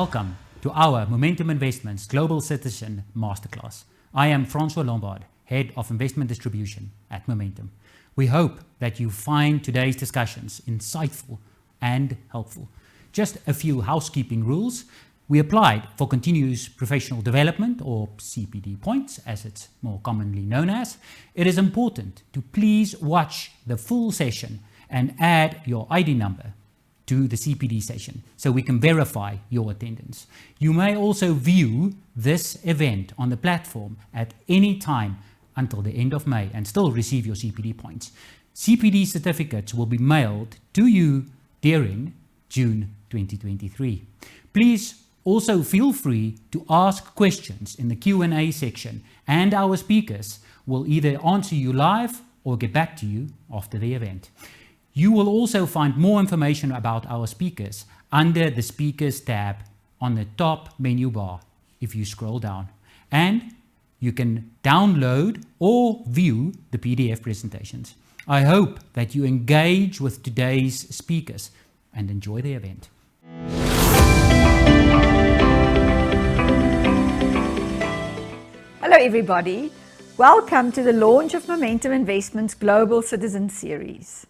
Welcome to our Momentum Investments Global Citizen Masterclass. I am Francois Lombard, Head of Investment Distribution at Momentum. We hope that you find today's discussions insightful and helpful. Just a few housekeeping rules. We applied for continuous professional development, or CPD points, as it's more commonly known as. It is important to please watch the full session and add your ID number to the CPD session so we can verify your attendance. You may also view this event on the platform at any time until the end of May and still receive your CPD points. CPD certificates will be mailed to you during June 2023. Please also feel free to ask questions in the Q&A section, and our speakers will either answer you live or get back to you after the event. You will also find more information about our speakers under the Speakers tab on the top menu bar if you scroll down. And you can download or view the PDF presentations. I hope that you engage with today's speakers and enjoy the event. Hello everybody, welcome to the launch of Momentum Investments Global Citizen Series.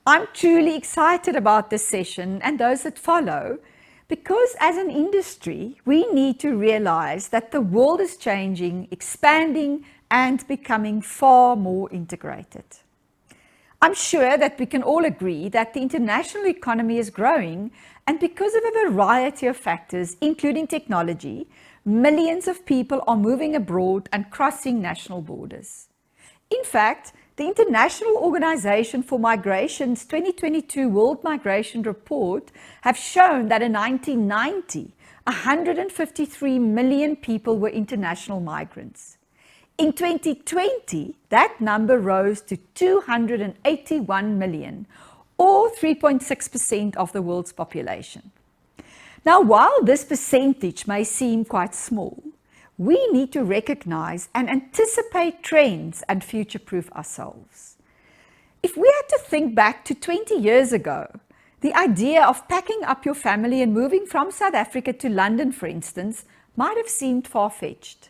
I'm truly excited about this session and those that follow, because as an industry, we need to realize that the world is changing, expanding, and becoming far more integrated. I'm sure that we can all agree that the international economy is growing, and because of a variety of factors, including technology, millions of people are moving abroad and crossing national borders. In fact, the International Organization for Migration's 2022 World Migration Report have shown that in 1990, 153 million people were international migrants. In 2020, that number rose to 281 million, or 3.6% of the world's population. Now, while this percentage may seem quite small, we need to recognize and anticipate trends and future-proof ourselves. If we had to think back to 20 years ago, the idea of packing up your family and moving from South Africa to London, for instance, might have seemed far-fetched.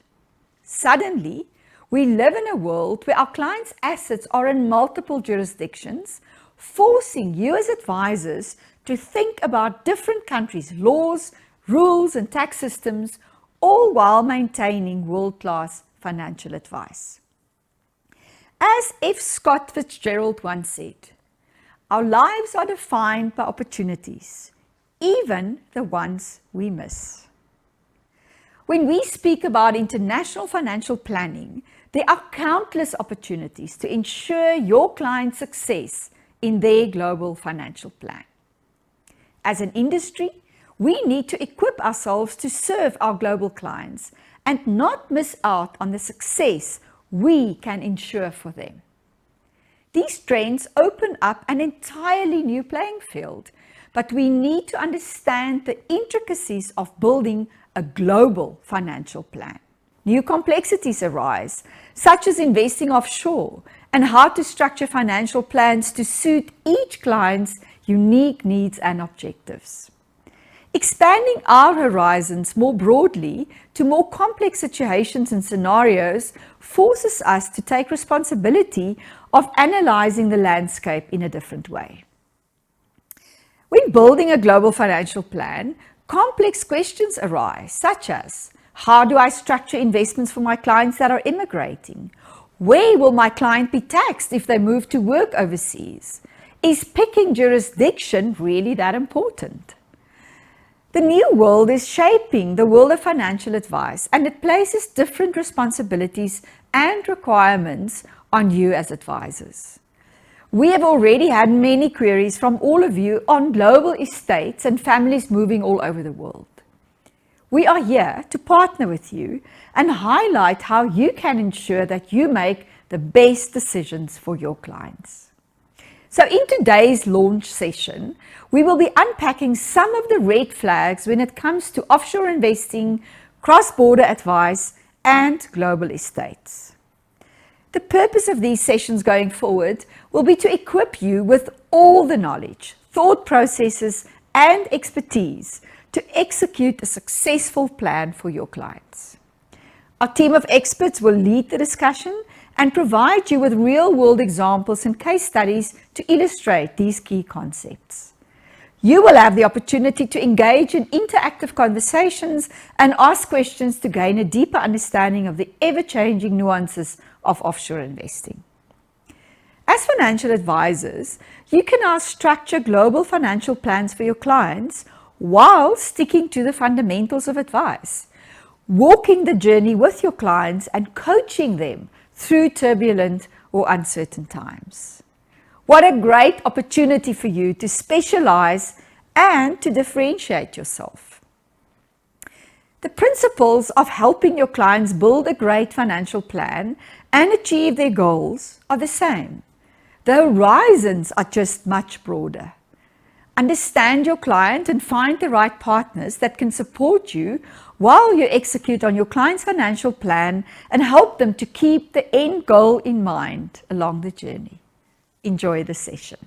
Suddenly, we live in a world where our clients' assets are in multiple jurisdictions, forcing you as advisors to think about different countries' laws, rules, and tax systems, all while maintaining world-class financial advice. As F. Scott Fitzgerald once said, our lives are defined by opportunities, even the ones we miss. When we speak about international financial planning, there are countless opportunities to ensure your client's success in their global financial plan. As an industry, we need to equip ourselves to serve our global clients and not miss out on the success we can ensure for them. These trends open up an entirely new playing field, but we need to understand the intricacies of building a global financial plan. New complexities arise, such as investing offshore and how to structure financial plans to suit each client's unique needs and objectives. Expanding our horizons more broadly to more complex situations and scenarios forces us to take responsibility of analyzing the landscape in a different way. When building a global financial plan, complex questions arise, such as, how do I structure investments for my clients that are immigrating? Where will my client be taxed if they move to work overseas? Is picking jurisdiction really that important? The new world is shaping the world of financial advice, and it places different responsibilities and requirements on you as advisors. We have already had many queries from all of you on global estates and families moving all over the world. We are here to partner with you and highlight how you can ensure that you make the best decisions for your clients. So in today's launch session, we will be unpacking some of the red flags when it comes to offshore investing, cross-border advice, and global estates. The purpose of these sessions going forward will be to equip you with all the knowledge, thought processes, and expertise to execute a successful plan for your clients. Our team of experts will lead the discussion and provide you with real-world examples and case studies to illustrate these key concepts. You will have the opportunity to engage in interactive conversations and ask questions to gain a deeper understanding of the ever-changing nuances of offshore investing. As financial advisors, you can now structure global financial plans for your clients while sticking to the fundamentals of advice, walking the journey with your clients and coaching them through turbulent or uncertain times. What a great opportunity for you to specialize and to differentiate yourself. The principles of helping your clients build a great financial plan and achieve their goals are the same. The horizons are just much broader. Understand your client and find the right partners that can support you while you execute on your client's financial plan and help them to keep the end goal in mind along the journey. Enjoy the session.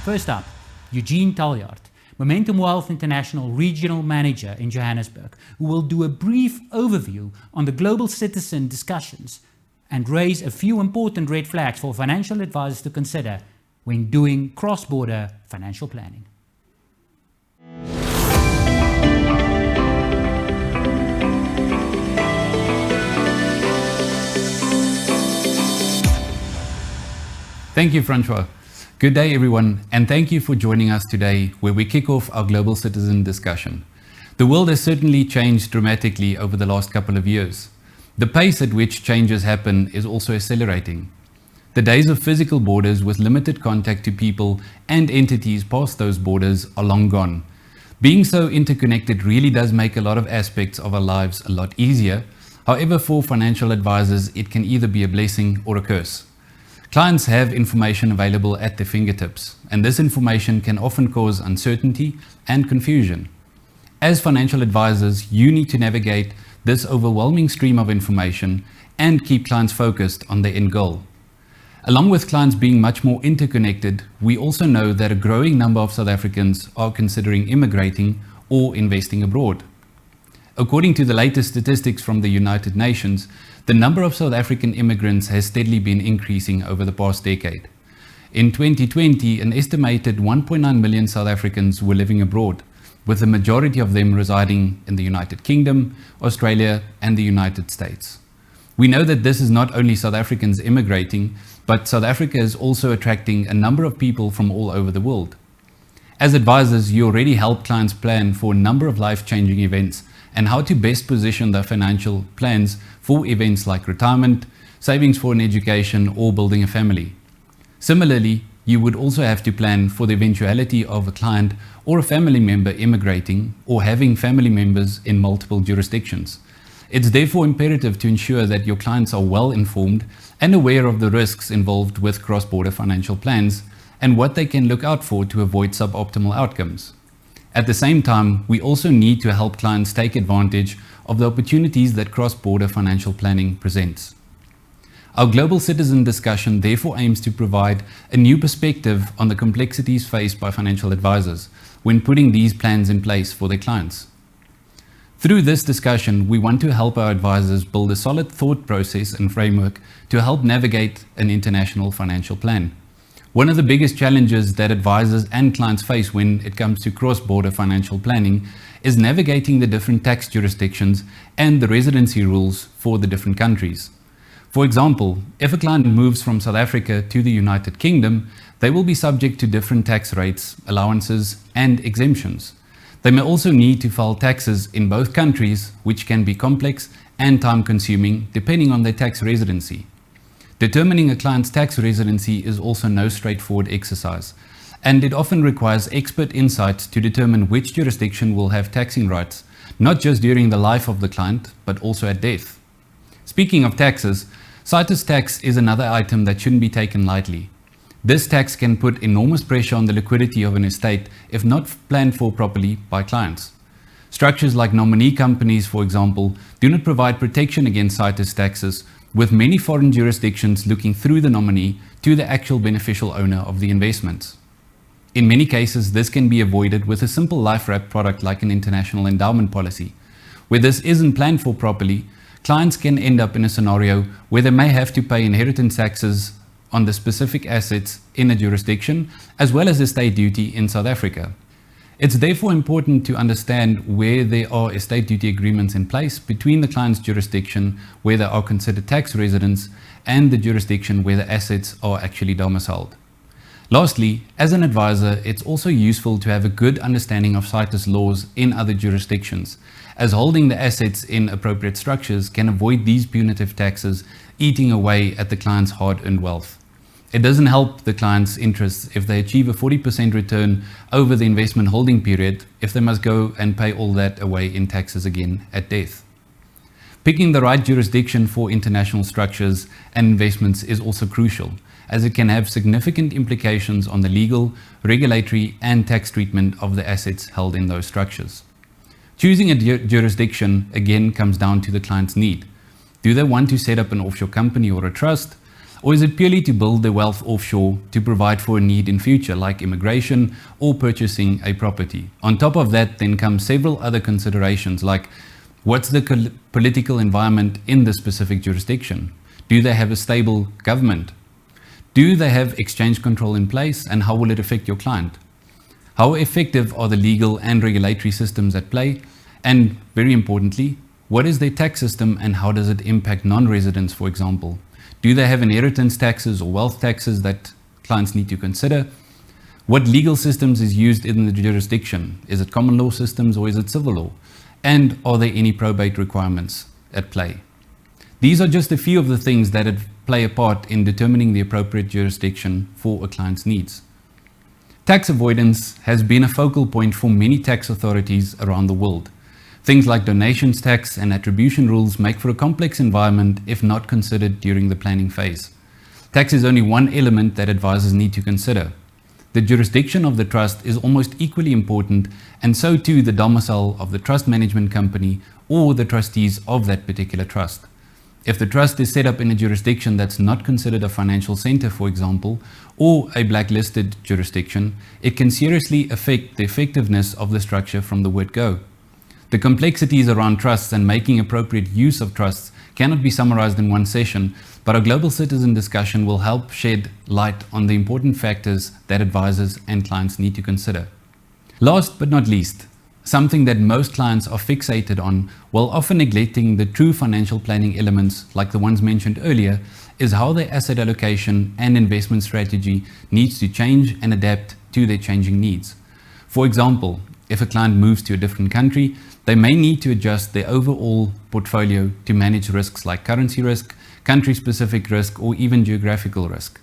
First up, Eugene Taljaard, Momentum Wealth International Regional Manager in Johannesburg, who will do a brief overview on the global citizen discussions and raise a few important red flags for financial advisors to consider when doing cross-border financial planning. Thank you, Francois. Good day, everyone, and thank you for joining us today where we kick off our global citizen discussion. The world has certainly changed dramatically over the last couple of years. The pace at which changes happen is also accelerating. The days of physical borders with limited contact to people and entities past those borders are long gone. Being so interconnected really does make a lot of aspects of our lives a lot easier. However, for financial advisors, it can either be a blessing or a curse. Clients have information available at their fingertips, and this information can often cause uncertainty and confusion. As financial advisors, you need to navigate this overwhelming stream of information and keep clients focused on their end goal. Along with clients being much more interconnected, we also know that a growing number of South Africans are considering immigrating or investing abroad. According to the latest statistics from the United Nations, the number of South African immigrants has steadily been increasing over the past decade. In 2020, an estimated 1.9 million South Africans were living abroad, with the majority of them residing in the United Kingdom, Australia, and the United States. We know that this is not only South Africans immigrating, but South Africa is also attracting a number of people from all over the world. As advisors, you already help clients plan for a number of life-changing events and how to best position their financial plans for events like retirement, savings for an education, or building a family. Similarly, you would also have to plan for the eventuality of a client or a family member immigrating or having family members in multiple jurisdictions. It's therefore imperative to ensure that your clients are well informed and aware of the risks involved with cross-border financial plans and what they can look out for to avoid suboptimal outcomes. At the same time, we also need to help clients take advantage of the opportunities that cross-border financial planning presents. Our global citizen discussion therefore aims to provide a new perspective on the complexities faced by financial advisors when putting these plans in place for their clients. Through this discussion, we want to help our advisors build a solid thought process and framework to help navigate an international financial plan. One of the biggest challenges that advisors and clients face when it comes to cross-border financial planning is navigating the different tax jurisdictions and the residency rules for the different countries. For example, if a client moves from South Africa to the United Kingdom, they will be subject to different tax rates, allowances, and exemptions. They may also need to file taxes in both countries, which can be complex and time-consuming depending on their tax residency. Determining a client's tax residency is also no straightforward exercise, and it often requires expert insight to determine which jurisdiction will have taxing rights, not just during the life of the client, but also at death. Speaking of taxes, Citus tax is another item that shouldn't be taken lightly. This tax can put enormous pressure on the liquidity of an estate if not planned for properly by clients. Structures like nominee companies, for example, do not provide protection against CITES taxes, with many foreign jurisdictions looking through the nominee to the actual beneficial owner of the investments. In many cases, this can be avoided with a simple life wrap product like an international endowment policy. Where this isn't planned for properly, clients can end up in a scenario where they may have to pay inheritance taxes on the specific assets in a jurisdiction, as well as estate duty in South Africa. It's therefore important to understand where there are estate duty agreements in place between the client's jurisdiction, where they are considered tax residents, and the jurisdiction where the assets are actually domiciled. Lastly, as an advisor, it's also useful to have a good understanding of CITES laws in other jurisdictions, as holding the assets in appropriate structures can avoid these punitive taxes eating away at the client's hard-earned wealth. It doesn't help the client's interests if they achieve a 40% return over the investment holding period if they must go and pay all that away in taxes again at death. Picking the right jurisdiction for international structures and investments is also crucial, as it can have significant implications on the legal, regulatory, and tax treatment of the assets held in those structures. Choosing a jurisdiction again comes down to the client's need. Do they want to set up an offshore company or a trust? Or is it purely to build their wealth offshore to provide for a need in future, like immigration or purchasing a property? On top of that, then come several other considerations, like what's the political environment in the specific jurisdiction? Do they have a stable government? Do they have exchange control in place, and how will it affect your client? How effective are the legal and regulatory systems at play? And very importantly, what is their tax system and how does it impact non-residents, for example? Do they have inheritance taxes or wealth taxes that clients need to consider? What legal systems is used in the jurisdiction? Is it common law systems or is it civil law? And are there any probate requirements at play? These are just a few of the things that play a part in determining the appropriate jurisdiction for a client's needs. Tax avoidance has been a focal point for many tax authorities around the world. Things like donations tax and attribution rules make for a complex environment if not considered during the planning phase. Tax is only one element that advisors need to consider. The jurisdiction of the trust is almost equally important, and so too the domicile of the trust management company or the trustees of that particular trust. If the trust is set up in a jurisdiction that's not considered a financial center, for example, or a blacklisted jurisdiction, it can seriously affect the effectiveness of the structure from the word go. The complexities around trusts and making appropriate use of trusts cannot be summarized in one session, but our Global Citizen discussion will help shed light on the important factors that advisors and clients need to consider. Last but not least, something that most clients are fixated on, while often neglecting the true financial planning elements like the ones mentioned earlier, is how their asset allocation and investment strategy needs to change and adapt to their changing needs. For example, if a client moves to a different country, they may need to adjust their overall portfolio to manage risks like currency risk, country-specific risk, or even geographical risk.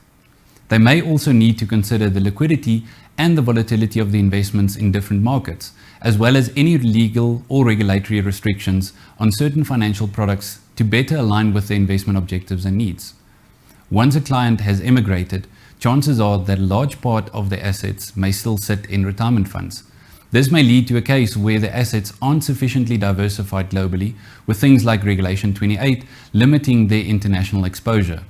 They may also need to consider the liquidity and the volatility of the investments in different markets, as well as any legal or regulatory restrictions on certain financial products to better align with their investment objectives and needs. Once a client has emigrated, chances are that a large part of their assets may still sit in retirement funds. This may lead to a case where the assets aren't sufficiently diversified globally, with things like Regulation 28 limiting their international exposure.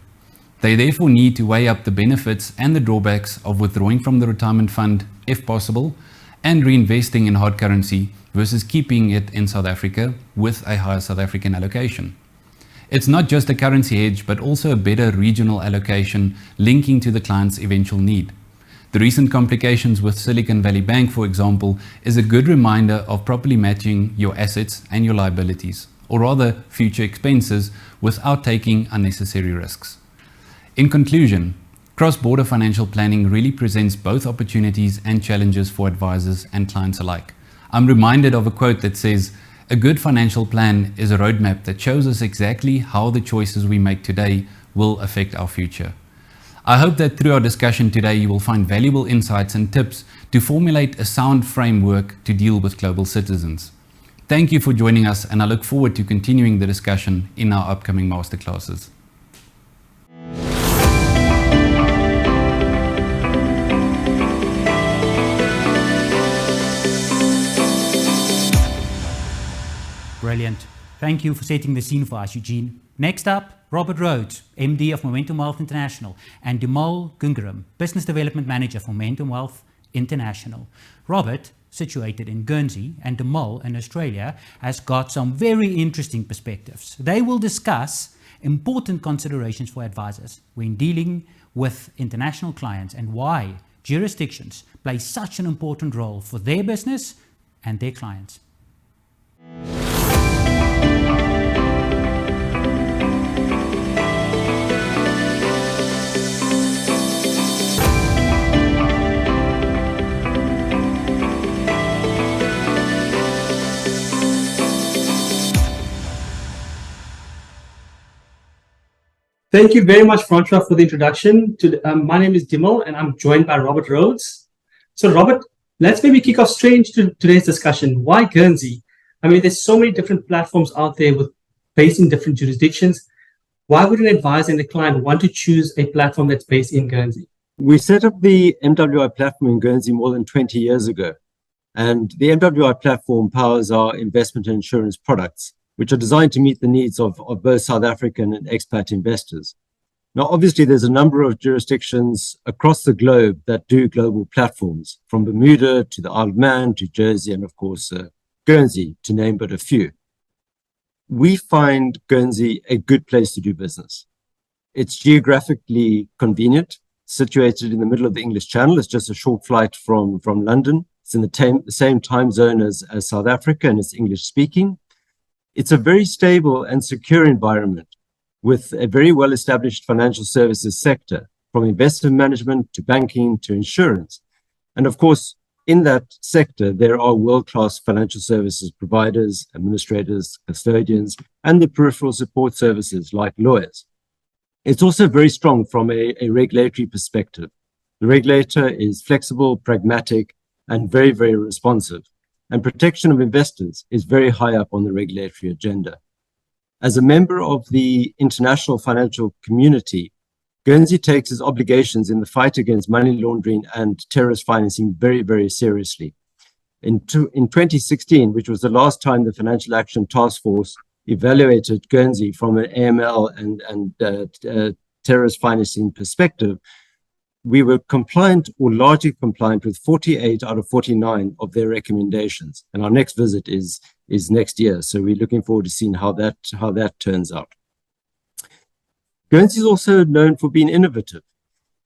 They therefore need to weigh up the benefits and the drawbacks of withdrawing from the retirement fund, if possible, and reinvesting in hard currency versus keeping it in South Africa with a higher South African allocation. It's not just a currency hedge, but also a better regional allocation linking to the client's eventual need. The recent complications with Silicon Valley Bank, for example, is a good reminder of properly matching your assets and your liabilities, or rather future expenses, without taking unnecessary risks. In conclusion, cross-border financial planning really presents both opportunities and challenges for advisors and clients alike. I'm reminded of a quote that says, "A good financial plan is a roadmap that shows us exactly how the choices we make today will affect our future." I hope that through our discussion today you will find valuable insights and tips to formulate a sound framework to deal with global citizens. Thank you for joining us, and I look forward to continuing the discussion in our upcoming masterclasses. Thank you for setting the scene for us, Eugene. Next up, Robert Rhodes, MD of Momentum Wealth International, and Dumal Gungaram, Business Development Manager for Momentum Wealth International. Robert, situated in Guernsey, and Dumal in Australia, has got some very interesting perspectives. They will discuss important considerations for advisors when dealing with international clients and why jurisdictions play such an important role for their business and their clients. Thank you very much, Francois, for the introduction. My name is Dimal, and I'm joined by Robert Rhodes. So, Robert, let's maybe kick off straight into today's discussion. Why Guernsey? I mean, there's so many different platforms out there based in different jurisdictions. Why would an advisor and a client want to choose a platform that's based in Guernsey? We set up the MWI platform in Guernsey more than 20 years ago. And the MWI platform powers our investment and insurance products, which are designed to meet the needs of both South African and expat investors. Now, obviously, there's a number of jurisdictions across the globe that do global platforms, from Bermuda to the Isle of Man to Jersey and, of course, Guernsey, to name but a few. We find Guernsey a good place to do business. It's geographically convenient, situated in the middle of the English Channel. It's just a short flight from London. It's in the same time zone as South Africa, and it's English speaking. It's a very stable and secure environment with a very well-established financial services sector, from investment management to banking to insurance. And of course, in that sector, there are world-class financial services providers, administrators, custodians, and the peripheral support services like lawyers. It's also very strong from a regulatory perspective. The regulator is flexible, pragmatic, and very, very responsive. And protection of investors is very high up on the regulatory agenda. As a member of the international financial community, Guernsey takes its obligations in the fight against money laundering and terrorist financing very, very seriously. In 2016, which was the last time the Financial Action Task Force evaluated Guernsey from an AML and terrorist financing perspective, we were compliant or largely compliant with 48 out of 49 of their recommendations. And our next visit is next year. So we're looking forward to seeing how that turns out. Guernsey is also known for being innovative.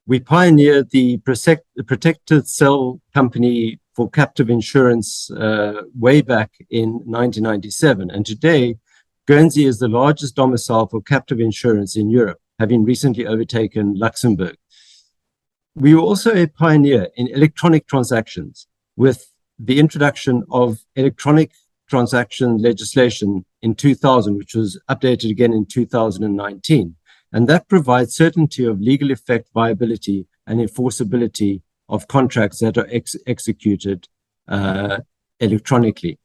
We pioneered the protected cell company for captive insurance way back in 1997. And today, Guernsey is the largest domicile for captive insurance in Europe, having recently overtaken Luxembourg. We were also a pioneer in electronic transactions with the introduction of electronic transaction legislation in 2000, which was updated again in 2019. And that provides certainty of legal effect, viability, and enforceability of contracts that are executed electronically.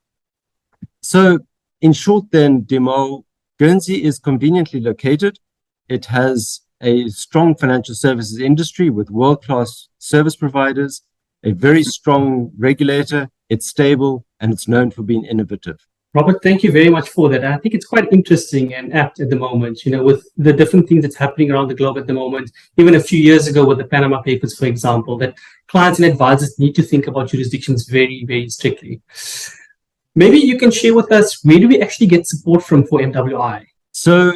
So in short then, Demo, Guernsey is conveniently located. It has a strong financial services industry with world-class service providers, a very strong regulator, it's stable, and it's known for being innovative. Robert, thank you very much for that. And I think it's quite interesting and apt at the moment, with the different things that's happening around the globe at the moment, even a few years ago with the Panama Papers, for example, that clients and advisors need to think about jurisdictions very, very strictly. Maybe you can share with us, where do we actually get support from for MWI? So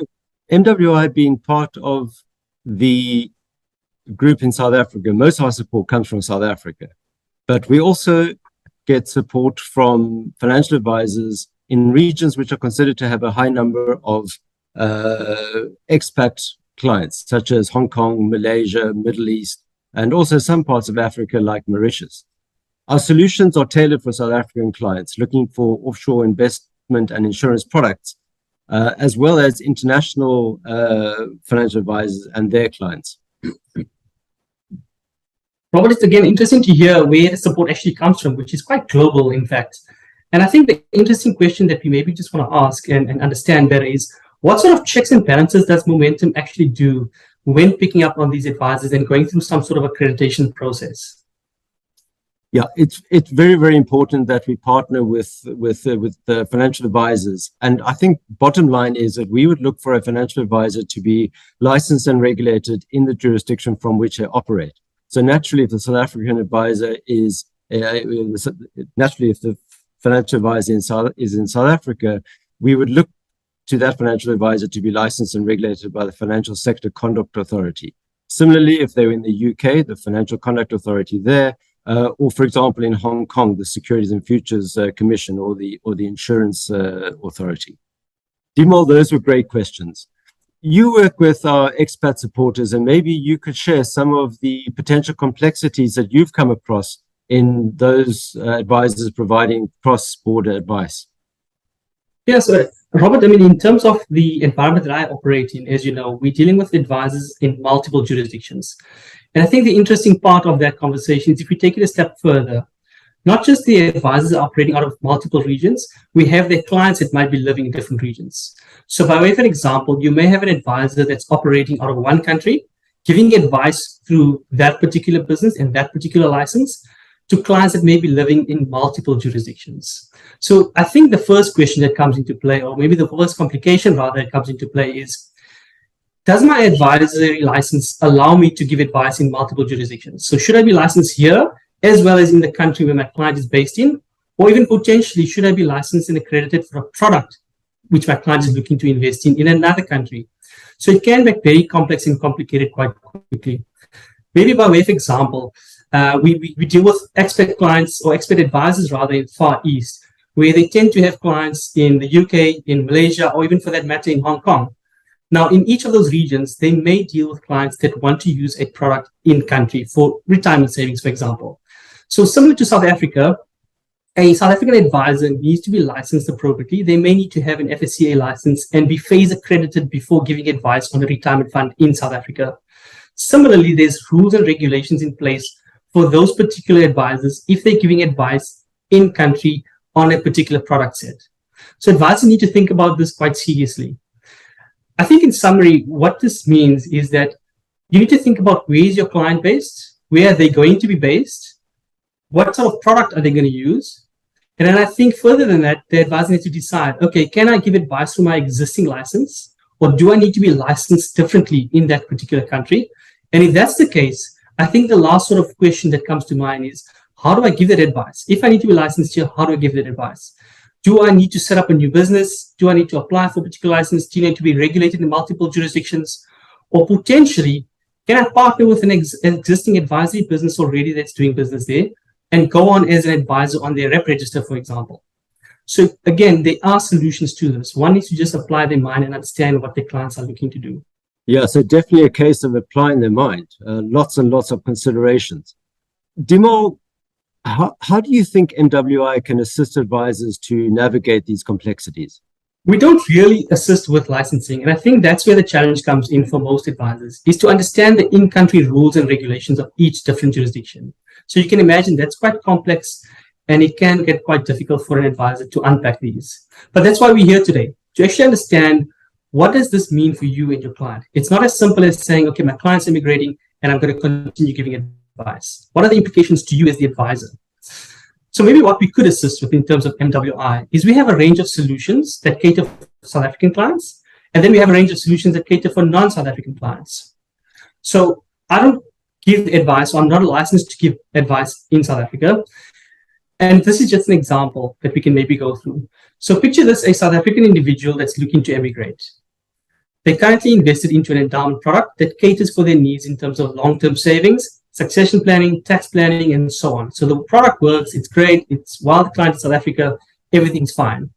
MWI being part of the group in South Africa, most of our support comes from South Africa, but we also get support from financial advisors in regions which are considered to have a high number of expat clients, such as Hong Kong, Malaysia, Middle East, and also some parts of Africa like Mauritius. Our solutions are tailored for South African clients looking for offshore investment and insurance products, as well as international financial advisors and their clients. Robert, it's again interesting to hear where the support actually comes from, which is quite global, in fact. And I think the interesting question that we maybe just want to ask and understand better is, what sort of checks and balances does Momentum actually do when picking up on these advisors and going through some sort of accreditation process? Yeah, it's very, very important that we partner with the financial advisors. And I think bottom line is that we would look for a financial advisor to be licensed and regulated in the jurisdiction from which they operate. So naturally, if the South African advisor is naturally, if the financial advisor is in South Africa, we would look to that financial advisor to be licensed and regulated by the Financial Sector Conduct Authority. Similarly, if they're in the UK, the Financial Conduct Authority there, or for example, in Hong Kong, the Securities and Futures Commission or the Insurance Authority. Dimol, those were great questions. You work with our expat supporters, and maybe you could share some of the potential complexities that you've come across in those advisors providing cross-border advice. Yes, Robert, I mean, in terms of the environment that I operate in, as you know, we're dealing with advisors in multiple jurisdictions. And I think the interesting part of that conversation is if we take it a step further, not just the advisors are operating out of multiple regions, we have their clients that might be living in different regions. So by way of an example, you may have an advisor that's operating out of one country, giving advice through that particular business and that particular license to clients that may be living in multiple jurisdictions. So I think the first question that comes into play, or maybe the first complication rather that comes into play is, does my advisory license allow me to give advice in multiple jurisdictions? So should I be licensed here as well as in the country where my client is based in? Or even potentially, should I be licensed and accredited for a product which my client is looking to invest in another country? So it can be very complex and complicated quite quickly. Maybe by way of example, we deal with expat clients or expat advisors rather in Far East, where they tend to have clients in the UK, in Malaysia, or even for that matter in Hong Kong. Now, in each of those regions, they may deal with clients that want to use a product in country for retirement savings, for example. So similar to South Africa, a South African advisor needs to be licensed appropriately. They may need to have an FSCA license and be phase accredited before giving advice on a retirement fund in South Africa. Similarly, there's rules and regulations in place for those particular advisors if they're giving advice in country on a particular product set. So advisors need to think about this quite seriously. I think in summary, what this means is that you need to think about where is your client based, where are they going to be based, what sort of product are they going to use, and then I think further than that, the advisor needs to decide, okay, can I give advice through my existing license, or do I need to be licensed differently in that particular country? And if that's the case, I think the last sort of question that comes to mind is, how do I give that advice? If I need to be licensed here, how do I give that advice? Do I need to set up a new business? Do I need to apply for a particular license? Do you need to be regulated in multiple jurisdictions? Or potentially, can I partner with an existing advisory business already that's doing business there and go on as an advisor on their rep register, for example? So again, there are solutions to this. One needs to just apply their mind and understand what their clients are looking to do. Yeah, so definitely a case of applying their mind. Lots and lots of considerations. Dimol, how do you think MWI can assist advisors to navigate these complexities? We don't really assist with licensing. And I think that's where the challenge comes in for most advisors, is to understand the in-country rules and regulations of each different jurisdiction. So you can imagine that's quite complex and it can get quite difficult for an advisor to unpack these. But that's why we're here today, to actually understand what does this mean for you and your client. It's not as simple as saying, okay, my client's immigrating and I'm going to continue giving advice. What are the implications to you as the advisor? So maybe what we could assist with in terms of MWI is we have a range of solutions that cater for South African clients, and then we have a range of solutions that cater for non-South African clients. So I don't give advice, or I'm not licensed to give advice in South Africa. And this is just an example that we can maybe go through. So picture this, a South African individual that's looking to emigrate. They're currently invested into an endowment product that caters for their needs in terms of long-term savings, succession planning, tax planning, and so on. So the product works, it's great, it's while the client is South Africa, everything's fine.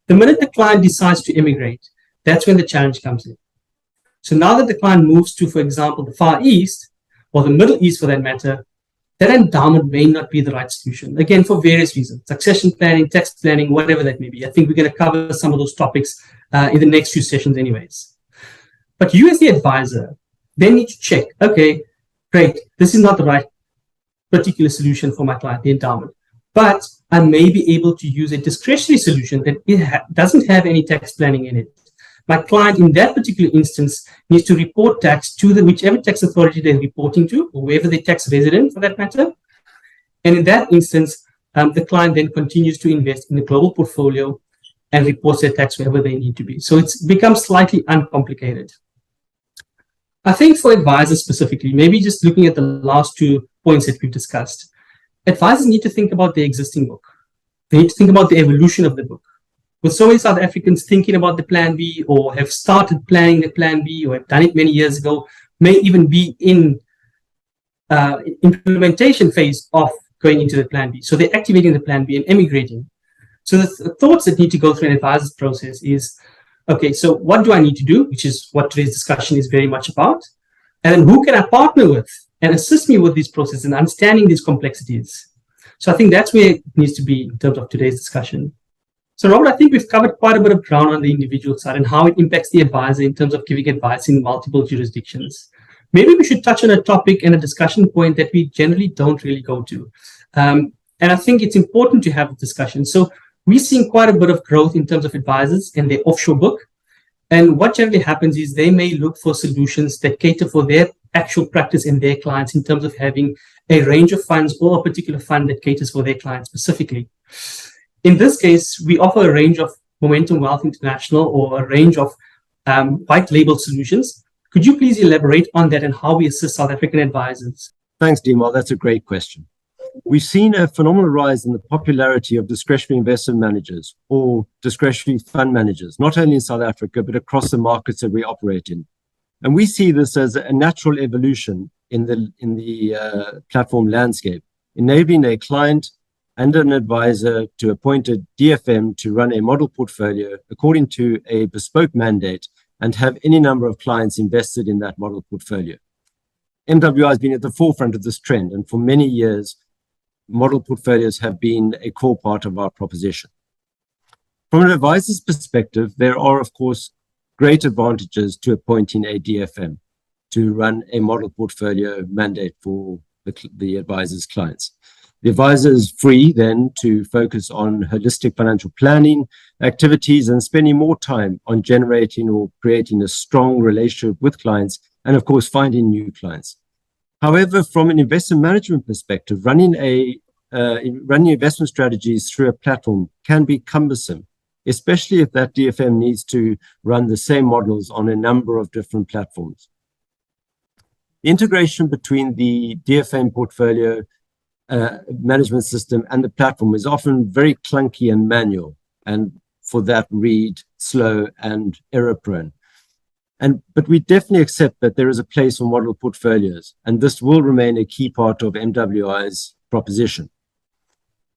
The minute the client decides to immigrate, that's when the challenge comes in. So now that the client moves to, for example, the Far East, or the Middle East for that matter, that endowment may not be the right solution. Again, for various reasons, succession planning, tax planning, whatever that may be. I think we're going to cover some of those topics in the next few sessions anyways. But you as the advisor then need to check, okay, great, this is not the right particular solution for my client, the endowment. But I may be able to use a discretionary solution that doesn't have any tax planning in it. My client in that particular instance needs to report tax to whichever tax authority they're reporting to, or wherever they tax resident for that matter. And in that instance, the client then continues to invest in the global portfolio and reports their tax wherever they need to be. So it's become slightly uncomplicated. I think for advisors specifically, maybe just looking at the last 2 points that we've discussed, advisors need to think about their existing book. They need to think about the evolution of the book. With so many South Africans thinking about the Plan B, or have started planning the Plan B, or have done it many years ago, may even be in implementation phase of going into the Plan B. So they're activating the Plan B and emigrating. So the thoughts that need to go through an advisor's process is, okay, so what do I need to do? Which is what today's discussion is very much about. And then who can I partner with and assist me with these processes and understanding these complexities? So I think that's where it needs to be in terms of today's discussion. So Robert, I think we've covered quite a bit of ground on the individual side and how it impacts the advisor in terms of giving advice in multiple jurisdictions. Maybe we should touch on a topic and a discussion point that we generally don't really go to. And I think it's important to have a discussion. So we're seeing quite a bit of growth in terms of advisors and their offshore book. And what generally happens is they may look for solutions that cater for their actual practice and their clients in terms of having a range of funds or a particular fund that caters for their clients specifically. In this case, we offer a range of Momentum Wealth International or a range of white label solutions. Could you please elaborate on that and how we assist South African advisors? Thanks, Dimar. That's a great question. We've seen a phenomenal rise in the popularity of discretionary investment managers or discretionary fund managers, not only in South Africa, but across the markets that we operate in. And we see this as a natural evolution in the platform landscape, enabling a client and an advisor to appoint a DFM to run a model portfolio according to a bespoke mandate and have any number of clients invested in that model portfolio. MWI has been at the forefront of this trend, and for many years, model portfolios have been a core part of our proposition. From an advisor's perspective, there are, of course, great advantages to appointing a DFM to run a model portfolio mandate for the advisor's clients. The advisor is free then to focus on holistic financial planning activities and spending more time on generating or creating a strong relationship with clients and, of course, finding new clients. However, from an investment management perspective, running investment strategies through a platform can be cumbersome, especially if that DFM needs to run the same models on a number of different platforms. The integration between the DFM portfolio management system and the platform is often very clunky and manual, and for that read slow and error prone. But we definitely accept that there is a place for model portfolios, and this will remain a key part of MWI's proposition.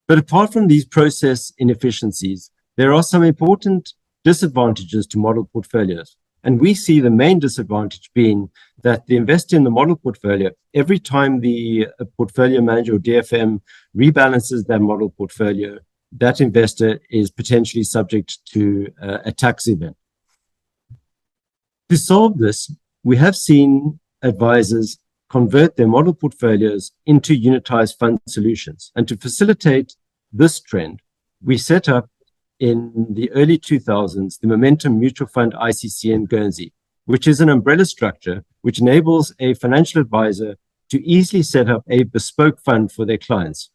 But apart from these process inefficiencies, there are some important disadvantages to model portfolios. And we see the main disadvantage being that the investor in the model portfolio, every time the portfolio manager or DFM rebalances that model portfolio, that investor is potentially subject to a tax event. To solve this, we have seen advisors convert their model portfolios into unitized fund solutions. And to facilitate this trend, we set up in the early 2000s the Momentum Mutual Fund ICC in Guernsey, which is an umbrella structure which enables a financial advisor to easily set up a bespoke fund for their clients.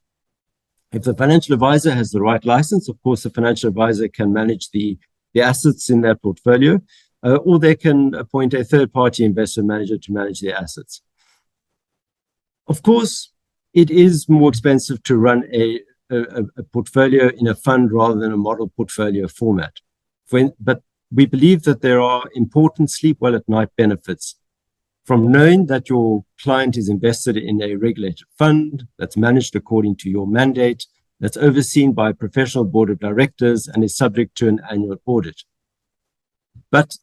If the financial advisor has the right license, of course, the financial advisor can manage the assets in that portfolio, or they can appoint a third-party investment manager to manage their assets. Of course, it is more expensive to run a portfolio in a fund rather than a model portfolio format. But we believe that there are important sleep well at night benefits from knowing that your client is invested in a regulated fund that's managed according to your mandate, that's overseen by a professional board of directors and is subject to an annual audit. But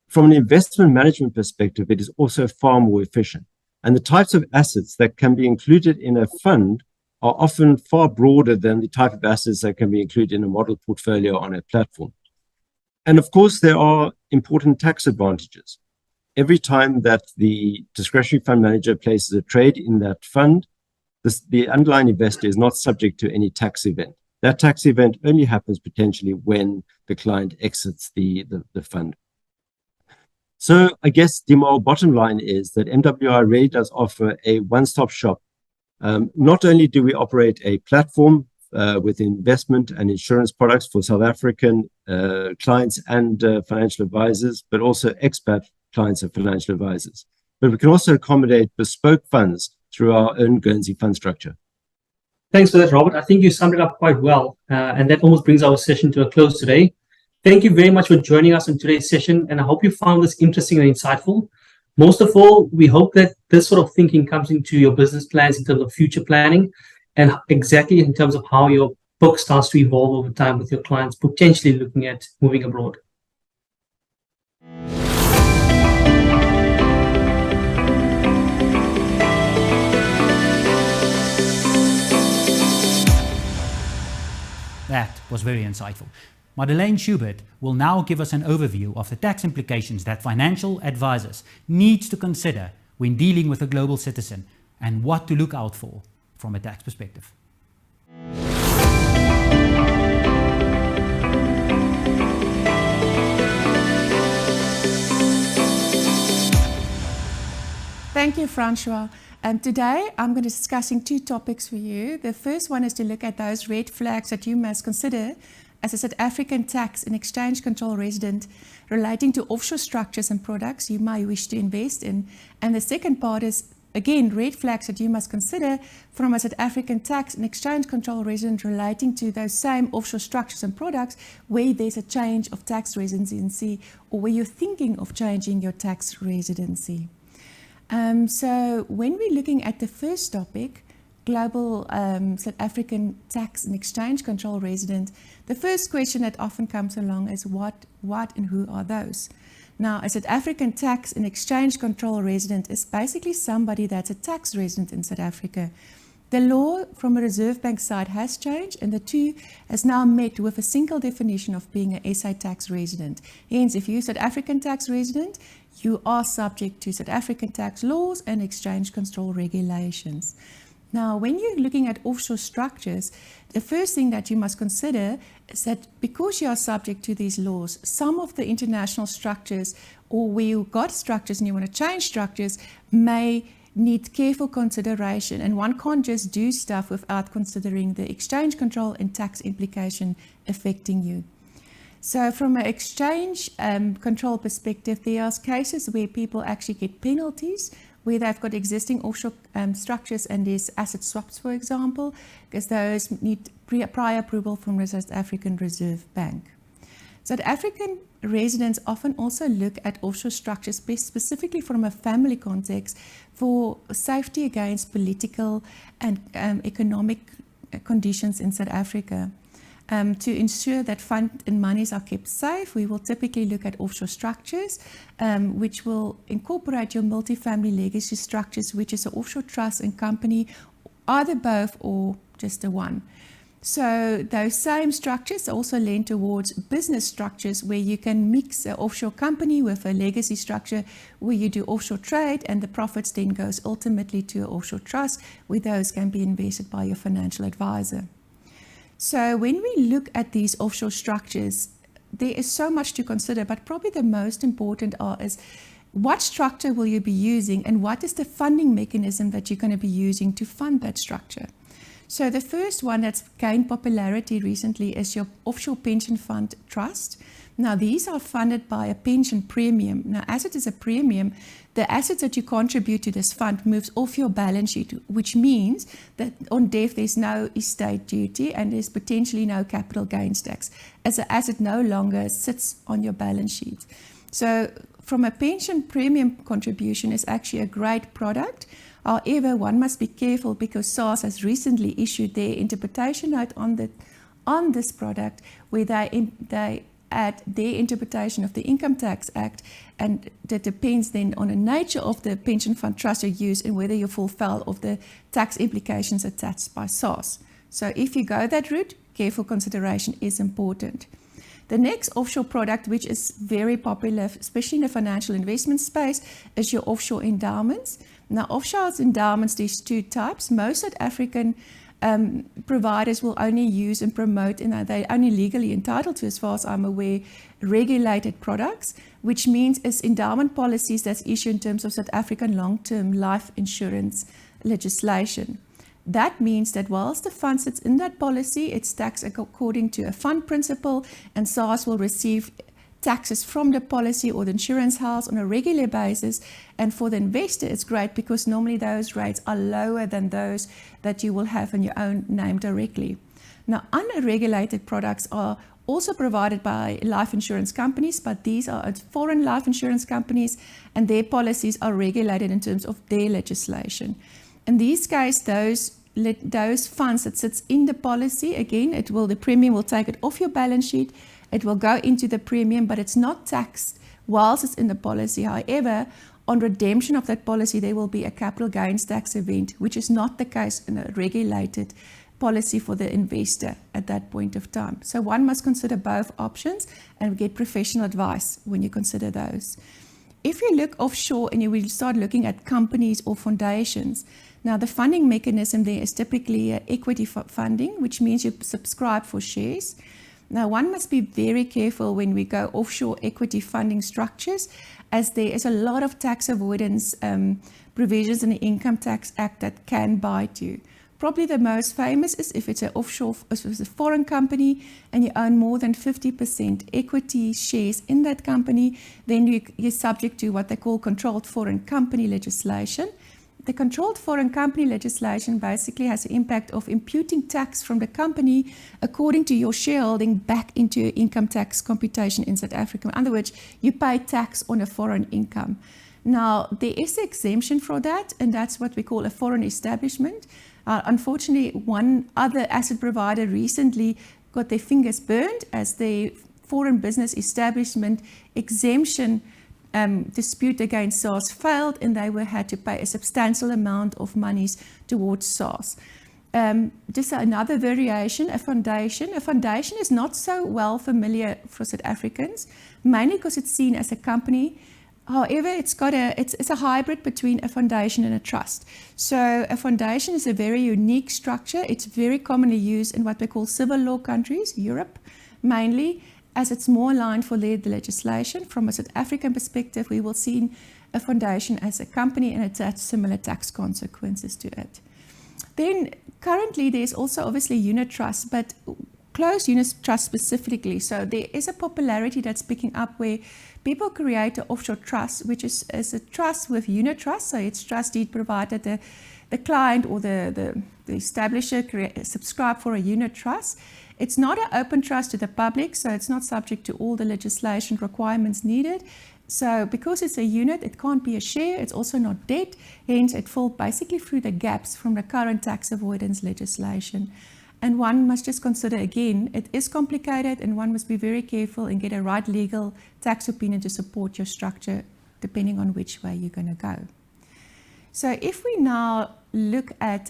from an investment management perspective, it is also far more efficient. And the types of assets that can be included in a fund are often far broader than the type of assets that can be included in a model portfolio on a platform. And of course, there are important tax advantages. Every time that the discretionary fund manager places a trade in that fund, the underlying investor is not subject to any tax event. That tax event only happens potentially when the client exits the fund. So I guess the bottom line is that MWI really does offer a one-stop shop Not only do we operate a platform with investment and insurance products for South African clients and financial advisors, but also expat clients and financial advisors. But we can also accommodate bespoke funds through our own Guernsey fund structure. Thanks for that, Robert. I think you summed it up quite well. And that almost brings our session to a close today. Thank you very much for joining us on today's session. And I hope you found this interesting and insightful. Most of all, we hope that this sort of thinking comes into your business plans in terms of future planning and exactly in terms of how your book starts to evolve over time with your clients potentially looking at moving abroad. That was very insightful. Madeleine Schubert will now give us an overview of the tax implications that financial advisors need to consider when dealing with a global citizen and what to look out for from a tax perspective. Thank you, Francois. Today, I'm going to be discussing two topics for you. The first one is to look at those red flags that you must consider as a South African tax and exchange control resident relating to offshore structures and products you may wish to invest in. And the second part is, again, red flags that you must consider from a South African tax and exchange control resident relating to those same offshore structures and products where there's a change of tax residency or where you're thinking of changing your tax residency. So when we're looking at the first topic, global South African tax and exchange control resident, the first question that often comes along is what and who are those? Now, a South African tax and exchange control resident is basically somebody that's a tax resident in South Africa. The law from a Reserve Bank side has changed, and the two has now met with a single definition of being an SA tax resident. Hence, if you're a South African tax resident, you are subject to South African tax laws and exchange control regulations. Now, when you're looking at offshore structures, the first thing that you must consider is that because you are subject to these laws, some of the international structures or where you've got structures and you want to change structures may need careful consideration, and one can't just do stuff without considering the exchange control and tax implication affecting you. So from an exchange control perspective, there are cases where people actually get penalties where they've got existing offshore structures and there's asset swaps, for example, because those need prior approval from the South African Reserve Bank. South African residents often also look at offshore structures specifically from a family context for safety against political and economic conditions in South Africa. To ensure that fund and monies are kept safe, we will typically look at offshore structures, which will incorporate your multifamily legacy structures, which is an offshore trust and company, either both or just the one. So those same structures also lend towards business structures where you can mix an offshore company with a legacy structure where you do offshore trade and the profits then goes ultimately to an offshore trust where those can be invested by your financial advisor. So when we look at these offshore structures, there is so much to consider, but probably the most important is what structure will you be using and what is the funding mechanism that you're going to be using to fund that structure. So the first one that's gained popularity recently is your offshore pension fund trust. Now these are funded by a pension premium. Now as it is a premium, the assets that you contribute to this fund moves off your balance sheet, which means that on death there's no estate duty and there's potentially no capital gains tax, as the asset no longer sits on your balance sheet. So from a pension premium contribution is actually a great product. However, one must be careful because SARS has recently issued their interpretation note on this product where they add their interpretation of the Income Tax Act, and that depends then on the nature of the pension fund trust you use and whether you fulfill of the tax implications attached by SARS. So if you go that route, careful consideration is important. The next offshore product, which is very popular, especially in the financial investment space, is your offshore endowments. Now, offshore endowments, there's two types. Most South African providers will only use and promote, and they're only legally entitled to, as far as I'm aware, regulated products, which means it's endowment policies that's issued in terms of South African long-term life insurance legislation. That means that whilst the fund sits in that policy, it's taxed according to a fund principle, and SARS will receive taxes from the policy or the insurance house on a regular basis. And for the investor, it's great because normally those rates are lower than those that you will have in your own name directly. Now, unregulated products are also provided by life insurance companies, but these are foreign life insurance companies, and their policies are regulated in terms of their legislation. In these cases, those funds that sits in the policy, again, the premium will take it off your balance sheet. It will go into the premium, but it's not taxed whilst it's in the policy. However, on redemption of that policy, there will be a capital gains tax event, which is not the case in a regulated policy for the investor at that point of time. So one must consider both options and get professional advice when you consider those. If you look offshore and you will start looking at companies or foundations, now the funding mechanism there is typically equity funding, which means you subscribe for shares. Now one must be very careful when we go offshore equity funding structures, as there is a lot of tax avoidance provisions in the Income Tax Act that can bite you. Probably the most famous is if it's an offshore, if it's a foreign company and you own more than 50% equity shares in that company, then you're subject to what they call controlled foreign company legislation. The controlled foreign company legislation basically has the impact of imputing tax from the company according to your shareholding back into your income tax computation in South Africa. In other words, you pay tax on a foreign income. Now, there is an exemption for that, and that's what we call a foreign establishment. Unfortunately, one other asset provider recently got their fingers burned as the foreign business establishment exemption dispute against SARS failed, and they had to pay a substantial amount of monies towards SARS. Just another variation, a foundation. A foundation is not so well familiar for South Africans, mainly because it's seen as a company. However, it's a hybrid between a foundation and a trust. So a foundation is a very unique structure. It's very commonly used in what we call civil law countries, Europe mainly, as it's more aligned for the legislation. From a South African perspective, we will see a foundation as a company, and it has similar tax consequences to it. Then currently there's also obviously unit trusts, but closed unit trust specifically. So there is a popularity that's picking up where people create an offshore trust, which is a trust with unit trust. So it's trust deed provided the client or the establisher subscribe for a unit trust. It's not an open trust to the public, so it's not subject to all the legislation requirements needed. So because it's a unit, it can't be a share, it's also not debt, hence it falls basically through the gaps from the current tax avoidance legislation. And one must just consider, again, it is complicated, and one must be very careful and get a right legal tax opinion to support your structure, depending on which way you're going to go. So if we now look at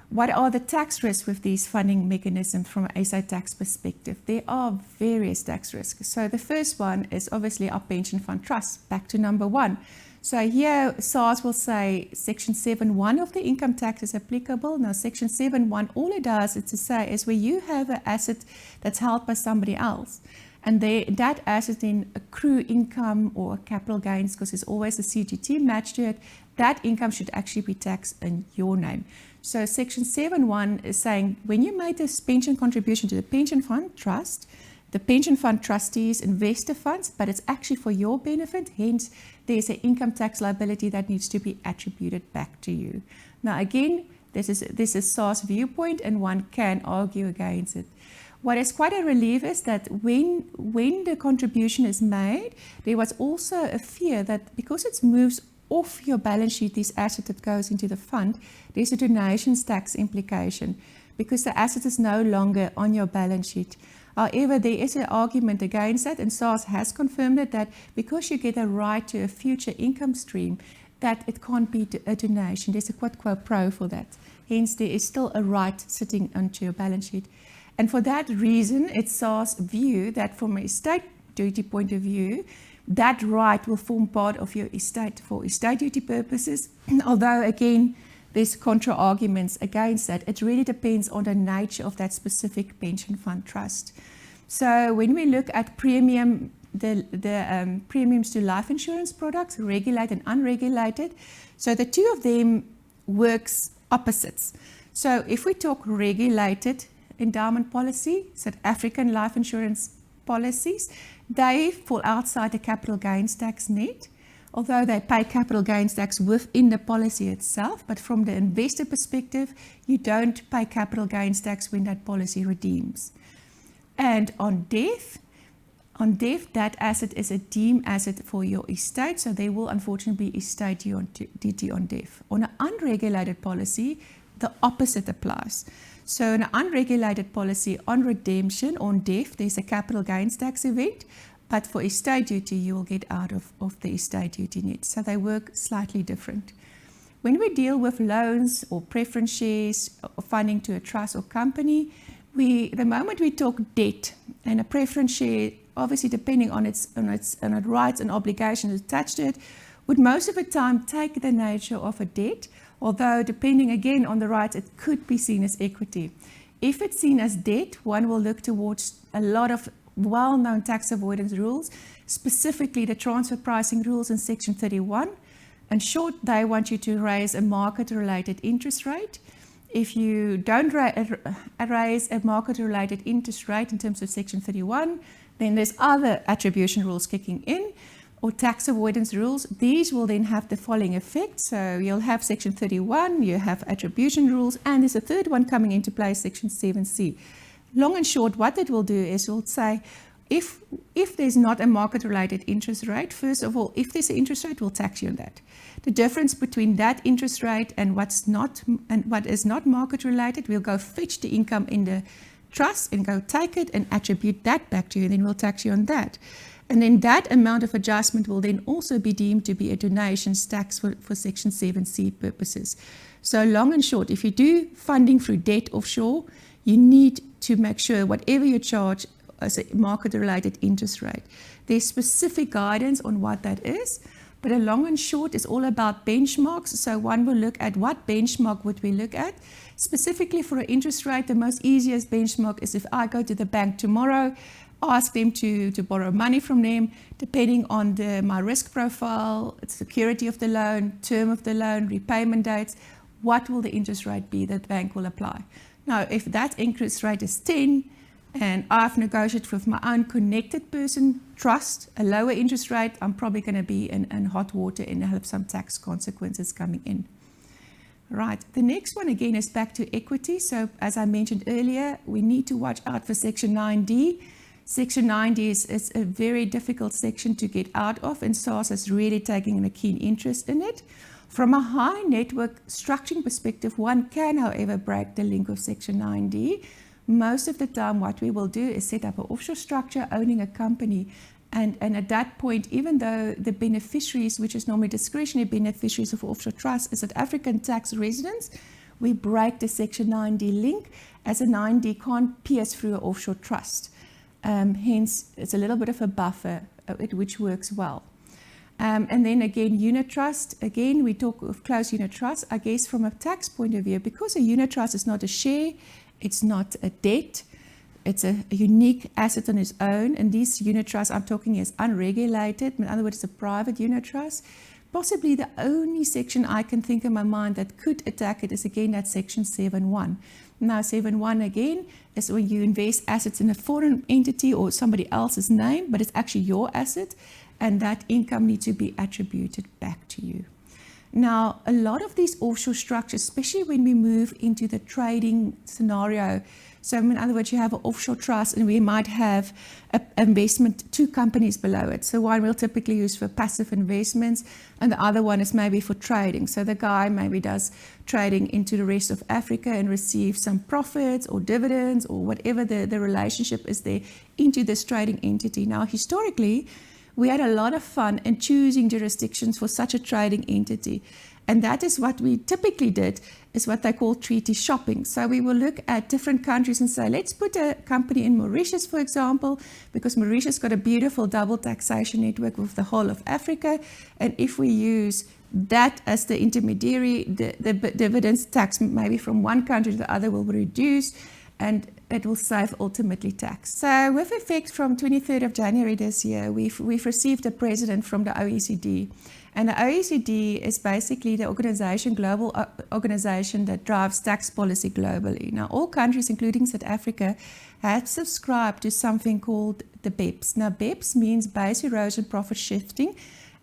what are the tax risks with these funding mechanisms from an SA tax perspective, there are various tax risks. So the first one is obviously our pension fund trust, back to number one. So here SARS will say Section 7.1 of the income tax is applicable. Now Section 7.1, all it does is to say is where you have an asset that's held by somebody else, and that asset then accrue income or capital gains, because there's always a CGT matched to it, that income should actually be taxed in your name. So Section 7.1 is saying when you made this pension contribution to the pension fund trust, the pension fund trustees invest the funds, but it's actually for your benefit. Hence, there's an income tax liability that needs to be attributed back to you. Now, again, this is SARS viewpoint, and one can argue against it. What is quite a relief is that when the contribution is made, there was also a fear that because it moves off your balance sheet, this asset that goes into the fund, there's a donations tax implication because the asset is no longer on your balance sheet. However, there is an argument against that, and SARS has confirmed it, that because you get a right to a future income stream, that it can't be a donation. There's a quid pro quo for that. Hence, there is still a right sitting onto your balance sheet. And for that reason, it's SARS' view that from an estate duty point of view, that right will form part of your estate for estate duty purposes. Although, again, there's contra-arguments against that. It really depends on the nature of that specific pension fund trust. So when we look at premiums to life insurance products, regulated and unregulated, so the two of them works opposites. So if we talk regulated endowment policy, South African life insurance policies, they fall outside the capital gains tax net, although they pay capital gains tax within the policy itself. But from the investor perspective, you don't pay capital gains tax when that policy redeems. And on death, that asset is a deemed asset for your estate, so there will unfortunately be estate duty on death. On an unregulated policy, the opposite applies. So in an unregulated policy, on redemption, on death, there's a capital gains tax event, but for estate duty, you will get out of the estate duty net. So they work slightly different. When we deal with loans or preference shares or funding to a trust or company, the moment we talk debt and a preference share, obviously depending on its rights and obligations attached to it, would most of the time take the nature of a debt, although depending again on the rights, it could be seen as equity. If it's seen as debt, one will look towards a lot of well-known tax avoidance rules, specifically the transfer pricing rules in Section 31. In short, they want you to raise a market-related interest rate. If you don't raise a market-related interest rate in terms of Section 31, then there's other attribution rules kicking in, or tax avoidance rules. These will then have the following effect. So you'll have Section 31, you have attribution rules, and there's a third one coming into play, Section 7C. Long and short, what it will do is it will say, if there's not a market-related interest rate, first of all, if there's an interest rate, we'll tax you on that. The difference between that interest rate and what is not market-related, we'll go fetch the income in the trust and go take it and attribute that back to you, and then we'll tax you on that. And then that amount of adjustment will then also be deemed to be a donations tax for Section 7C purposes. So long and short, if you do funding through debt offshore, you need to make sure whatever you charge as a market-related interest rate, there's specific guidance on what that is. But a long and short is all about benchmarks. So one will look at what benchmark would we look at. Specifically for an interest rate, the most easiest benchmark is if I go to the bank tomorrow, ask them to borrow money from them, depending on my risk profile, security of the loan, term of the loan, repayment dates, what will the interest rate be that the bank will apply? Now, if that interest rate is 10, and I've negotiated with my own connected person trust, a lower interest rate, I'm probably going to be in hot water and have some tax consequences coming in. Right, the next one again is back to equity. So as I mentioned earlier, we need to watch out for Section 9D. Section 9D is a very difficult section to get out of, and SARS is really taking a keen interest in it. From a high network structuring perspective, one can, however, break the link of Section 9D. Most of the time, what we will do is set up an offshore structure owning a company. And at that point, even though the beneficiaries, which is normally discretionary beneficiaries of offshore trust, is South African tax residents, we break the Section 9D link, as a 9D can't pierce through an offshore trust. Hence, it's a little bit of a buffer, which works well. And then again, unit trust. Again, we talk of closed unit trust. I guess from a tax point of view, because a unit trust is not a share, it's not a debt, it's a unique asset on its own. And these unit trusts I'm talking is unregulated. In other words, it's a private unit trust. Possibly the only section I can think in my mind that could attack it is again that Section 7.1. Now 7.1 again is when you invest assets in a foreign entity or somebody else's name, but it's actually your asset, and that income needs to be attributed back to you. Now, a lot of these offshore structures, especially when we move into the trading scenario, so in other words, you have an offshore trust and we might have an investment, two companies below it. So one we'll typically use for passive investments and the other one is maybe for trading. So the guy maybe does trading into the rest of Africa and receives some profits or dividends or whatever the relationship is there into this trading entity. Now, historically, we had a lot of fun in choosing jurisdictions for such a trading entity. And that is what we typically did, is what they call treaty shopping. So we will look at different countries and say, let's put a company in Mauritius, for example, because Mauritius got a beautiful double taxation network with the whole of Africa. And if we use that as the intermediary, the dividends tax maybe from one country to the other will reduce, and it will save ultimately tax. So with effect from 23rd of January this year, we've received a president from the OECD, And the OECD is basically the global organization that drives tax policy globally. Now, all countries, including South Africa, have subscribed to something called the BEPS. Now, BEPS means base erosion profit shifting,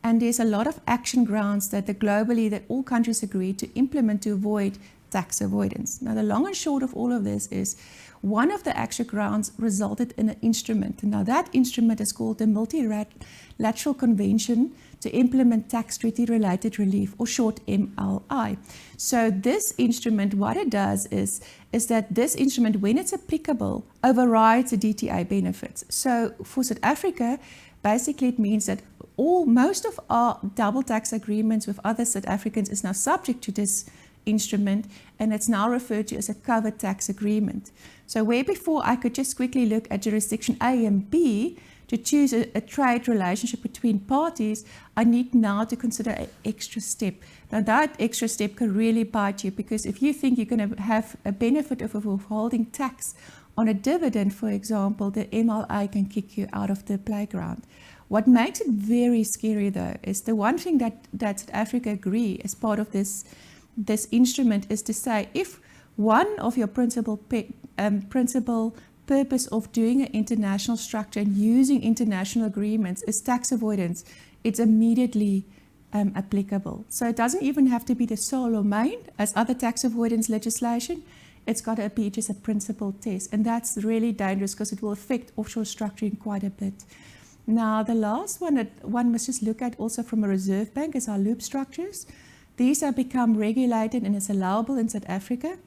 and there's a lot of action grounds that all countries agree to implement to avoid tax avoidance. Now, the long and short of all of this is one of the action grounds resulted in an instrument. Now, that instrument is called the Multilateral Convention to Implement Tax Treaty-Related Relief, or short MLI. So this instrument, what it does is that this instrument, when it's applicable, overrides the DTA benefits. So for South Africa, basically it means that most of our double tax agreements with other South Africans is now subject to this instrument, and it's now referred to as a covered tax agreement. So where before I could just quickly look at jurisdiction A and B to choose a trade relationship between parties, I need now to consider an extra step. Now that extra step can really bite you, because if you think you're going to have a benefit of withholding tax on a dividend, for example, the MLA can kick you out of the playground. What makes it very scary, though, is the one thing that South Africa agree as part of this instrument is to say, if one of your principal purpose of doing an international structure and using international agreements is tax avoidance, it's immediately applicable. So it doesn't even have to be the sole or main as other tax avoidance legislation. It's got to be just a principal test, and that's really dangerous because it will affect offshore structuring quite a bit. Now, the last one that one must just look at also from a reserve bank is our loop structures. These have become regulated and is allowable in South Africa.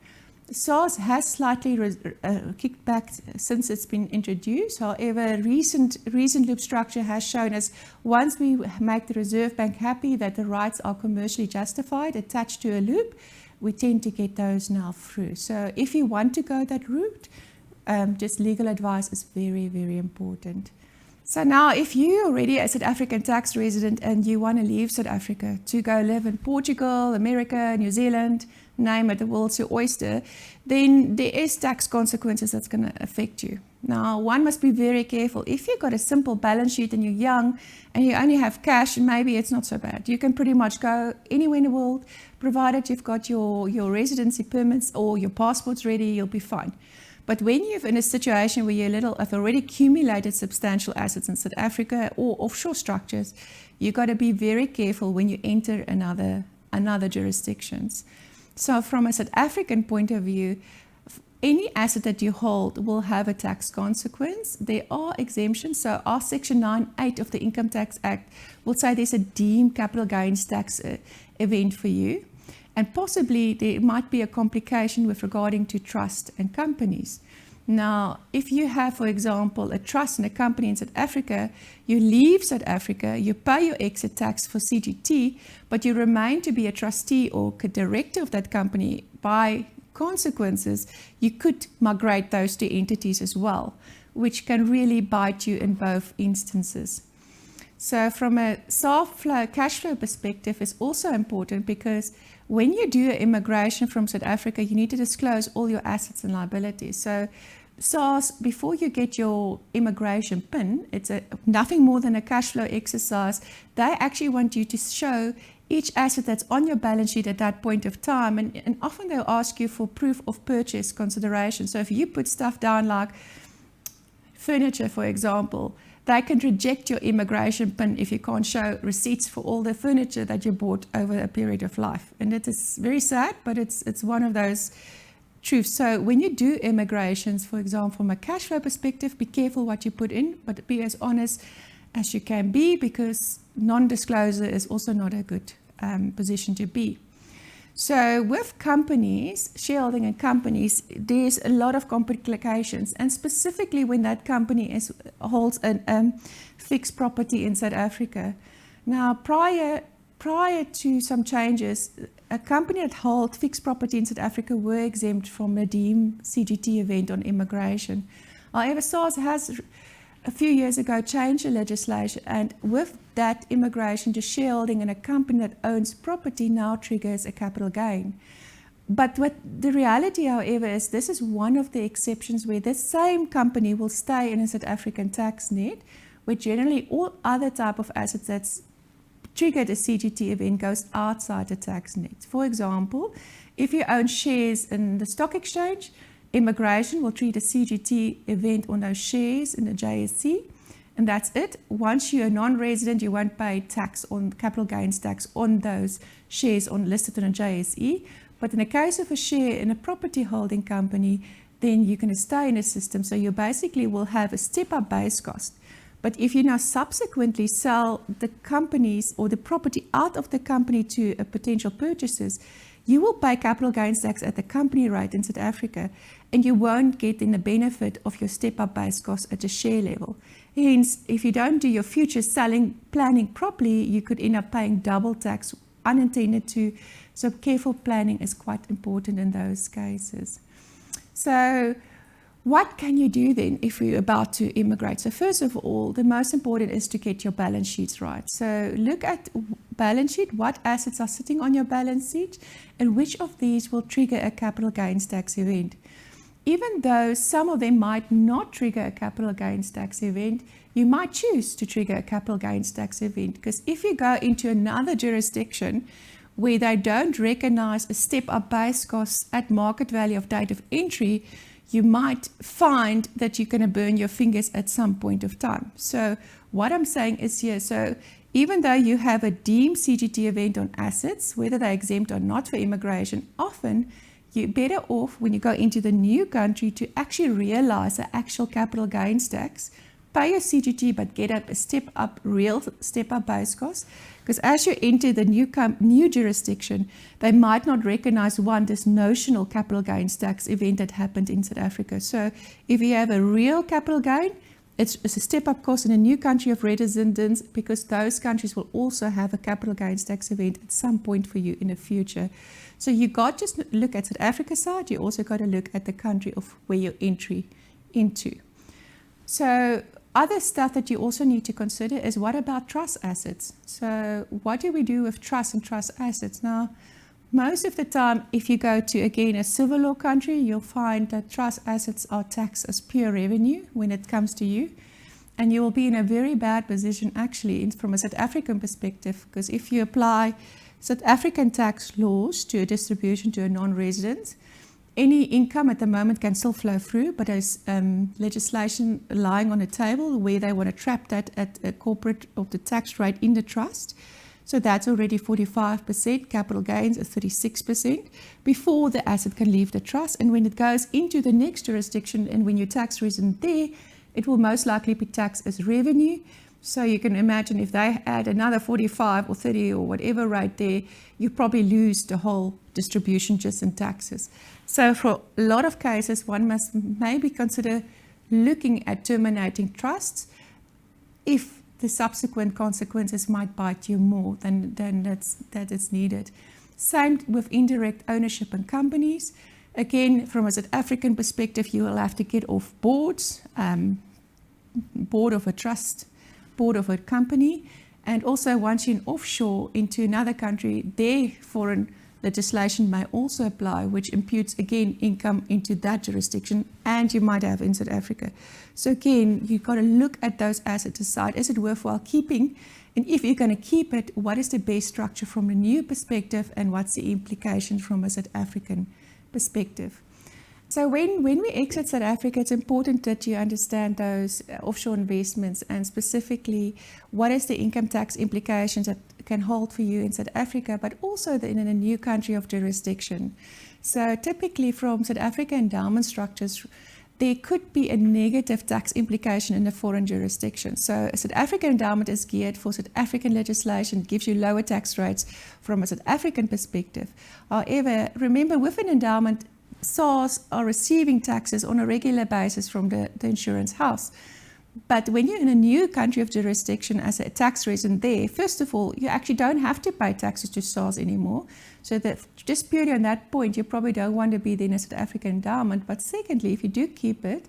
SARS has slightly kicked back since it's been introduced. However, recent loop structure has shown us once we make the Reserve Bank happy that the rights are commercially justified attached to a loop, we tend to get those now through. So if you want to go that route, just legal advice is very, very important. So now if you're already a South African tax resident and you want to leave South Africa to go live in Portugal, America, New Zealand, name it, the world's your oyster, then there is tax consequences that's going to affect you. Now, one must be very careful. If you've got a simple balance sheet and you're young and you only have cash, maybe it's not so bad. You can pretty much go anywhere in the world, provided you've got your residency permits or your passports ready, you'll be fine. But when you're in a situation where have already accumulated substantial assets in South Africa or offshore structures, you've got to be very careful when you enter another jurisdictions. So from a South African point of view, any asset that you hold will have a tax consequence. There are exemptions. So our Section 9(8) of the Income Tax Act will say there's a deemed capital gains tax event for you. And possibly there might be a complication with regarding to trust and companies. Now, if you have, for example, a trust and a company in South Africa, you leave South Africa, you pay your exit tax for CGT, but you remain to be a trustee or director of that company. By consequences, you could migrate those two entities as well, which can really bite you in both instances. So from a cash flow perspective, it's also important because when you do immigration from South Africa, you need to disclose all your assets and liabilities. So SARS, before you get your immigration PIN, it's nothing more than a cash flow exercise. They actually want you to show each asset that's on your balance sheet at that point of time. And often they'll ask you for proof of purchase consideration. So if you put stuff down like furniture, for example, they can reject your immigration PIN if you can't show receipts for all the furniture that you bought over a period of life. And it is very sad, but it's one of those truths. So when you do immigrations, for example, from a cash flow perspective, be careful what you put in, but be as honest as you can be, because non-disclosure is also not a good position to be. So with companies, shareholding in companies, there's a lot of complications, and specifically when that company holds a fixed property in South Africa. Now, prior to some changes, a company that holds fixed property in South Africa were exempt from the deemed CGT event on immigration. However, SARS has a few years ago changed the legislation, and with that, immigration to shareholding in a company that owns property now triggers a capital gain. But what the reality, however, is this is one of the exceptions where this same company will stay in a South African tax net, where generally all other type of assets that's triggered a CGT event goes outside the tax net. For example, if you own shares in the stock exchange, immigration will treat a CGT event on those shares in the JSE, and that's it. Once you're a non-resident, you won't pay tax on capital gains tax on those shares listed on a JSE. But in the case of a share in a property holding company, then you're going to stay in the system. So you basically will have a step-up base cost. But if you now subsequently sell the companies or the property out of the company to a potential purchasers, you will pay capital gains tax at the company rate in South Africa, and you won't get in the benefit of your step-up base cost at the share level. Hence, if you don't do your future selling planning properly, you could end up paying double tax unintended to. So careful planning is quite important in those cases. So what can you do then if you're about to immigrate? So first of all, the most important is to get your balance sheets right. So look at balance sheet, what assets are sitting on your balance sheet, and which of these will trigger a capital gains tax event. Even though some of them might not trigger a capital gains tax event, you might choose to trigger a capital gains tax event, because if you go into another jurisdiction where they don't recognize a step-up base cost at market value of date of entry, you might find that you're going to burn your fingers at some point of time. So what I'm saying is here, so even though you have a deemed CGT event on assets, whether they're exempt or not for immigration, often you're better off when you go into the new country to actually realize the actual capital gains tax, pay your CGT, but get up a real step-up base cost. Because as you enter the new jurisdiction, they might not recognize this notional capital gains tax event that happened in South Africa. So if you have a real capital gain, it's a step-up cost in a new country of residence, because those countries will also have a capital gains tax event at some point for you in the future. So you got to just look at South Africa side, you also got to look at the country of where you entry into. So other stuff that you also need to consider is, what about trust assets? So what do we do with trust and trust assets? Now, most of the time, if you go to, again, a civil law country, you'll find that trust assets are taxed as pure revenue when it comes to you. And you will be in a very bad position, actually, from a South African perspective, because if you apply South African tax laws to a distribution to a non-resident, any income at the moment can still flow through, but there's legislation lying on the table where they want to trap that at a corporate of the tax rate in the trust. So that's already 45%, capital gains are 36% before the asset can leave the trust. And when it goes into the next jurisdiction and when your tax resident there, it will most likely be taxed as revenue. So you can imagine if they add another 45 or 30 or whatever rate there, you probably lose the whole distribution just in taxes. So for a lot of cases, one must maybe consider looking at terminating trusts if the subsequent consequences might bite you more than that is needed. Same with indirect ownership in companies. Again, from a South African perspective, you will have to get off boards, board of a trust, board of a company, and also once you're in offshore into another country, their foreign legislation may also apply, which imputes again income into that jurisdiction, and you might have in South Africa. So again, you've got to look at those assets, decide, is it worthwhile keeping? And if you're going to keep it, what is the best structure from a new perspective, and what's the implications from a South African perspective? So when we exit South Africa, it's important that you understand those offshore investments, and specifically what is the income tax implications that can hold for you in South Africa, but also in a new country of jurisdiction. So typically from South Africa endowment structures, there could be a negative tax implication in a foreign jurisdiction. So a South African endowment is geared for South African legislation, gives you lower tax rates from a South African perspective. However, remember with an endowment, SARS are receiving taxes on a regular basis from the insurance house. But when you're in a new country of jurisdiction as a tax resident there, first of all, you actually don't have to pay taxes to SARS anymore. So that just purely on that point, you probably don't want to be then a South African endowment. But secondly, if you do keep it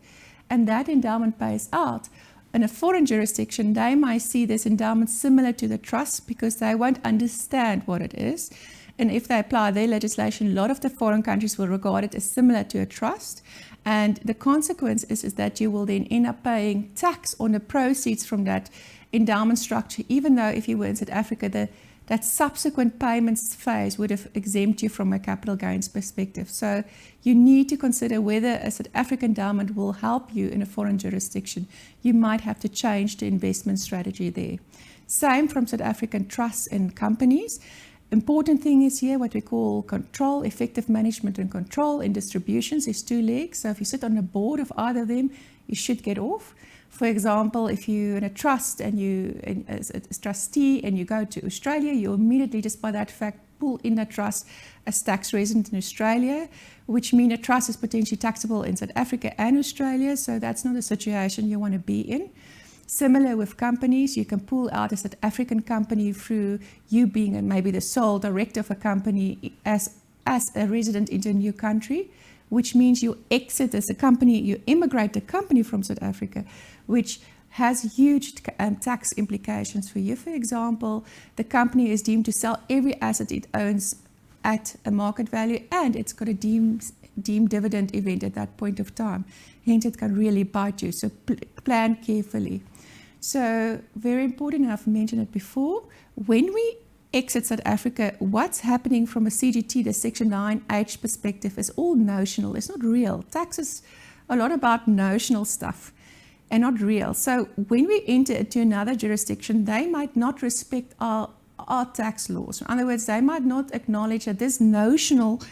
and that endowment pays out, in a foreign jurisdiction, they might see this endowment similar to the trust because they won't understand what it is. And if they apply their legislation, a lot of the foreign countries will regard it as similar to a trust. And the consequence is that you will then end up paying tax on the proceeds from that endowment structure, even though if you were in South Africa, that subsequent payments phase would have exempt you from a capital gains perspective. So you need to consider whether a South African endowment will help you in a foreign jurisdiction. You might have to change the investment strategy there. Same from South African trusts and companies. Important thing is here what we call control, effective management and control in distributions is 2 legs. So if you sit on the board of either of them, you should get off. For example, if you're in a trust and as a trustee and you go to Australia, you immediately, just by that fact, pull in that trust as tax resident in Australia, which means a trust is potentially taxable in South Africa and Australia, so that's not a situation you want to be in. Similar with companies, you can pull out a South African company through you being maybe the sole director of a company as a resident into a new country, which means you exit as a company, you immigrate the company from South Africa, which has huge tax implications for you. For example, the company is deemed to sell every asset it owns at a market value, and it's got a deemed dividend event at that point of time. Hence, it can really bite you. So plan carefully. So very important, I've mentioned it before, when we exit South Africa, what's happening from a CGT, the Section 9H perspective, is all notional. It's not real. Tax is a lot about notional stuff and not real. So when we enter into another jurisdiction, they might not respect our tax laws. In other words, they might not acknowledge that this notional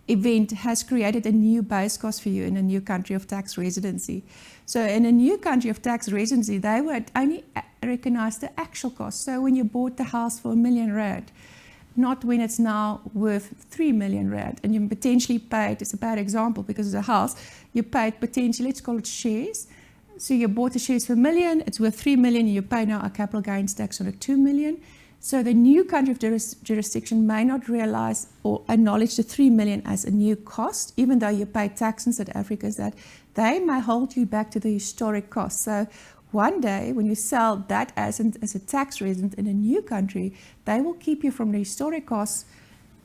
event has created a new base cost for you in a new country of tax residency. So in a new country of tax residency, they would only recognize the actual cost. So when you bought the house for R1 million, not when it's now worth 3 million rand, and you potentially paid, it's a bad example because it's a house, you paid potentially, let's call it shares. So you bought the shares for R1 million, it's worth 3 million, and you pay now a capital gains tax on it 2 million. So the new country of jurisdiction may not realize or acknowledge the 3 million as a new cost, even though you pay tax in South Africa, that they may hold you back to the historic cost. So one day when you sell that asset as a tax resident in a new country, they will keep you from the historic costs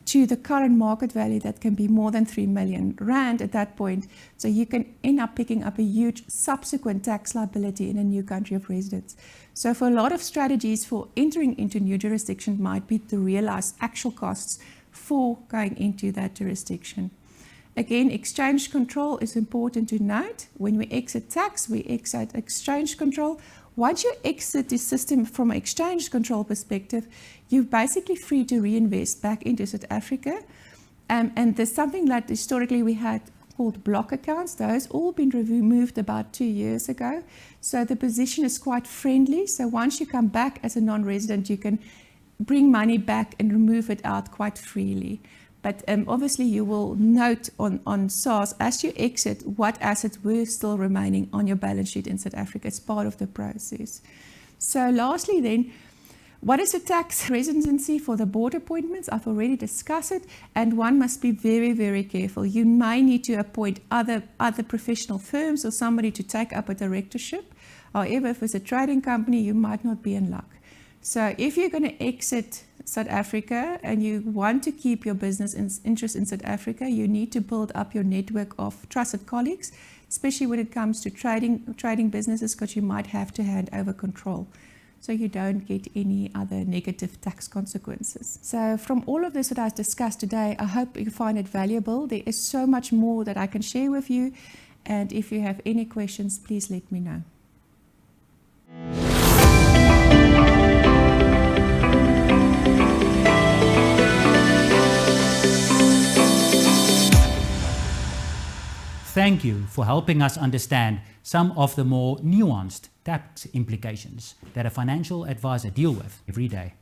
to the current market value that can be more than 3 million rand at that point. So you can end up picking up a huge subsequent tax liability in a new country of residence. So for a lot of strategies for entering into new jurisdiction might be to realize actual costs for going into that jurisdiction. Again, exchange control is important to note. When we exit tax, we exit exchange control. Once you exit the system from an exchange control perspective, you're basically free to reinvest back into South Africa. And there's something that historically we had called block accounts. Those all been removed about 2 years ago. So the position is quite friendly. So once you come back as a non-resident, you can bring money back and remove it out quite freely. But obviously you will note on SARS as you exit what assets were still remaining on your balance sheet in South Africa. It's part of the process. So lastly then, what is the tax residency for the board appointments? I've already discussed it, and one must be very, very careful. You may need to appoint other professional firms or somebody to take up a directorship. However, if it's a trading company, you might not be in luck. So if you're going to exit South Africa and you want to keep your business interest in South Africa, you need to build up your network of trusted colleagues, especially when it comes to trading businesses, because you might have to hand over control so you don't get any other negative tax consequences. So from all of this that I've discussed today, I hope you find it valuable. There is so much more that I can share with you, and if you have any questions, please let me know. Thank you for helping us understand some of the more nuanced tax implications that a financial advisor deals with every day.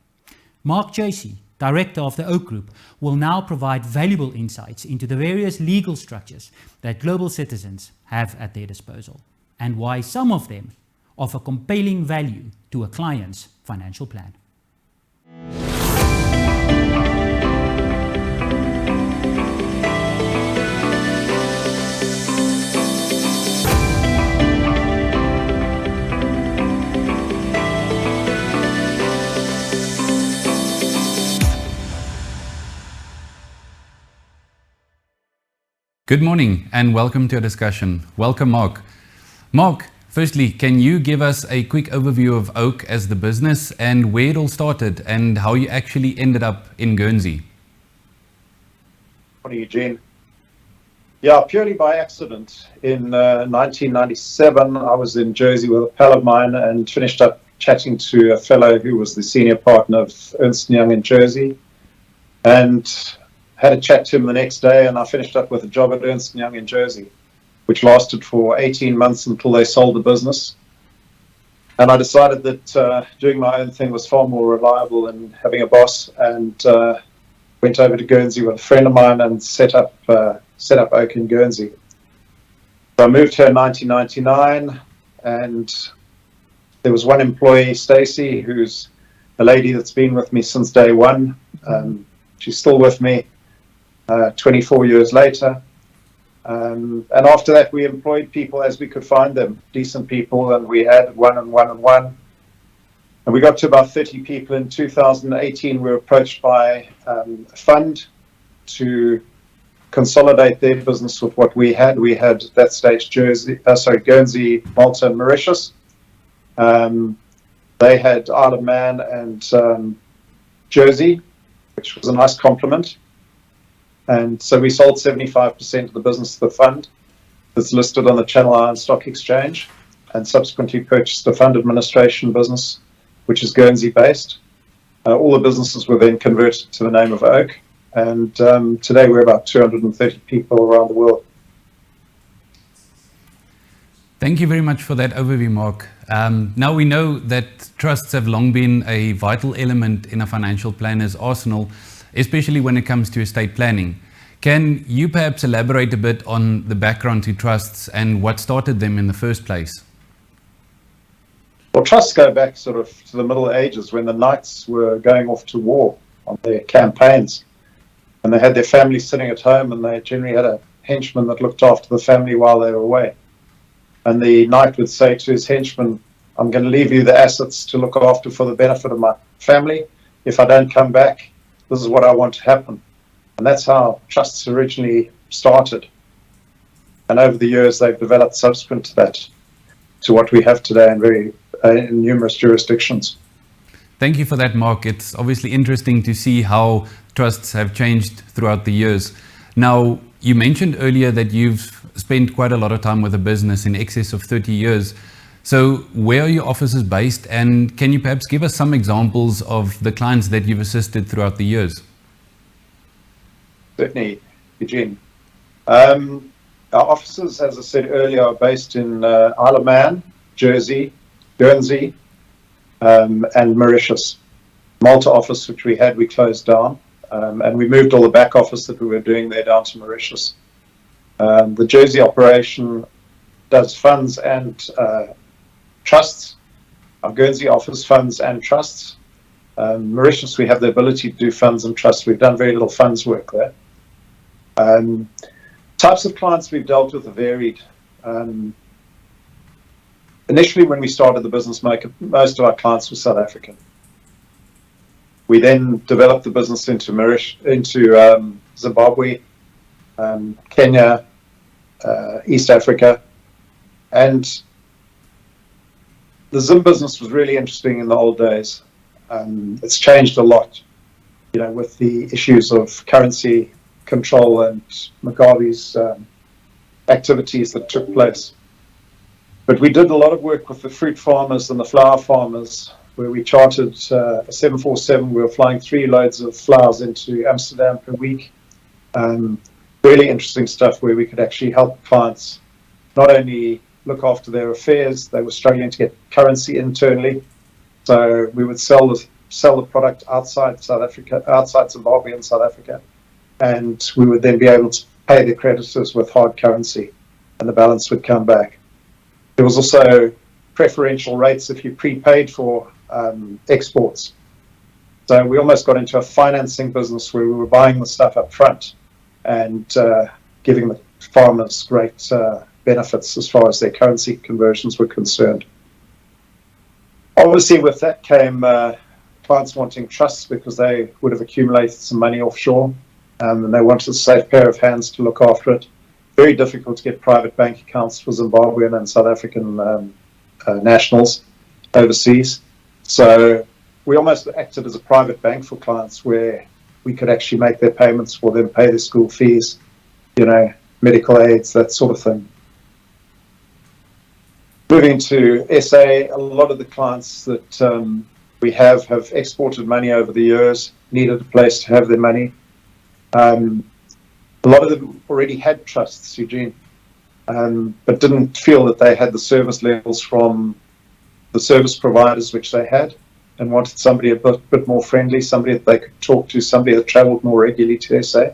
Mark Chasey, Director of the Oak Group, will now provide valuable insights into the various legal structures that global citizens have at their disposal and why some of them offer compelling value to a client's financial plan. Good morning and welcome to our discussion. Welcome, Mark. Mark, firstly, can you give us a quick overview of Oak as the business and where it all started and how you actually ended up in Guernsey? Morning, Eugene. Yeah, purely by accident. In 1997, I was in Jersey with a pal of mine and finished up chatting to a fellow who was the senior partner of Ernst & Young in Jersey, and had a chat to him the next day, and I finished up with a job at Ernst & Young in Jersey, which lasted for 18 months until they sold the business. And I decided that doing my own thing was far more reliable than having a boss, and went over to Guernsey with a friend of mine and set up Oak in Guernsey. So I moved here in 1999, and there was one employee, Stacey, who's a lady that's been with me since day one. She's still with me 24 years later. And after that, we employed people as we could find them, decent people, and we added one and one and one. And we got to about 30 people in 2018. We were approached by a fund to consolidate their business with what we had. We had at that stage Guernsey, Malta, and Mauritius. They had Isle of Man and Jersey, which was a nice compliment. And so we sold 75% of the business to the fund that's listed on the Channel Islands Stock Exchange, and subsequently purchased the fund administration business, which is Guernsey based. All the businesses were then converted to the name of Oak, and today we're about 230 people around the world. Thank you very much for that overview, Mark. Now we know that trusts have long been a vital element in a financial planner's arsenal, especially when it comes to estate planning. Can you perhaps elaborate a bit on the background to trusts and what started them in the first place? Well, trusts go back sort of to the Middle Ages, when the knights were going off to war on their campaigns, and they had their family sitting at home, and they generally had a henchman that looked after the family while they were away. And the knight would say to his henchman, "I'm going to leave you the assets to look after for the benefit of my family. If I don't come back, this is what I want to happen." And that's how trusts originally started. And over the years, they've developed subsequent to that, to what we have today in numerous jurisdictions. Thank you for that, Mark. It's obviously interesting to see how trusts have changed throughout the years. Now, you mentioned earlier that you've spent quite a lot of time with the business, in excess of 30 years. So where are your offices based, and can you perhaps give us some examples of the clients that you've assisted throughout the years? Certainly, Eugene. Our offices, as I said earlier, are based in Isle of Man, Jersey, Guernsey, and Mauritius. Malta office, which we had, we closed down, and we moved all the back office that we were doing there down to Mauritius. The Jersey operation does funds and trusts. Our Guernsey office funds and trusts. Mauritius, we have the ability to do funds and trusts. We've done very little funds work there. Types of clients we've dealt with are varied. Initially, when we started the business, most of our clients were South African. We then developed the business into Zimbabwe, Kenya, East Africa, and the Zim business was really interesting in the old days. It's changed a lot, with the issues of currency control and Mugabe's activities that took place. But we did a lot of work with the fruit farmers and the flower farmers, where we chartered a 747. We were flying 3 loads of flowers into Amsterdam per week. Really interesting stuff, where we could actually help clients not only look after their affairs, they were struggling to get currency internally. So we would sell the product outside South Africa, outside Zimbabwe and South Africa, and we would then be able to pay the creditors with hard currency, and the balance would come back. There was also preferential rates if you prepaid for exports. So we almost got into a financing business where we were buying the stuff up front and giving the farmers great benefits as far as their currency conversions were concerned. Obviously, with that came clients wanting trusts, because they would have accumulated some money offshore, and they wanted a safe pair of hands to look after it. Very difficult to get private bank accounts for Zimbabwean and South African nationals overseas. So we almost acted as a private bank for clients where we could actually make their payments for them, pay their school fees, medical aids, that sort of thing. Moving to SA, a lot of the clients that we have exported money over the years, needed a place to have their money. A lot of them already had trusts, Eugene, but didn't feel that they had the service levels from the service providers which they had, and wanted somebody a bit more friendly, somebody that they could talk to, somebody that travelled more regularly to SA.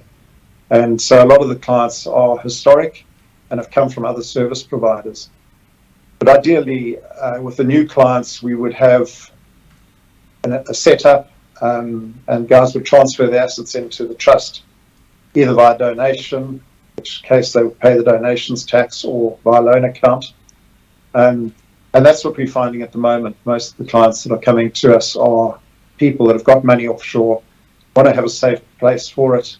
And so a lot of the clients are historic and have come from other service providers. But ideally, with the new clients, we would have a setup, and guys would transfer the assets into the trust, either via donation, in which case they would pay the donations tax, or via loan account. And that's what we're finding at the moment. Most of the clients that are coming to us are people that have got money offshore, want to have a safe place for it,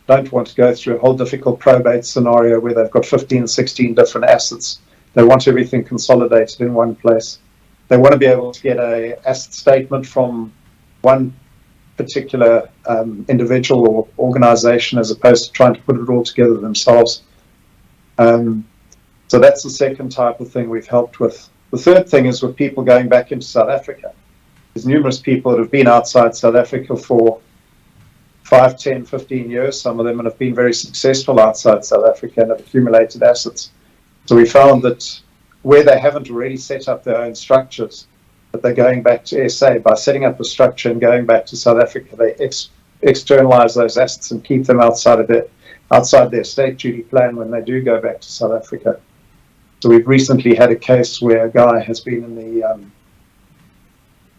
don't want to go through a whole difficult probate scenario where they've got 15, 16 different assets. They want everything consolidated in one place. They want to be able to get an asset statement from one particular individual or organization, as opposed to trying to put it all together themselves. So that's the second type of thing we've helped with. The third thing is with people going back into South Africa. There's numerous people that have been outside South Africa for 5, 10, 15 years. Some of them have been very successful outside South Africa and have accumulated assets. So we found that where they haven't already set up their own structures, that they're going back to SA. By setting up a structure and going back to South Africa, they externalize those assets and keep them outside their state duty plan when they do go back to South Africa. So we've recently had a case where a guy has been in the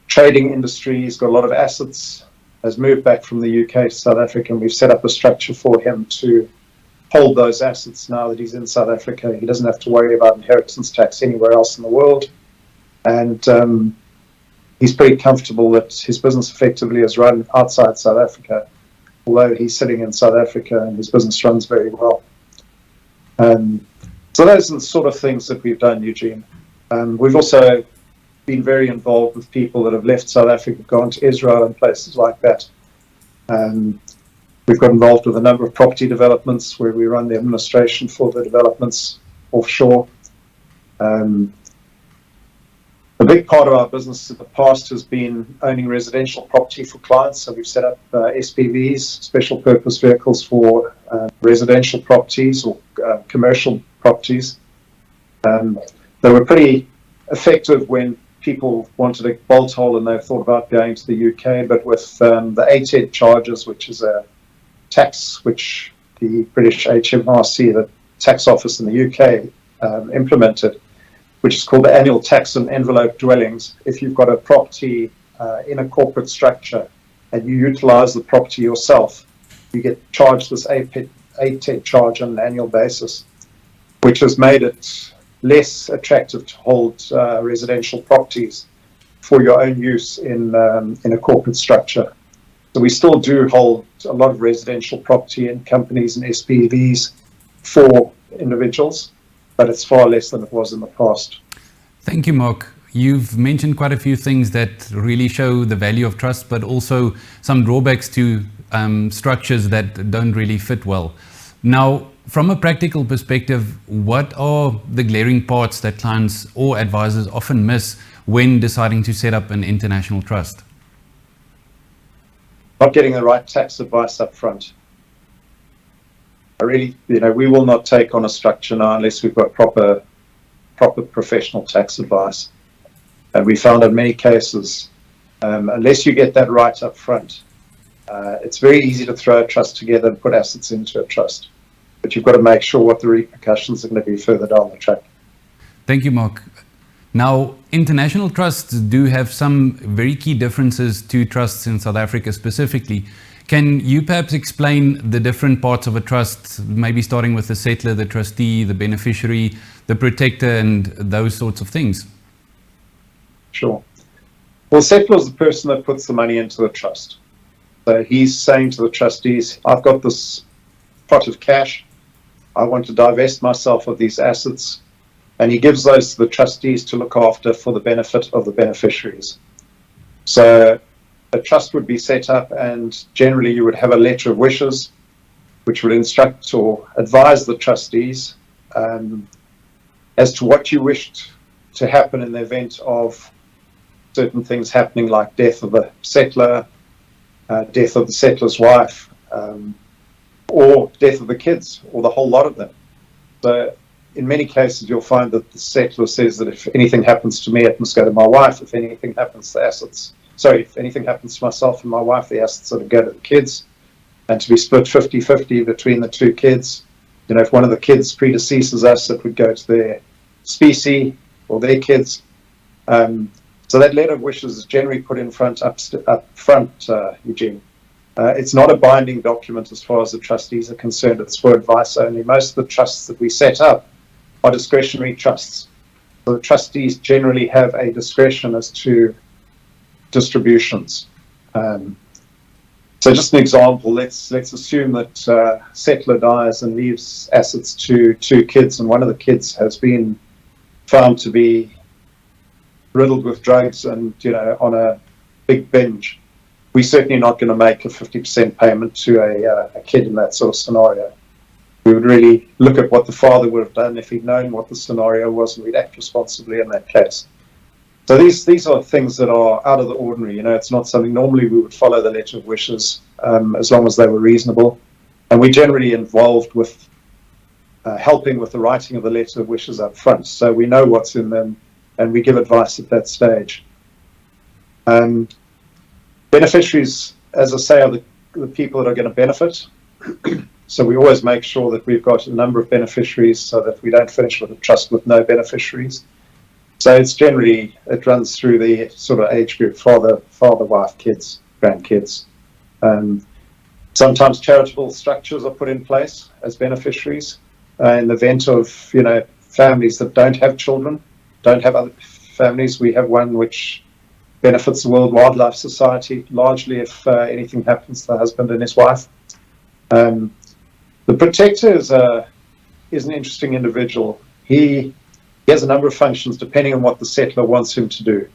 trading industry, he's got a lot of assets, has moved back from the UK to South Africa, and we've set up a structure for him to hold those assets now that he's in South Africa. He doesn't have to worry about inheritance tax anywhere else in the world. And he's pretty comfortable that his business effectively is run outside South Africa, although he's sitting in South Africa and his business runs very well. So those are the sort of things that we've done, Eugene. We've also been very involved with people that have left South Africa, gone to Israel and places like that. We've got involved with a number of property developments where we run the administration for the developments offshore. A big part of our business in the past has been owning residential property for clients. So we've set up SPVs, special purpose vehicles for residential properties or commercial properties. They were pretty effective when people wanted a bolt hole and they thought about going to the UK, but with the ATED charges, which is a tax which the British HMRC, the tax office in the UK, implemented, which is called the annual tax on envelope dwellings. If you've got a property in a corporate structure and you utilize the property yourself, you get charged this ATED charge on an annual basis, which has made it less attractive to hold residential properties for your own use in a corporate structure. So we still do hold a lot of residential property in companies and SPVs for individuals, but it's far less than it was in the past. Thank you, Mark. You've mentioned quite a few things that really show the value of trust, but also some drawbacks to structures that don't really fit well. Now, from a practical perspective, what are the glaring parts that clients or advisors often miss when deciding to set up an international trust? Not getting the right tax advice up front. We will not take on a structure now unless we've got proper professional tax advice. And we found in many cases, unless you get that right up front, it's very easy to throw a trust together and put assets into a trust. But you've got to make sure what the repercussions are going to be further down the track. Thank you, Mark. Now, international trusts do have some very key differences to trusts in South Africa specifically. Can you perhaps explain the different parts of a trust, maybe starting with the settler, the trustee, the beneficiary, the protector, and those sorts of things? Sure. Well, settler is the person that puts the money into the trust. So he's saying to the trustees, I've got this pot of cash. I want to divest myself of these assets. and he gives those to the trustees to look after for the benefit of the beneficiaries. So a trust would be set up, and generally you would have a letter of wishes which would instruct or advise the trustees as to what you wished to happen in the event of certain things happening, like death of the settler, death of the settler's wife, or death of the kids, or the whole lot of them. So in many cases, you'll find that the settler says that if anything happens to me, it must go to my wife. If anything happens to if anything happens to myself and my wife, the assets sort of go to the kids, and to be split 50-50 between the two kids. You know, if one of the kids predeceases us, it would go to their specie or their kids. So that letter of wishes is generally put in front, up front, Eugene. It's not a binding document as far as the trustees are concerned. It's for advice only. Most of the trusts that we set up are discretionary trusts. So the trustees generally have a discretion as to distributions. So just an example, let's assume that settler dies and leaves assets to two kids, and one of the kids has been found to be riddled with drugs and, you know, on a big binge. We're certainly not going to make a 50% payment to a kid in that sort of scenario. We would really look at what the father would have done if he'd known what the scenario was, and we'd act responsibly in that case. So these are things that are out of the ordinary. You know, it's not something normally we would follow the letter of wishes, as long as they were reasonable. And we're generally involved with helping with the writing of the letter of wishes up front. So we know what's in them, and we give advice at that stage. Beneficiaries, as I say, are the people that are going to benefit. So we always make sure that we've got a number of beneficiaries so that we don't finish with a trust with no beneficiaries. So it's generally, it runs through the sort of age group, father, wife, kids, grandkids. Sometimes charitable structures are put in place as beneficiaries in the event of, you know, families that don't have children, don't have other families. We have one which benefits the World Wildlife Society largely if anything happens to the husband and his wife. The protector is an interesting individual. He has a number of functions depending on what the settler wants him to do.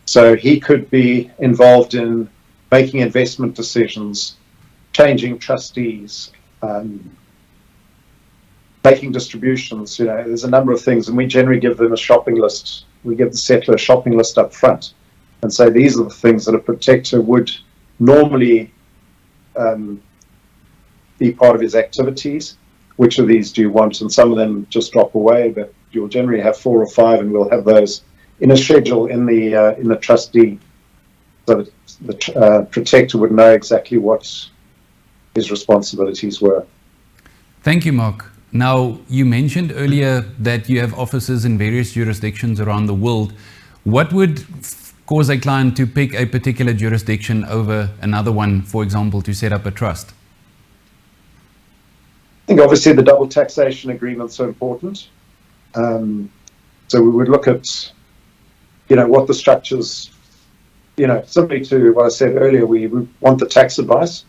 So he could be involved in making investment decisions, changing trustees, making distributions. You know, there's a number of things, and we generally give them a shopping list. We give the settler a shopping list up front and say these are the things that a protector would normally be part of his activities. Which of these do you want? And some of them just drop away, but you'll generally have 4 or 5, and we'll have those in a schedule in the trustee, so that the protector would know exactly what his responsibilities were. Thank you, Mark. Now, you mentioned earlier that you have offices in various jurisdictions around the world. What would cause a client to pick a particular jurisdiction over another one, for example, to set up a trust? I think obviously the double taxation agreements are important. So we would look at, you know, what the structures, you know, similar to what I said earlier, we want the tax advice,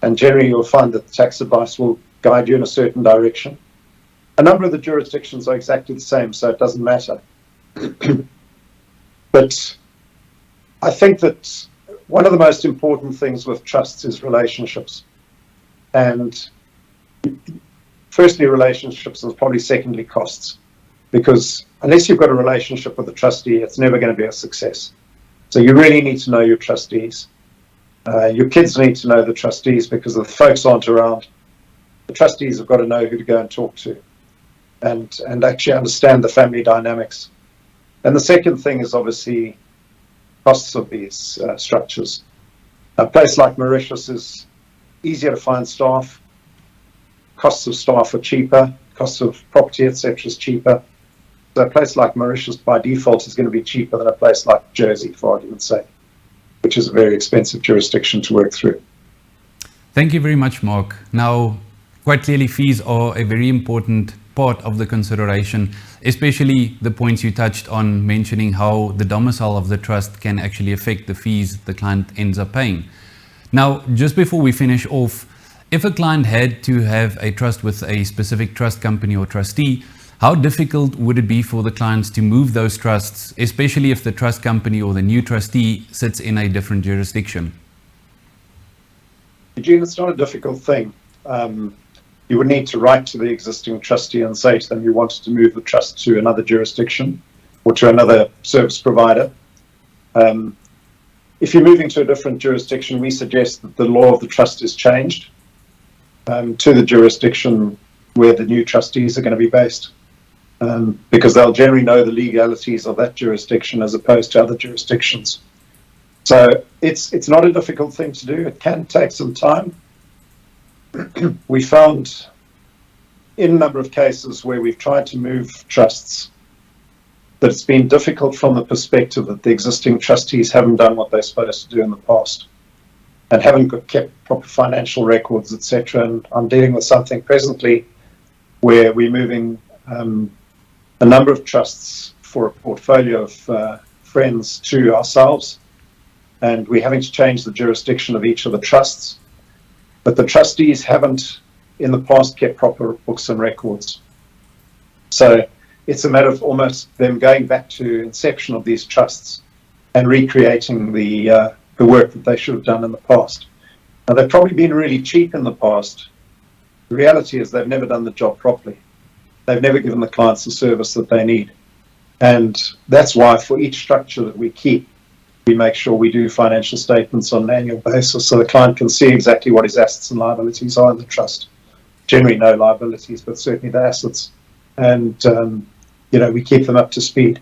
and generally you'll find that the tax advice will guide you in a certain direction. A number of the jurisdictions are exactly the same, so it doesn't matter. But I think that one of the most important things with trusts is relationships. And firstly, relationships, and probably secondly, costs. Because unless you've got a relationship with the trustee, it's never going to be a success. So you really need to know your trustees. Your kids need to know the trustees, because if the folks aren't around, the trustees have got to know who to go and talk to and actually understand the family dynamics. And the second thing is obviously costs of these structures. A place like Mauritius is easier to find staff. Costs of staff are cheaper. Costs of property, etc., is cheaper. So a place like Mauritius, by default, is going to be cheaper than a place like Jersey, for argument's sake, which is a very expensive jurisdiction to work through. Thank you very much, Mark. Now, quite clearly, fees are a very important part of the consideration, especially the points you touched on, mentioning how the domicile of the trust can actually affect the fees the client ends up paying. Now, just before we finish off, if a client had to have a trust with a specific trust company or trustee, How difficult would it be for the clients to move those trusts, especially if the trust company or the new trustee sits in a different jurisdiction? Eugene, it's not a difficult thing. You would need to write to the existing trustee and say to them you wanted to move the trust to another jurisdiction or to another service provider. If you're moving to a different jurisdiction, we suggest that the law of the trust is changed to the jurisdiction where the new trustees are going to be based, because they'll generally know the legalities of that jurisdiction as opposed to other jurisdictions. So it's not a difficult thing to do. It can take some time. We found in a number of cases where we've tried to move trusts that it's been difficult from the perspective that the existing trustees haven't done what they're supposed to do in the past and haven't kept proper financial records, etc. And I'm dealing with something presently where we're moving a number of trusts for a portfolio of friends to ourselves, and we're having to change the jurisdiction of each of the trusts. But the trustees haven't in the past kept proper books and records. So it's a matter of almost them going back to inception of these trusts and recreating the work that they should have done in the past. Now, they've probably been really cheap in the past. The reality is they've never done the job properly. They've never given the clients the service that they need. And that's why for each structure that we keep, we make sure we do financial statements on an annual basis so the client can see exactly what his assets and liabilities are in the trust. Generally no liabilities, but certainly the assets. And, we keep them up to speed.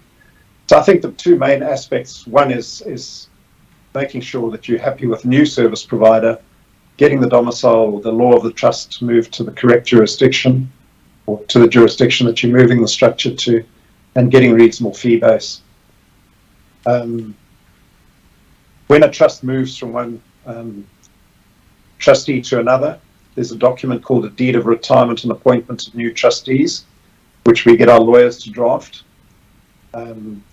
So I think the two main aspects, one is making sure that you're happy with a new service provider, getting the domicile or the law of the trust moved to the correct jurisdiction or to the jurisdiction that you're moving the structure to, and getting reasonable fee base. When a trust moves from one trustee to another, there's a document called a deed of retirement and appointment of new trustees, which we get our lawyers to draft.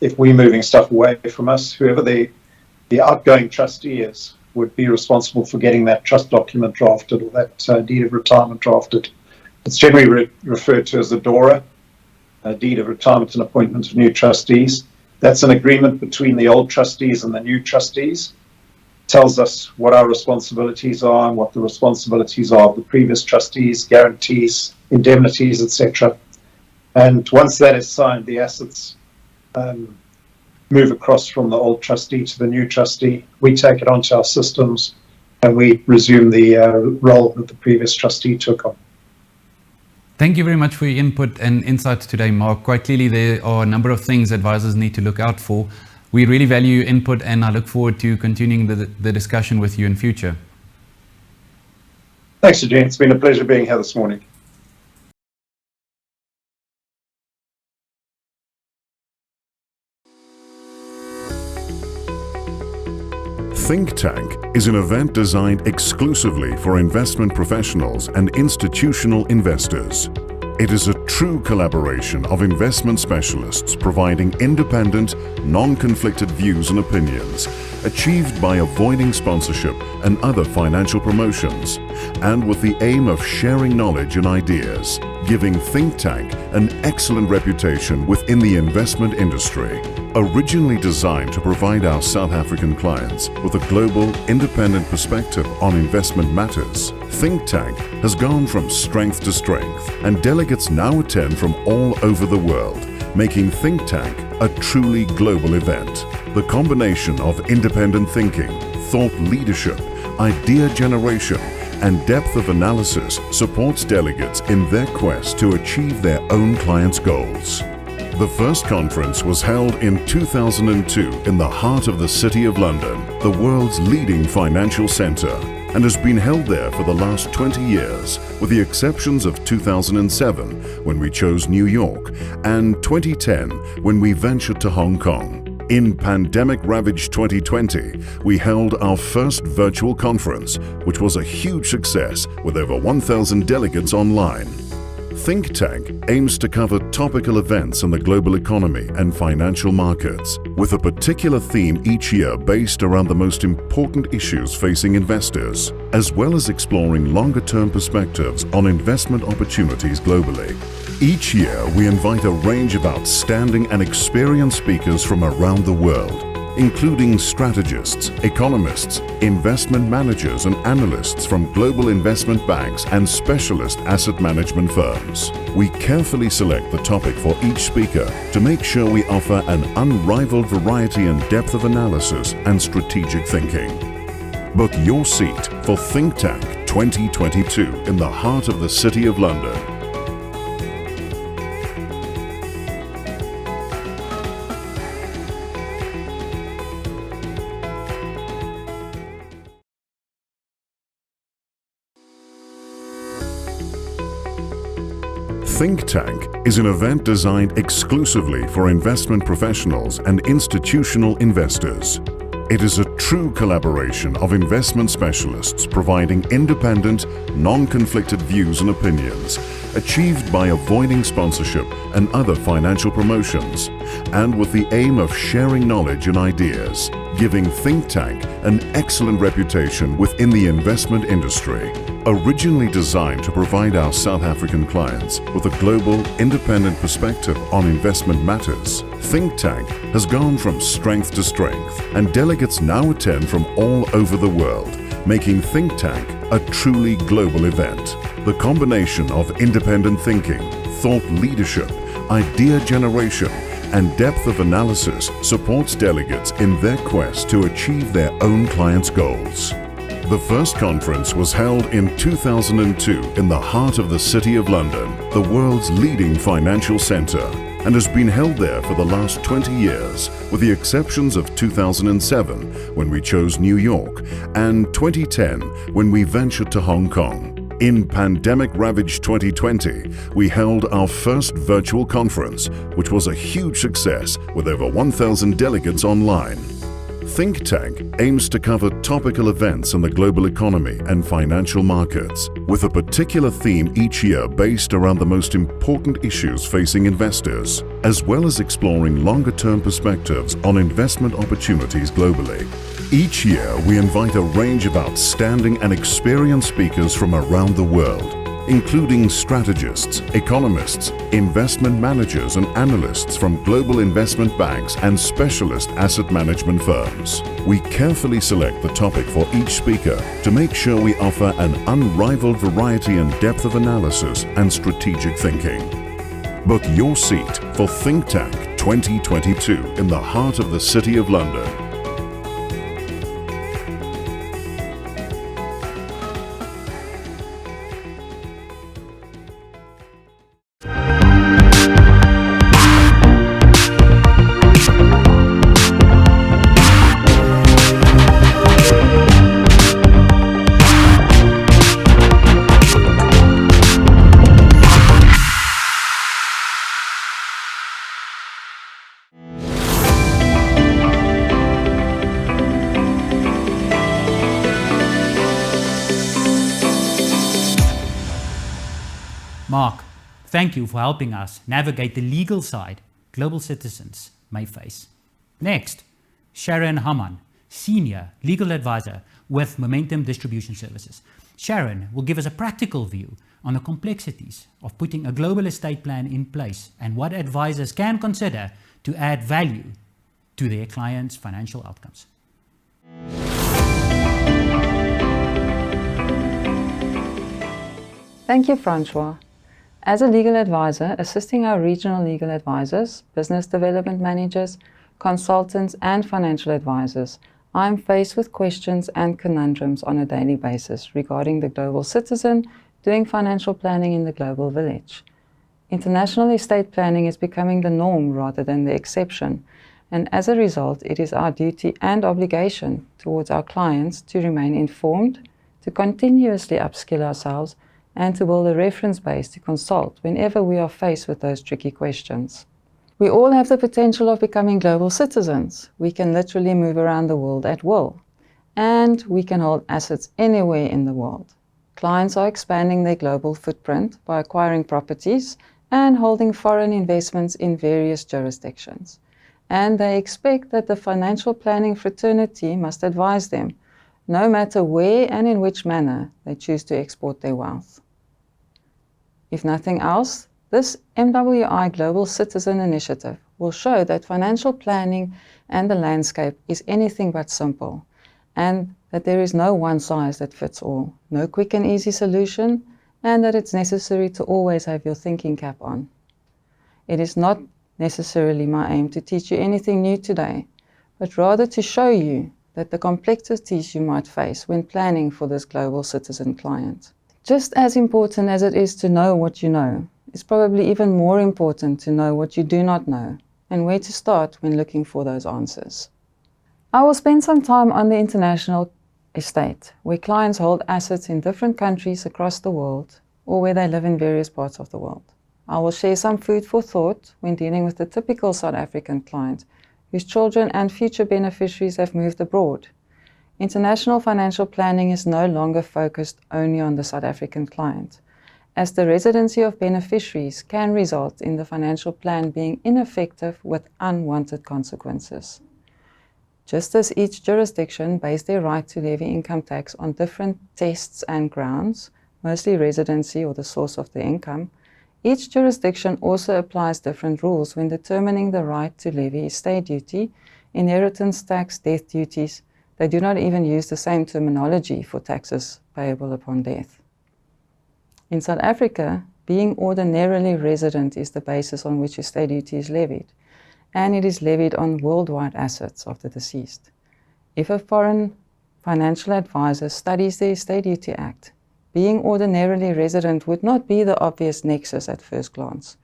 If we're moving stuff away from us, whoever the outgoing trustee is would be responsible for getting that trust document drafted or that deed of retirement drafted. It's generally referred to as a DORA, a deed of retirement and appointment of new trustees. That's an agreement between the old trustees and the new trustees. It tells us what our responsibilities are and what the responsibilities are of the previous trustees, guarantees, indemnities, etc. And once that is signed, the assets move across from the old trustee to the new trustee. We take it onto our systems and we resume the role that the previous trustee took on. Thank you very much for your input and insights today, Mark. Quite clearly, there are a number of things advisors need to look out for. We really value your input, and I look forward to continuing the discussion with you in future. Thanks, Eugene. It's been a pleasure being here this morning. Think Tank is an event designed exclusively for investment professionals and institutional investors. It is a true collaboration of investment specialists providing independent, non-conflicted views and opinions, achieved by avoiding sponsorship and other financial promotions, and with the aim of sharing knowledge and ideas, giving Think Tank an excellent reputation within the investment industry. Originally designed to provide our South African clients with a global, independent perspective on investment matters, Think Tank has gone from strength to strength, and delegates now attend from all over the world, making Think Tank a truly global event. The combination of independent thinking, thought leadership, idea generation, and depth of analysis supports delegates in their quest to achieve their own clients' goals. The first conference was held in 2002 in the heart of the City of London, the world's leading financial centre, and has been held there for the last 20 years, with the exceptions of 2007, when we chose New York, and 2010, when we ventured to Hong Kong. In pandemic-ravaged 2020, we held our first virtual conference, which was a huge success with over 1,000 delegates online. Think Tank aims to cover topical events in the global economy and financial markets, with a particular theme each year based around the most important issues facing investors, as well as exploring longer-term perspectives on investment opportunities globally. Each year, we invite a range of outstanding and experienced speakers from around the world, including strategists, economists, investment managers and analysts from global investment banks and specialist asset management firms. We carefully select the topic for each speaker to make sure we offer an unrivaled variety and depth of analysis and strategic thinking. Book your seat for Think Tank 2022 in the heart of the City of London. Think Tank is an event designed exclusively for investment professionals and institutional investors. It is a true collaboration of investment specialists providing independent, non-conflicted views and opinions, achieved by avoiding sponsorship and other financial promotions, and with the aim of sharing knowledge and ideas, giving Think Tank an excellent reputation within the investment industry. Originally designed to provide our South African clients with a global, independent perspective on investment matters, Think Tank has gone from strength to strength, and delegates now attend from all over the world, making Think Tank a truly global event. The combination of independent thinking, thought leadership, idea generation, and depth of analysis supports delegates in their quest to achieve their own clients' goals. The first conference was held in 2002 in the heart of the City of London, the world's leading financial centre, and has been held there for the last 20 years, with the exceptions of 2007, when we chose New York, and 2010, when we ventured to Hong Kong. In pandemic-ravaged 2020, we held our first virtual conference, which was a huge success with over 1,000 delegates online. Think Tank aims to cover topical events in the global economy and financial markets, with a particular theme each year based around the most important issues facing investors, as well as exploring longer-term perspectives on investment opportunities globally. Each year, we invite a range of outstanding and experienced speakers from around the world, including strategists, economists, investment managers and analysts from global investment banks and specialist asset management firms. We carefully select the topic for each speaker to make sure we offer an unrivaled variety and depth of analysis and strategic thinking. Book your seat for Think Tank 2022 in the heart of the City of London. Mark, thank you for helping us navigate the legal side global citizens may face. Next, Sharon Haman, Senior Legal Advisor with Momentum Distribution Services. Sharon will give us a practical view on the complexities of putting a global estate plan in place and what advisors can consider to add value to their clients' financial outcomes. Thank you, Francois. As a legal advisor, assisting our regional legal advisors, business development managers, consultants, and financial advisors, I'm faced with questions and conundrums on a daily basis regarding the global citizen doing financial planning in the global village. International estate planning is becoming the norm rather than the exception, and as a result, it is our duty and obligation towards our clients to remain informed, to continuously upskill ourselves, and to build a reference base to consult whenever we are faced with those tricky questions. We all have the potential of becoming global citizens. We can literally move around the world at will, and we can hold assets anywhere in the world. Clients are expanding their global footprint by acquiring properties and holding foreign investments in various jurisdictions. And they expect that the financial planning fraternity must advise them, no matter where and in which manner they choose to export their wealth. If nothing else, This MWI Global Citizen Initiative will show that financial planning and the landscape is anything but simple, and that there is no one size that fits all, no quick and easy solution, and that it's necessary to always have your thinking cap on. It is not necessarily my aim to teach you anything new today, but rather to show you that the complexities you might face when planning for this global citizen client. Just as important as it is to know what you know, it's probably even more important to know what you do not know and where to start when looking for those answers. I will spend some time on the international estate, where clients hold assets in different countries across the world or where they live in various parts of the world. I will share some food for thought when dealing with the typical South African client whose children and future beneficiaries have moved abroad. International financial planning is no longer focused only on the South African client, as the residency of beneficiaries can result in the financial plan being ineffective with unwanted consequences. Just as each jurisdiction based their right to levy income tax on different tests and grounds, mostly residency or the source of the income, each jurisdiction also applies different rules when determining the right to levy estate duty, inheritance tax, death duties. They do not even use the same terminology for taxes payable upon death. In South Africa, being ordinarily resident is the basis on which estate duty is levied, and it is levied on worldwide assets of the deceased. If a foreign financial advisor studies the Estate Duty Act, being ordinarily resident would not be the obvious nexus at first glance.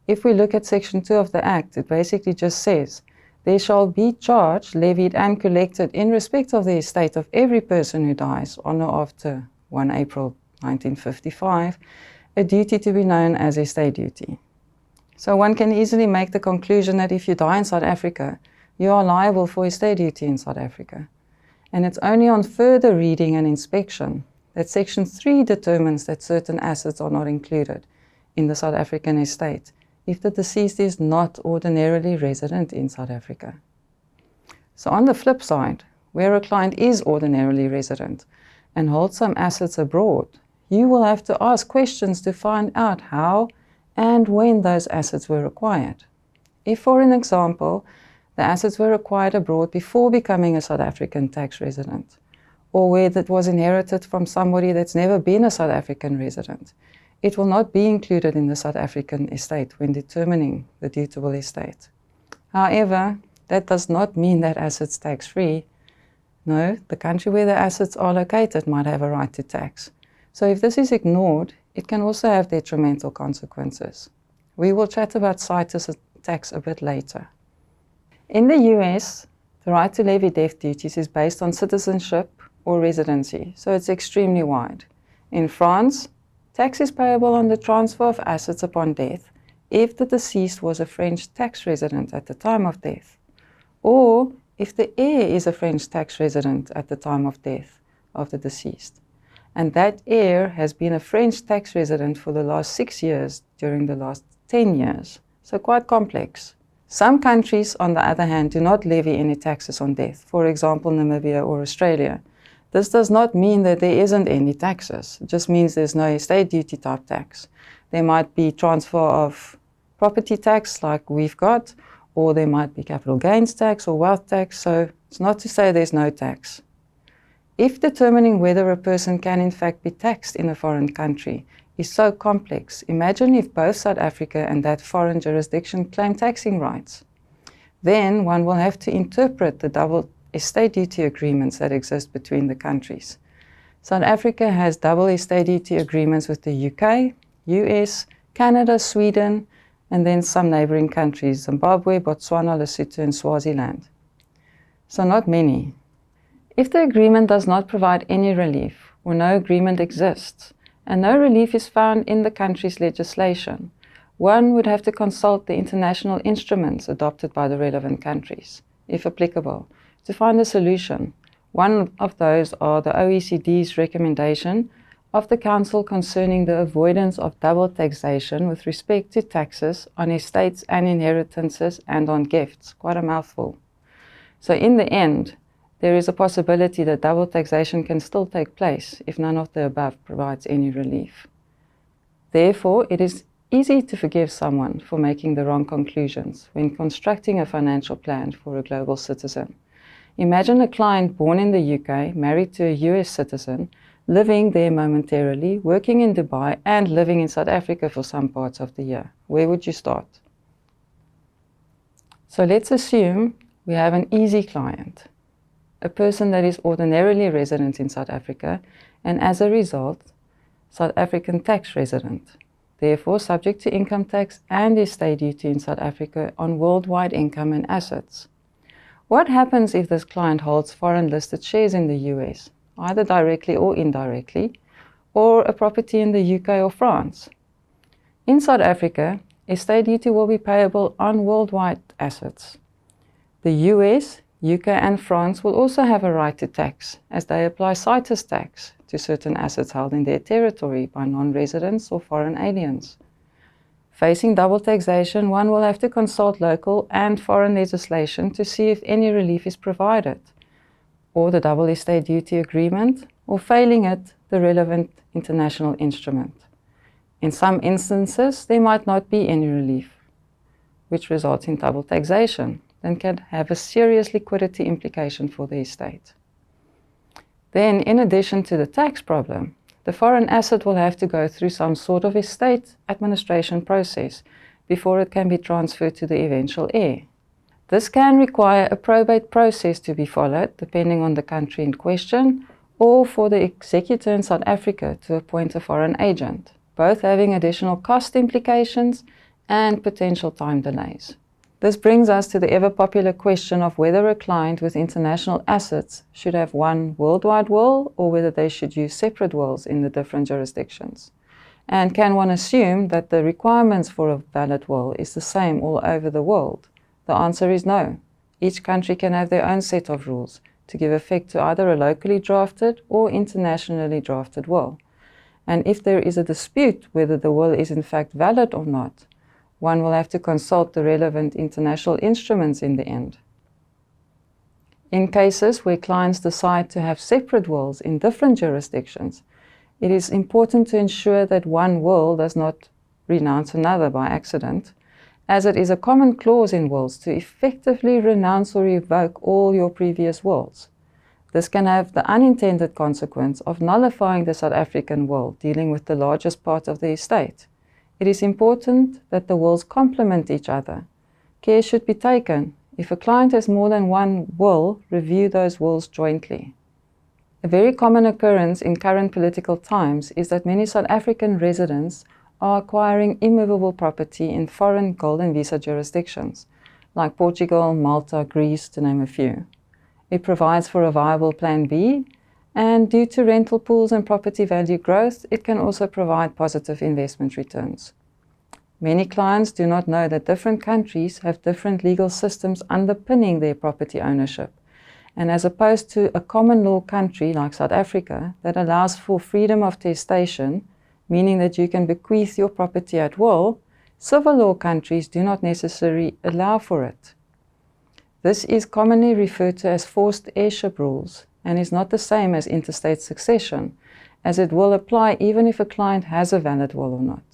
If we look at Section 2 of the Act, it basically just says, there shall be charged, levied and collected in respect of the estate of every person who dies on or after 1 April 1955, a duty to be known as estate duty. So one can easily make the conclusion that if you die in South Africa, you are liable for estate duty in South Africa. And it's only on further reading and inspection that Section 3 determines that certain assets are not included in the South African estate if the deceased is not ordinarily resident in South Africa. So on the flip side, where a client is ordinarily resident and holds some assets abroad, you will have to ask questions to find out how and when those assets were acquired. If, for an example, the assets were acquired abroad before becoming a South African tax resident, or where that was inherited from somebody that's never been a South African resident, it will not be included in the South African estate when determining the dutiable estate. However, that does not mean that assets tax-free. No, the country where the assets are located might have a right to tax. So if this is ignored, it can also have detrimental consequences. We will chat about citus tax a bit later. In the US, the right to levy death duties is based on citizenship or residency, so it's extremely wide. In France, tax is payable on the transfer of assets upon death if the deceased was a French tax resident at the time of death, or if the heir is a French tax resident at the time of death of the deceased, and that heir has been a French tax resident for the last 6 years during the last 10 years, so quite complex. Some countries, on the other hand, do not levy any taxes on death, for example, Namibia or Australia. This does not mean that there isn't any taxes. It just means there's no estate duty type tax. There might be transfer of property tax like we've got, or there might be capital gains tax or wealth tax, so it's not to say there's no tax. If determining whether a person can in fact be taxed in a foreign country is so complex, imagine if both South Africa and that foreign jurisdiction claim taxing rights. Then one will have to interpret the double estate duty agreements that exist between the countries. South Africa has double estate duty agreements with the UK, US, Canada, Sweden, and then some neighboring countries, Zimbabwe, Botswana, Lesotho, and Swaziland. So not many. If the agreement does not provide any relief, or no agreement exists, and no relief is found in the country's legislation, one would have to consult the international instruments adopted by the relevant countries, if applicable, to find a solution. One of those are the OECD's recommendation of the Council concerning the avoidance of double taxation with respect to taxes on estates and inheritances and on gifts. Quite a mouthful. So in the end, there is a possibility that double taxation can still take place if none of the above provides any relief. Therefore, it is easy to forgive someone for making the wrong conclusions when constructing a financial plan for a global citizen. Imagine a client born in the UK, married to a US citizen, living there momentarily, working in Dubai, and living in South Africa for some parts of the year. Where would you start? So let's assume we have an easy client, a person that is ordinarily resident in South Africa, and as a result, South African tax resident, therefore subject to income tax and estate duty in South Africa on worldwide income and assets. What happens if this client holds foreign listed shares in the US, either directly or indirectly, or a property in the UK or France? In South Africa, estate duty will be payable on worldwide assets. The US, UK and France will also have a right to tax, as they apply citus tax to certain assets held in their territory by non-residents or foreign aliens. Facing double taxation, one will have to consult local and foreign legislation to see if any relief is provided, or the double estate duty agreement, or failing it, the relevant international instrument. In some instances, there might not be any relief, which results in double taxation and can have a serious liquidity implication for the estate. Then, in addition to the tax problem, the foreign asset will have to go through some sort of estate administration process before it can be transferred to the eventual heir. This can require a probate process to be followed, depending on the country in question, or for the executor in South Africa to appoint a foreign agent, both having additional cost implications and potential time delays. This brings us to the ever-popular question of whether a client with international assets should have one worldwide will or whether they should use separate wills in the different jurisdictions. And can one assume that the requirements for a valid will is the same all over the world? The answer is no. Each country can have their own set of rules to give effect to either a locally drafted or internationally drafted will. And if there is a dispute whether the will is in fact valid or not, one will have to consult the relevant international instruments in the end. In cases where clients decide to have separate wills in different jurisdictions, it is important to ensure that one will does not renounce another by accident, as it is a common clause in wills to effectively renounce or revoke all your previous wills. This can have the unintended consequence of nullifying the South African will dealing with the largest part of the estate. It is important that the wills complement each other. Care should be taken. If a client has more than one will, review those wills jointly. A very common occurrence in current political times is that many South African residents are acquiring immovable property in foreign golden visa jurisdictions, like Portugal, Malta, Greece, to name a few. It provides for a viable Plan B, and due to rental pools and property value growth, it can also provide positive investment returns. Many clients do not know that different countries have different legal systems underpinning their property ownership. And as opposed to a common law country like South Africa that allows for freedom of testation, meaning that you can bequeath your property at will, civil law countries do not necessarily allow for it. This is commonly referred to as forced heirship rules, and is not the same as interstate succession, as it will apply even if a client has a valid will or not.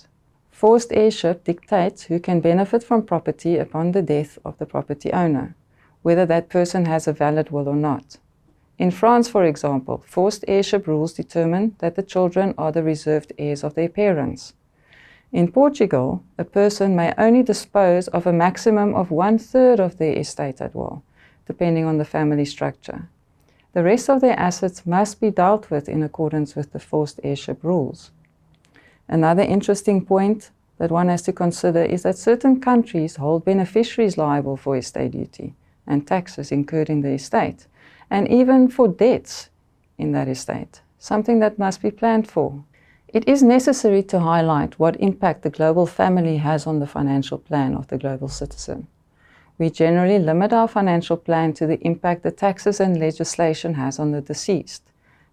Forced heirship dictates who can benefit from property upon the death of the property owner, whether that person has a valid will or not. In France, for example, forced heirship rules determine that the children are the reserved heirs of their parents. In Portugal, a person may only dispose of a maximum of 1/3 of their estate at will, depending on the family structure. The rest of their assets must be dealt with in accordance with the forced heirship rules. Another interesting point that one has to consider is that certain countries hold beneficiaries liable for estate duty and taxes incurred in the estate, and even for debts in that estate, something that must be planned for. It is necessary to highlight what impact the global family has on the financial plan of the global citizen. We generally limit our financial plan to the impact the taxes and legislation has on the deceased,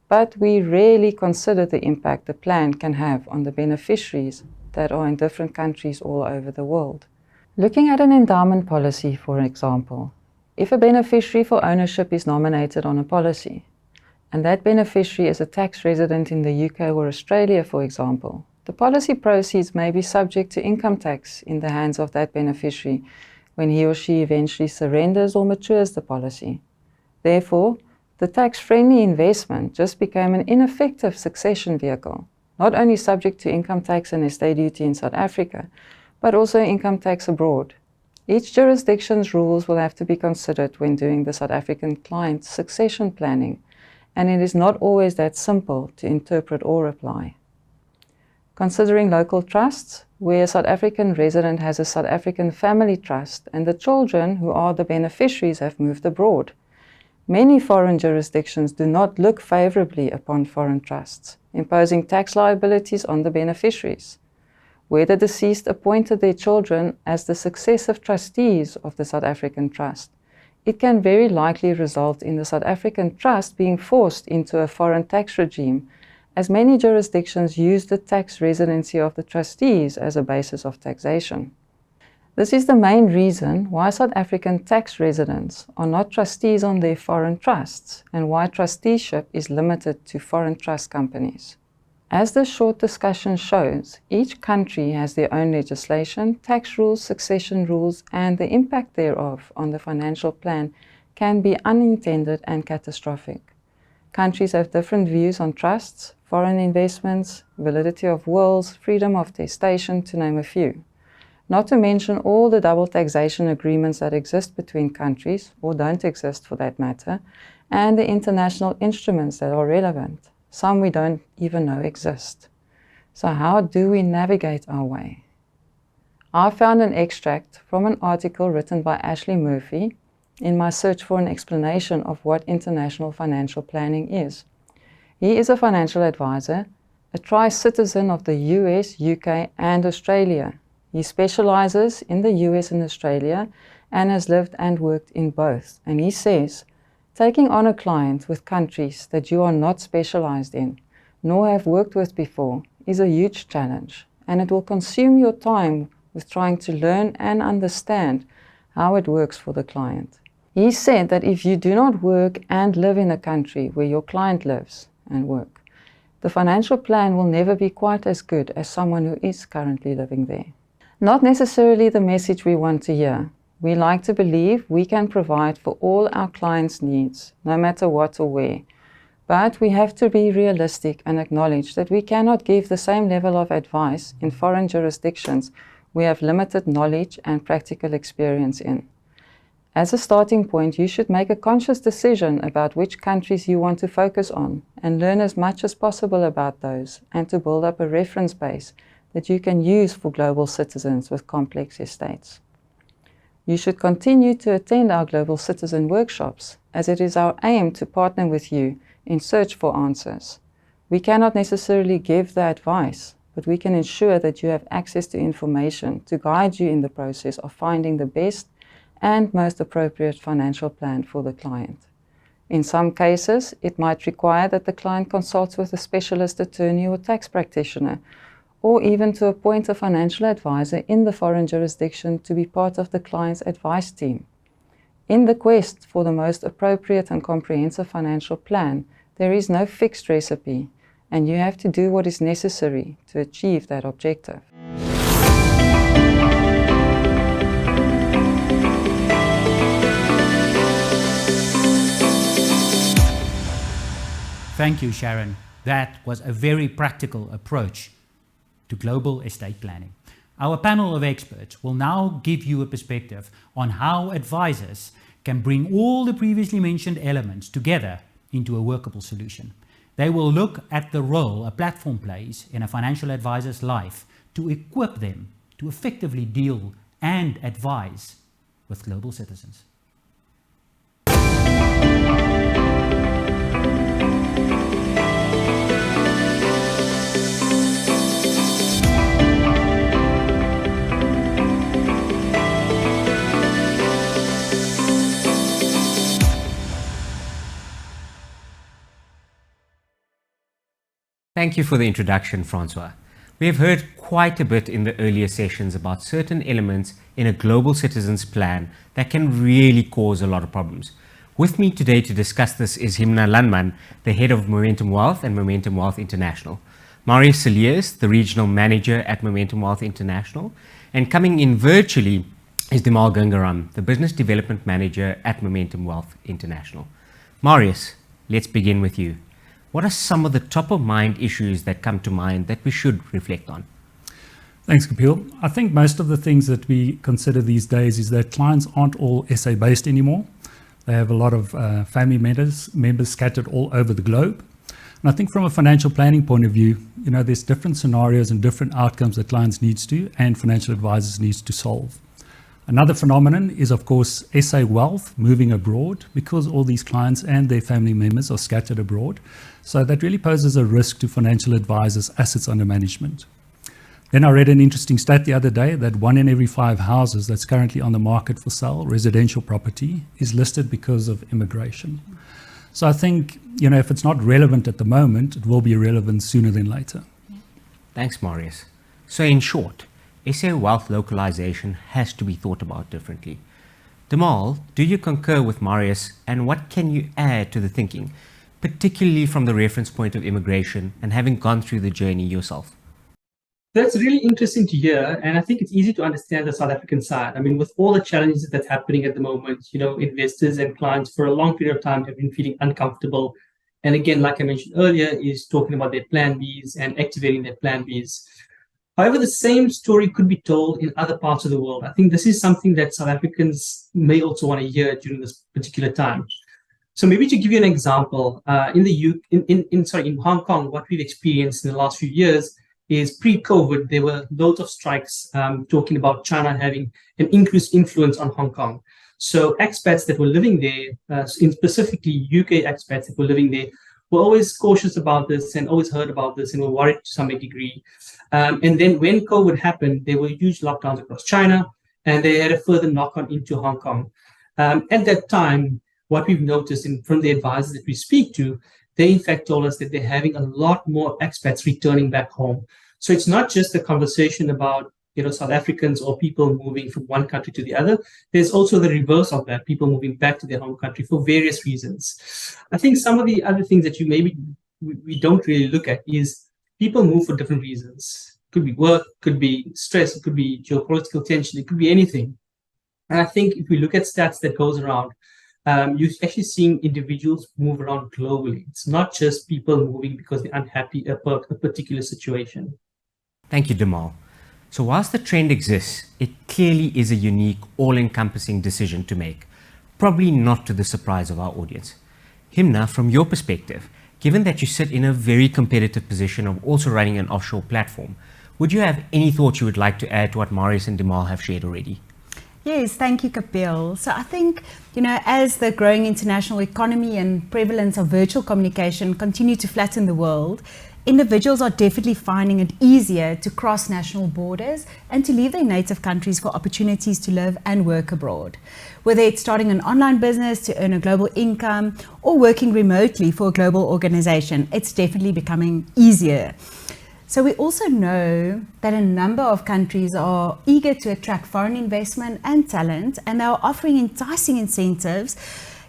but we rarely consider the impact the plan can have on the beneficiaries that are in different countries all over the world. Looking at an endowment policy, for example, if a beneficiary for ownership is nominated on a policy, and that beneficiary is a tax resident in the UK or Australia, for example, The policy proceeds may be subject to income tax in the hands of that beneficiary when he or she eventually surrenders or matures the policy. Therefore, the tax-friendly investment just became an ineffective succession vehicle, not only subject to income tax and estate duty in South Africa, but also income tax abroad. Each jurisdiction's rules will have to be considered when doing the South African client's succession planning, and it is not always that simple to interpret or apply. Considering local trusts, where a South African resident has a South African family trust and the children who are the beneficiaries have moved abroad. Many foreign jurisdictions do not look favorably upon foreign trusts, imposing tax liabilities on the beneficiaries. Where the deceased appointed their children as the successive trustees of the South African trust, it can very likely result in the South African trust being forced into a foreign tax regime, as many jurisdictions use the tax residency of the trustees as a basis of taxation. This is the main reason why South African tax residents are not trustees on their foreign trusts and why trusteeship is limited to foreign trust companies. As this short discussion shows, each country has their own legislation, tax rules, succession rules, and the impact thereof on the financial plan can be unintended and catastrophic. Countries have different views on trusts, foreign investments, validity of wills, freedom of testation, to name a few. Not to mention all the double taxation agreements that exist between countries, or don't exist for that matter, and the international instruments that are relevant. Some we don't even know exist. So how do we navigate our way? I found an extract from an article written by Ashley Murphy in my search for an explanation of what international financial planning is. He is a financial advisor, a tri-citizen of the US, UK, and Australia. He specializes in the US and Australia and has lived and worked in both. And he says, taking on a client with countries that you are not specialized in, nor have worked with before, is a huge challenge, and it will consume your time with trying to learn and understand how it works for the client. He said that if you do not work and live in a country where your client lives and work, the financial plan will never be quite as good as someone who is currently living there. Not necessarily the message we want to hear. We like to believe we can provide for all our clients' needs, no matter what or where. But we have to be realistic and acknowledge that we cannot give the same level of advice in foreign jurisdictions we have limited knowledge and practical experience in. As a starting point, you should make a conscious decision about which countries you want to focus on and learn as much as possible about those, and to build up a reference base that you can use for global citizens with complex estates. You should continue to attend our Global Citizen workshops, as it is our aim to partner with you in search for answers. We cannot necessarily give the advice, but we can ensure that you have access to information to guide you in the process of finding the best and most appropriate financial plan for the client. In some cases, it might require that the client consults with a specialist attorney or tax practitioner, or even to appoint a financial advisor in the foreign jurisdiction to be part of the client's advice team. In the quest for the most appropriate and comprehensive financial plan, there is no fixed recipe, and you have to do what is necessary to achieve that objective. Thank you, Sharon. That was a very practical approach to global estate planning. Our panel of experts will now give you a perspective on how advisors can bring all the previously mentioned elements together into a workable solution. They will look at the role a platform plays in a financial advisor's life to equip them to effectively deal and advise with global citizens. Thank you for the introduction, Francois. We have heard quite a bit in the earlier sessions about certain elements in a global citizen's plan that can really cause a lot of problems. With me today to discuss this is Himna Landman, the head of Momentum Wealth and Momentum Wealth International. Marius Cilliers, the Regional Manager at Momentum Wealth International. And coming in virtually is Demal Gangaram, the Business Development Manager at Momentum Wealth International. Marius, let's begin with you. What are some of the top of mind issues that come to mind that we should reflect on? Thanks, Kapil. I think most of the things that we consider these days is that clients aren't all SA based anymore. They have a lot of family members scattered all over the globe. And I think from a financial planning point of view, there's different scenarios and different outcomes that clients needs to and financial advisors needs to solve. Another phenomenon is, of course, SA wealth moving abroad because all these clients and their family members are scattered abroad. So that really poses a risk to financial advisors' assets under management. Then I read an interesting stat the other day that 1 in every 5 houses that's currently on the market for sale, residential property, is listed because of immigration. So I think, if it's not relevant at the moment, it will be relevant sooner than later. Thanks, Marius. So in short, SA wealth localization has to be thought about differently. Demal, do you concur with Marius, and what can you add to the thinking, particularly from the reference point of immigration and having gone through the journey yourself? That's really interesting to hear, and I think it's easy to understand the South African side. I mean, with all the challenges that's happening at the moment, investors and clients for a long period of time have been feeling uncomfortable. And again, like I mentioned earlier, is talking about their plan Bs and activating their plan Bs. However, the same story could be told in other parts of the world. I think this is something that South Africans may also want to hear during this particular time. So maybe to give you an example, in Hong Kong, what we've experienced in the last few years is pre-COVID, there were loads of strikes talking about China having an increased influence on Hong Kong. So expats that were living there, specifically UK expats that were living there, were always cautious about this and always heard about this and were worried to some degree. And then when COVID happened, there were huge lockdowns across China, and they had a further knock-on into Hong Kong. At that time, what we've noticed from the advisors that we speak to, they in fact told us that they're having a lot more expats returning back home. So it's not just a conversation about South Africans or people moving from one country to the other. There's also the reverse of that, people moving back to their home country for various reasons. I think some of the other things that we don't really look at is people move for different reasons. It could be work, could be stress, it could be geopolitical tension, it could be anything. And I think if we look at stats that goes around, you're actually seeing individuals move around globally. It's not just people moving because they're unhappy about a particular situation. Thank you, Demal. So whilst the trend exists, it clearly is a unique, all-encompassing decision to make, probably not to the surprise of our audience. Himna, from your perspective, given that you sit in a very competitive position of also running an offshore platform, would you have any thoughts you would like to add to what Marius and Demal have shared already? Yes, thank you, Kapil. So I think, as the growing international economy and prevalence of virtual communication continue to flatten the world, individuals are definitely finding it easier to cross national borders and to leave their native countries for opportunities to live and work abroad. Whether it's starting an online business to earn a global income or working remotely for a global organization, it's definitely becoming easier. So we also know that a number of countries are eager to attract foreign investment and talent, and they are offering enticing incentives,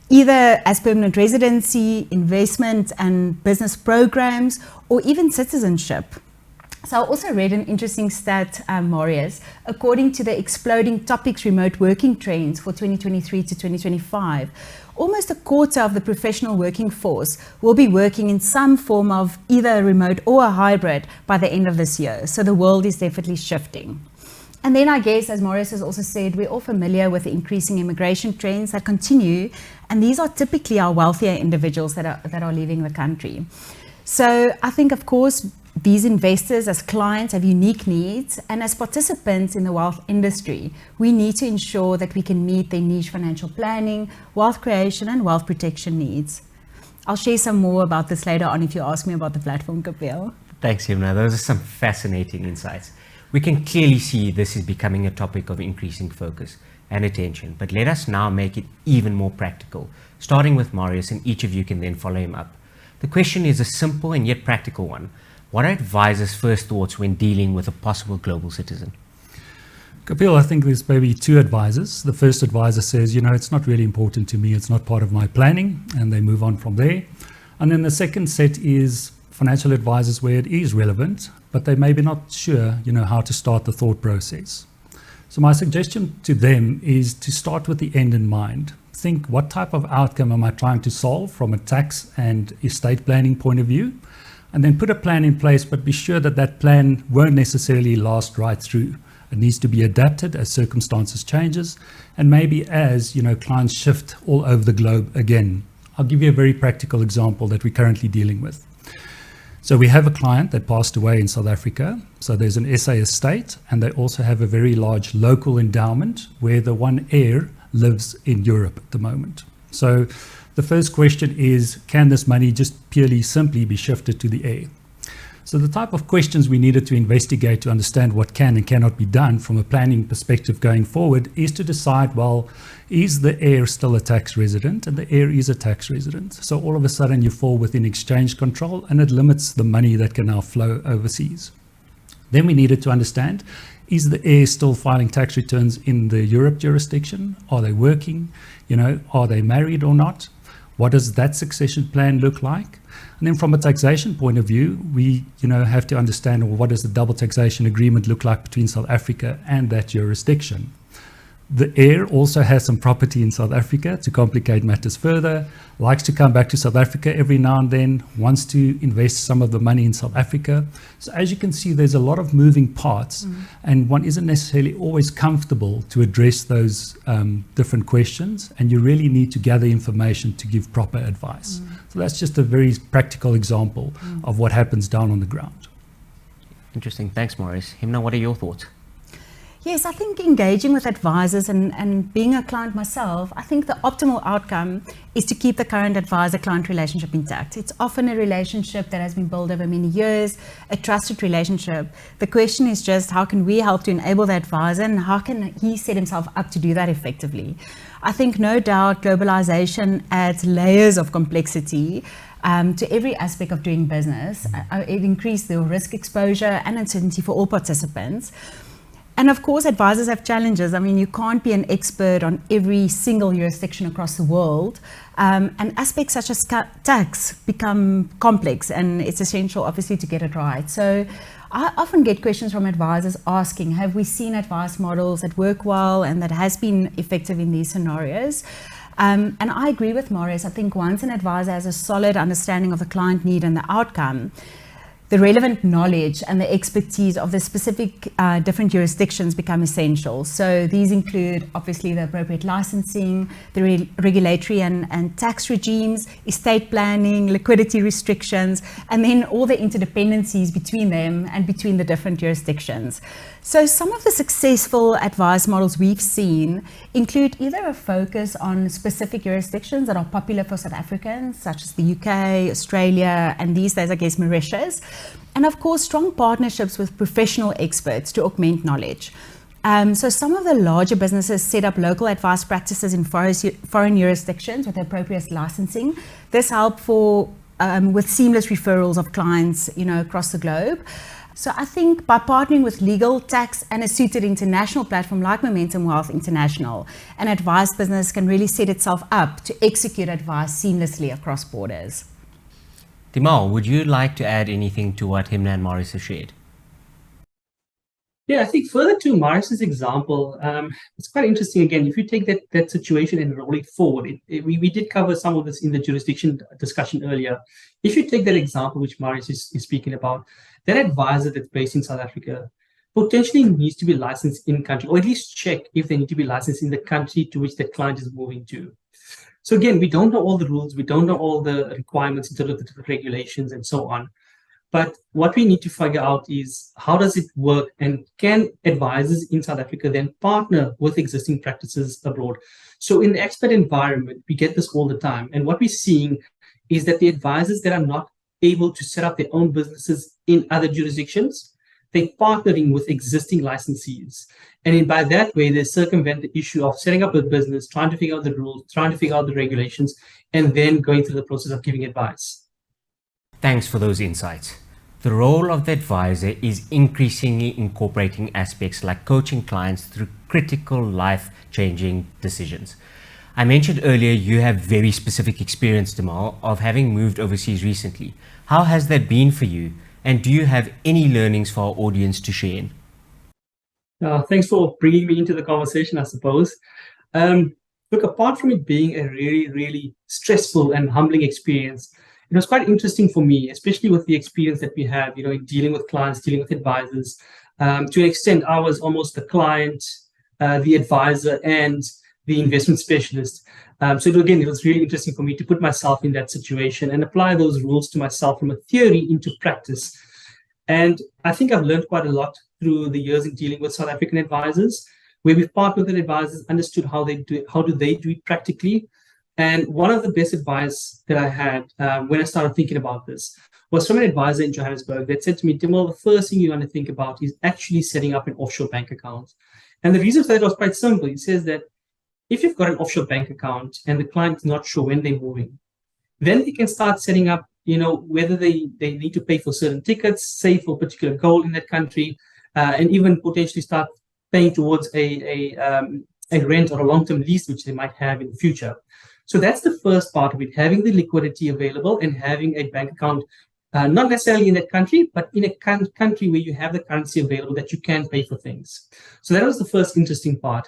either as permanent residency, investment and business programs, or even citizenship. So I also read an interesting stat, Marius. According to the Exploding Topics Remote Working Trends for 2023 to 2025, almost a quarter of the professional working force will be working in some form of either a remote or a hybrid by the end of this year. So the world is definitely shifting. And then I guess, as Marius has also said, we're all familiar with the increasing immigration trends that continue, and these are typically our wealthier individuals that are leaving the country. So I think, of course, these investors as clients have unique needs, and as participants in the wealth industry, we need to ensure that we can meet their niche financial planning, wealth creation and wealth protection needs. I'll share some more about this later on if you ask me about the platform, Kapil. Thanks, Himna. Those are some fascinating insights. We can clearly see this is becoming a topic of increasing focus and attention, but let us now make it even more practical, starting with Marius, and each of you can then follow him up. The question is a simple and yet practical one. What are advisors' first thoughts when dealing with a possible global citizen? Kapil, I think there's maybe two advisors. The first advisor says, it's not really important to me, it's not part of my planning, and they move on from there. And then the second set is financial advisors where it is relevant, but they may be not sure, how to start the thought process. So my suggestion to them is to start with the end in mind. Think, what type of outcome am I trying to solve from a tax and estate planning point of view? And then put a plan in place, but be sure that that plan won't necessarily last right through. It needs to be adapted as circumstances changes, and maybe as clients shift all over the globe again. I'll give you a very practical example that we're currently dealing with. So we have a client that passed away in South Africa. So there's an SA estate, and they also have a very large local endowment where the one heir lives in Europe at the moment. So the first question is, can this money just purely simply be shifted to the heir? So the type of questions we needed to investigate to understand what can and cannot be done from a planning perspective going forward is to decide, well, is the heir still a tax resident? And the heir is a tax resident. So all of a sudden you fall within exchange control, and it limits the money that can now flow overseas. Then we needed to understand, is the heir still filing tax returns in the Europe jurisdiction? Are they working? Are they married or not? What does that succession plan look like? And then from a taxation point of view, we have to understand, well, what does the double taxation agreement look like between South Africa and that jurisdiction? The heir also has some property in South Africa to complicate matters further, likes to come back to South Africa every now and then, wants to invest some of the money in South Africa. So as you can see, there's a lot of moving parts, and one isn't necessarily always comfortable to address those different questions, and you really need to gather information to give proper advice. So that's just a very practical example of what happens down on the ground. Interesting. Thanks, Maurice. Himna, what are your thoughts? Yes, I think engaging with advisors and being a client myself, I think the optimal outcome is to keep the current advisor-client relationship intact. It's often a relationship that has been built over many years, a trusted relationship. The question is just, how can we help to enable the advisor, and how can he set himself up to do that effectively? I think no doubt globalization adds layers of complexity to every aspect of doing business. It increased the risk exposure and uncertainty for all participants. And of course, advisors have challenges. I mean, you can't be an expert on every single jurisdiction across the world. And aspects such as tax become complex, and it's essential, obviously, to get it right. So I often get questions from advisors asking, have we seen advice models that work well and that has been effective in these scenarios? And I agree with Maurice. I think once an advisor has a solid understanding of the client need and the outcome, the relevant knowledge and the expertise of the specific different jurisdictions become essential. So these include obviously the appropriate licensing, the regulatory and tax regimes, estate planning, liquidity restrictions, and then all the interdependencies between them and between the different jurisdictions. So some of the successful advice models we've seen include either a focus on specific jurisdictions that are popular for South Africans, such as the UK, Australia, and these days, I guess, Mauritius. And of course, strong partnerships with professional experts to augment knowledge. So some of the larger businesses set up local advice practices in foreign jurisdictions with appropriate licensing. This helped with seamless referrals of clients, across the globe. So I think by partnering with legal, tax, and a suited international platform like Momentum Wealth International, an advice business can really set itself up to execute advice seamlessly across borders. Dimal, would you like to add anything to what Himna and Maurice have shared? Yeah, I think further to Maurice's example, it's quite interesting. Again, if you take that situation and roll it forward, we did cover some of this in the jurisdiction discussion earlier. If you take that example which Maurice is speaking about, that advisor that's based in South Africa potentially needs to be licensed in country, or at least check if they need to be licensed in the country to which the client is moving to. So again, we don't know all the rules, we don't know all the requirements in terms of the different regulations and so on. But what we need to figure out is, how does it work, and can advisors in South Africa then partner with existing practices abroad? So in the expat environment, we get this all the time. And what we're seeing is that the advisors that are not able to set up their own businesses in other jurisdictions, they're partnering with existing licensees. And by that way, they circumvent the issue of setting up a business, trying to figure out the rules, trying to figure out the regulations, and then going through the process of giving advice. Thanks for those insights. The role of the advisor is increasingly incorporating aspects like coaching clients through critical life-changing decisions. I mentioned earlier you have very specific experience, Demal, of having moved overseas recently. How has that been for you? And do you have any learnings for our audience to share? Thanks for bringing me into the conversation, I suppose. Look, apart from it being a really, really stressful and humbling experience, it was quite interesting for me, especially with the experience that we have, in dealing with clients, dealing with advisors. To an extent, I was almost the client, the advisor, and the investment specialist. So again, it was really interesting for me to put myself in that situation and apply those rules to myself from a theory into practice. And I think I've learned quite a lot through the years in dealing with South African advisors, where we've partnered with advisors, understood how they do it, how do they do it practically. And one of the best advice that I had when I started thinking about this was from an advisor in Johannesburg that said to me, Timol, the first thing you want to think about is actually setting up an offshore bank account. And the reason for that was quite simple. He says that if you've got an offshore bank account and the client is not sure when they're moving, then they can start setting up, whether they need to pay for certain tickets, save for a particular goal in that country, and even potentially start paying towards a rent or a long-term lease, which they might have in the future. So that's the first part of it, having the liquidity available and having a bank account, not necessarily in that country, but in a country where you have the currency available that you can pay for things. So that was the first interesting part.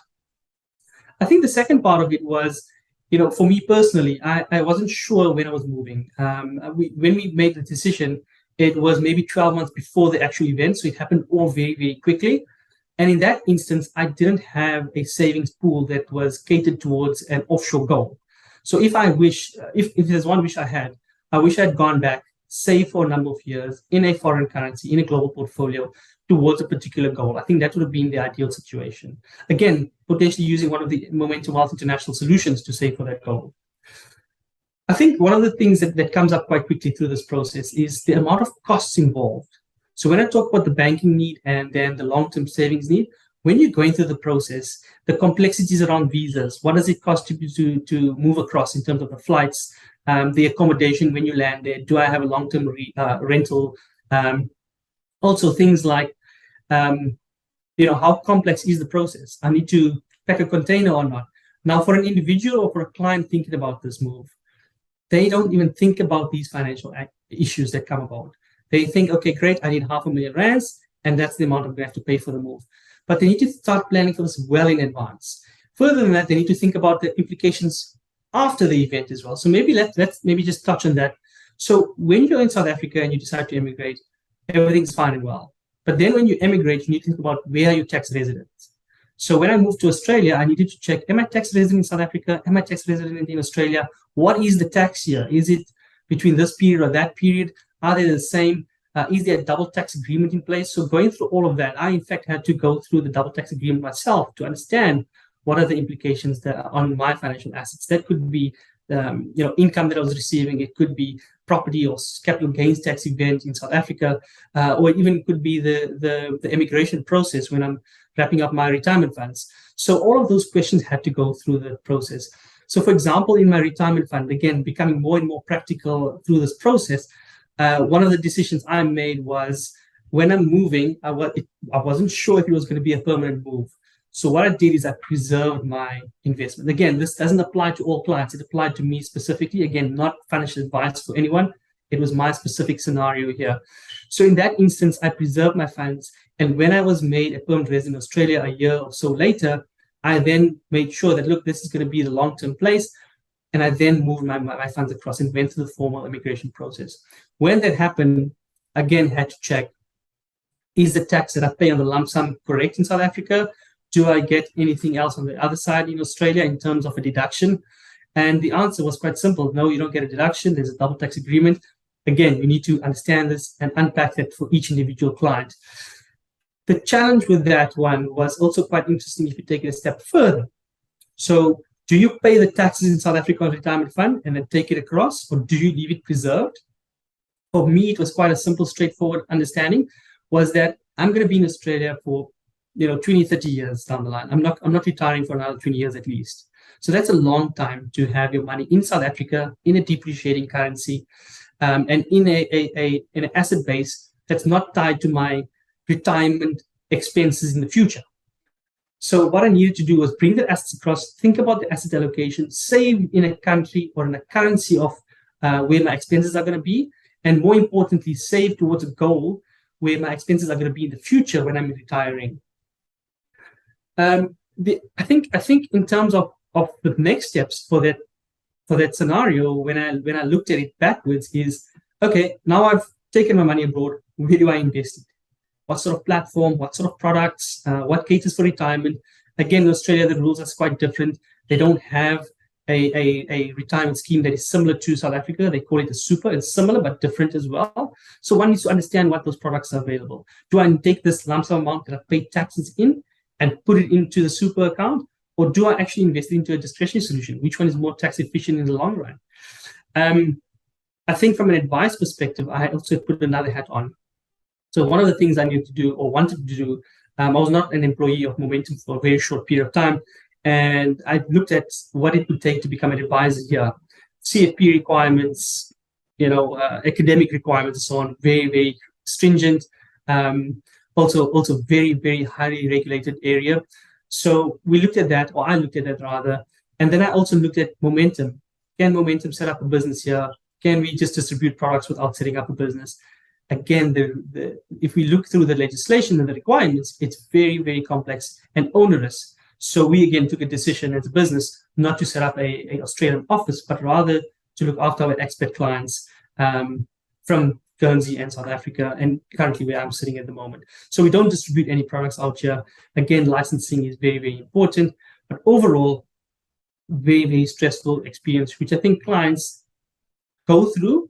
I think the second part of it was, for me personally, I wasn't sure when I was moving. When we made the decision, it was maybe 12 months before the actual event. So it happened all very, very quickly. And in that instance, I didn't have a savings pool that was catered towards an offshore goal. So if there's one wish I wish I had gone back, save for a number of years in a foreign currency, in a global portfolio towards a particular goal. I think that would have been the ideal situation. Again, potentially using one of the Momentum Wealth International solutions to save for that goal. I think one of the things that comes up quite quickly through this process is the amount of costs involved. So when I talk about the banking need and then the long-term savings need, when you're going through the process, the complexities around visas, what does it cost you to move across in terms of the flights, the accommodation when you land there, do I have a long-term rental? Also things like, how complex is the process? I need to pack a container or not. Now, for an individual or for a client thinking about this move, they don't even think about these financial issues that come about. They think, okay, great, I need R500,000, and that's the amount I'm going to have to pay for the move. But they need to start planning for this well in advance. Further than that, they need to think about the implications after the event as well. So maybe let's maybe just touch on that. So when you're in South Africa and you decide to immigrate, everything's fine and well. But then when you emigrate, you need to think about where are your tax residents. So when I moved to Australia, I needed to check, am I tax resident in South Africa? Am I tax resident in Australia? What is the tax here? Is it between this period or that period? Are they the same? Is there a double tax agreement in place? So going through all of that, I in fact had to go through the double tax agreement myself to understand what are the implications that are on my financial assets. That could be income that I was receiving. It could be property or capital gains tax event in South Africa, or even could be the immigration process when I'm wrapping up my retirement funds. So all of those questions had to go through the process. So for example, in my retirement fund, again, becoming more and more practical through this process, one of the decisions I made was when I'm moving, I wasn't sure if it was going to be a permanent move. So what I did is I preserved my investment. Again, this doesn't apply to all clients. It applied to me specifically. Again, not financial advice for anyone. It was my specific scenario here. So in that instance, I preserved my funds. And when I was made a permanent resident in Australia a year or so later, I then made sure that, look, this is going to be the long-term place. And I then moved my funds across and went through the formal immigration process. When that happened, again, had to check, is the tax that I pay on the lump sum correct in South Africa? Do I get anything else on the other side in Australia in terms of a deduction? And the answer was quite simple. No, you don't get a deduction. There's a double tax agreement. Again, you need to understand this and unpack that for each individual client. The challenge with that one was also quite interesting if you take it a step further. So do you pay the taxes in South Africa on retirement fund and then take it across, or do you leave it preserved? For me, it was quite a simple, straightforward understanding, was that I'm going to be in Australia for 20, 30 years down the line. I'm not retiring for another 20 years at least. So that's a long time to have your money in South Africa in a depreciating currency, and in an asset base that's not tied to my retirement expenses in the future. So what I needed to do was bring the assets across, think about the asset allocation, save in a country or in a currency of where my expenses are going to be, and more importantly, save towards a goal where my expenses are going to be in the future when I'm retiring. I think in terms of the next steps for that scenario, when I looked at it backwards, is okay. Now I've taken my money abroad. Where do I invest it? What sort of platform? What sort of products? What caters for retirement? Again, in Australia, the rules are quite different. They don't have a retirement scheme that is similar to South Africa. They call it a super. It's similar but different as well. So one needs to understand what those products are available. Do I take this lump sum amount that I've paid taxes in and put it into the super account? Or do I actually invest it into a discretionary solution? Which one is more tax efficient in the long run? I think from an advice perspective, I also put another hat on. So one of the things I needed to do or wanted to do, I was not an employee of Momentum for a very short period of time. And I looked at what it would take to become an advisor here. CFP requirements, academic requirements, and so on, very, very stringent. Also very, very highly regulated area. So we looked at that, or I looked at that rather. And then I also looked at Momentum. Can Momentum set up a business here? Can we just distribute products without setting up a business? Again, if we look through the legislation and the requirements, it's very, very complex and onerous. So we again took a decision as a business not to set up a Australian office, but rather to look after our expat clients from Guernsey and South Africa, and currently where I'm sitting at the moment. So we don't distribute any products out here. Again, licensing is very, very important, but overall, very, very stressful experience, which I think clients go through,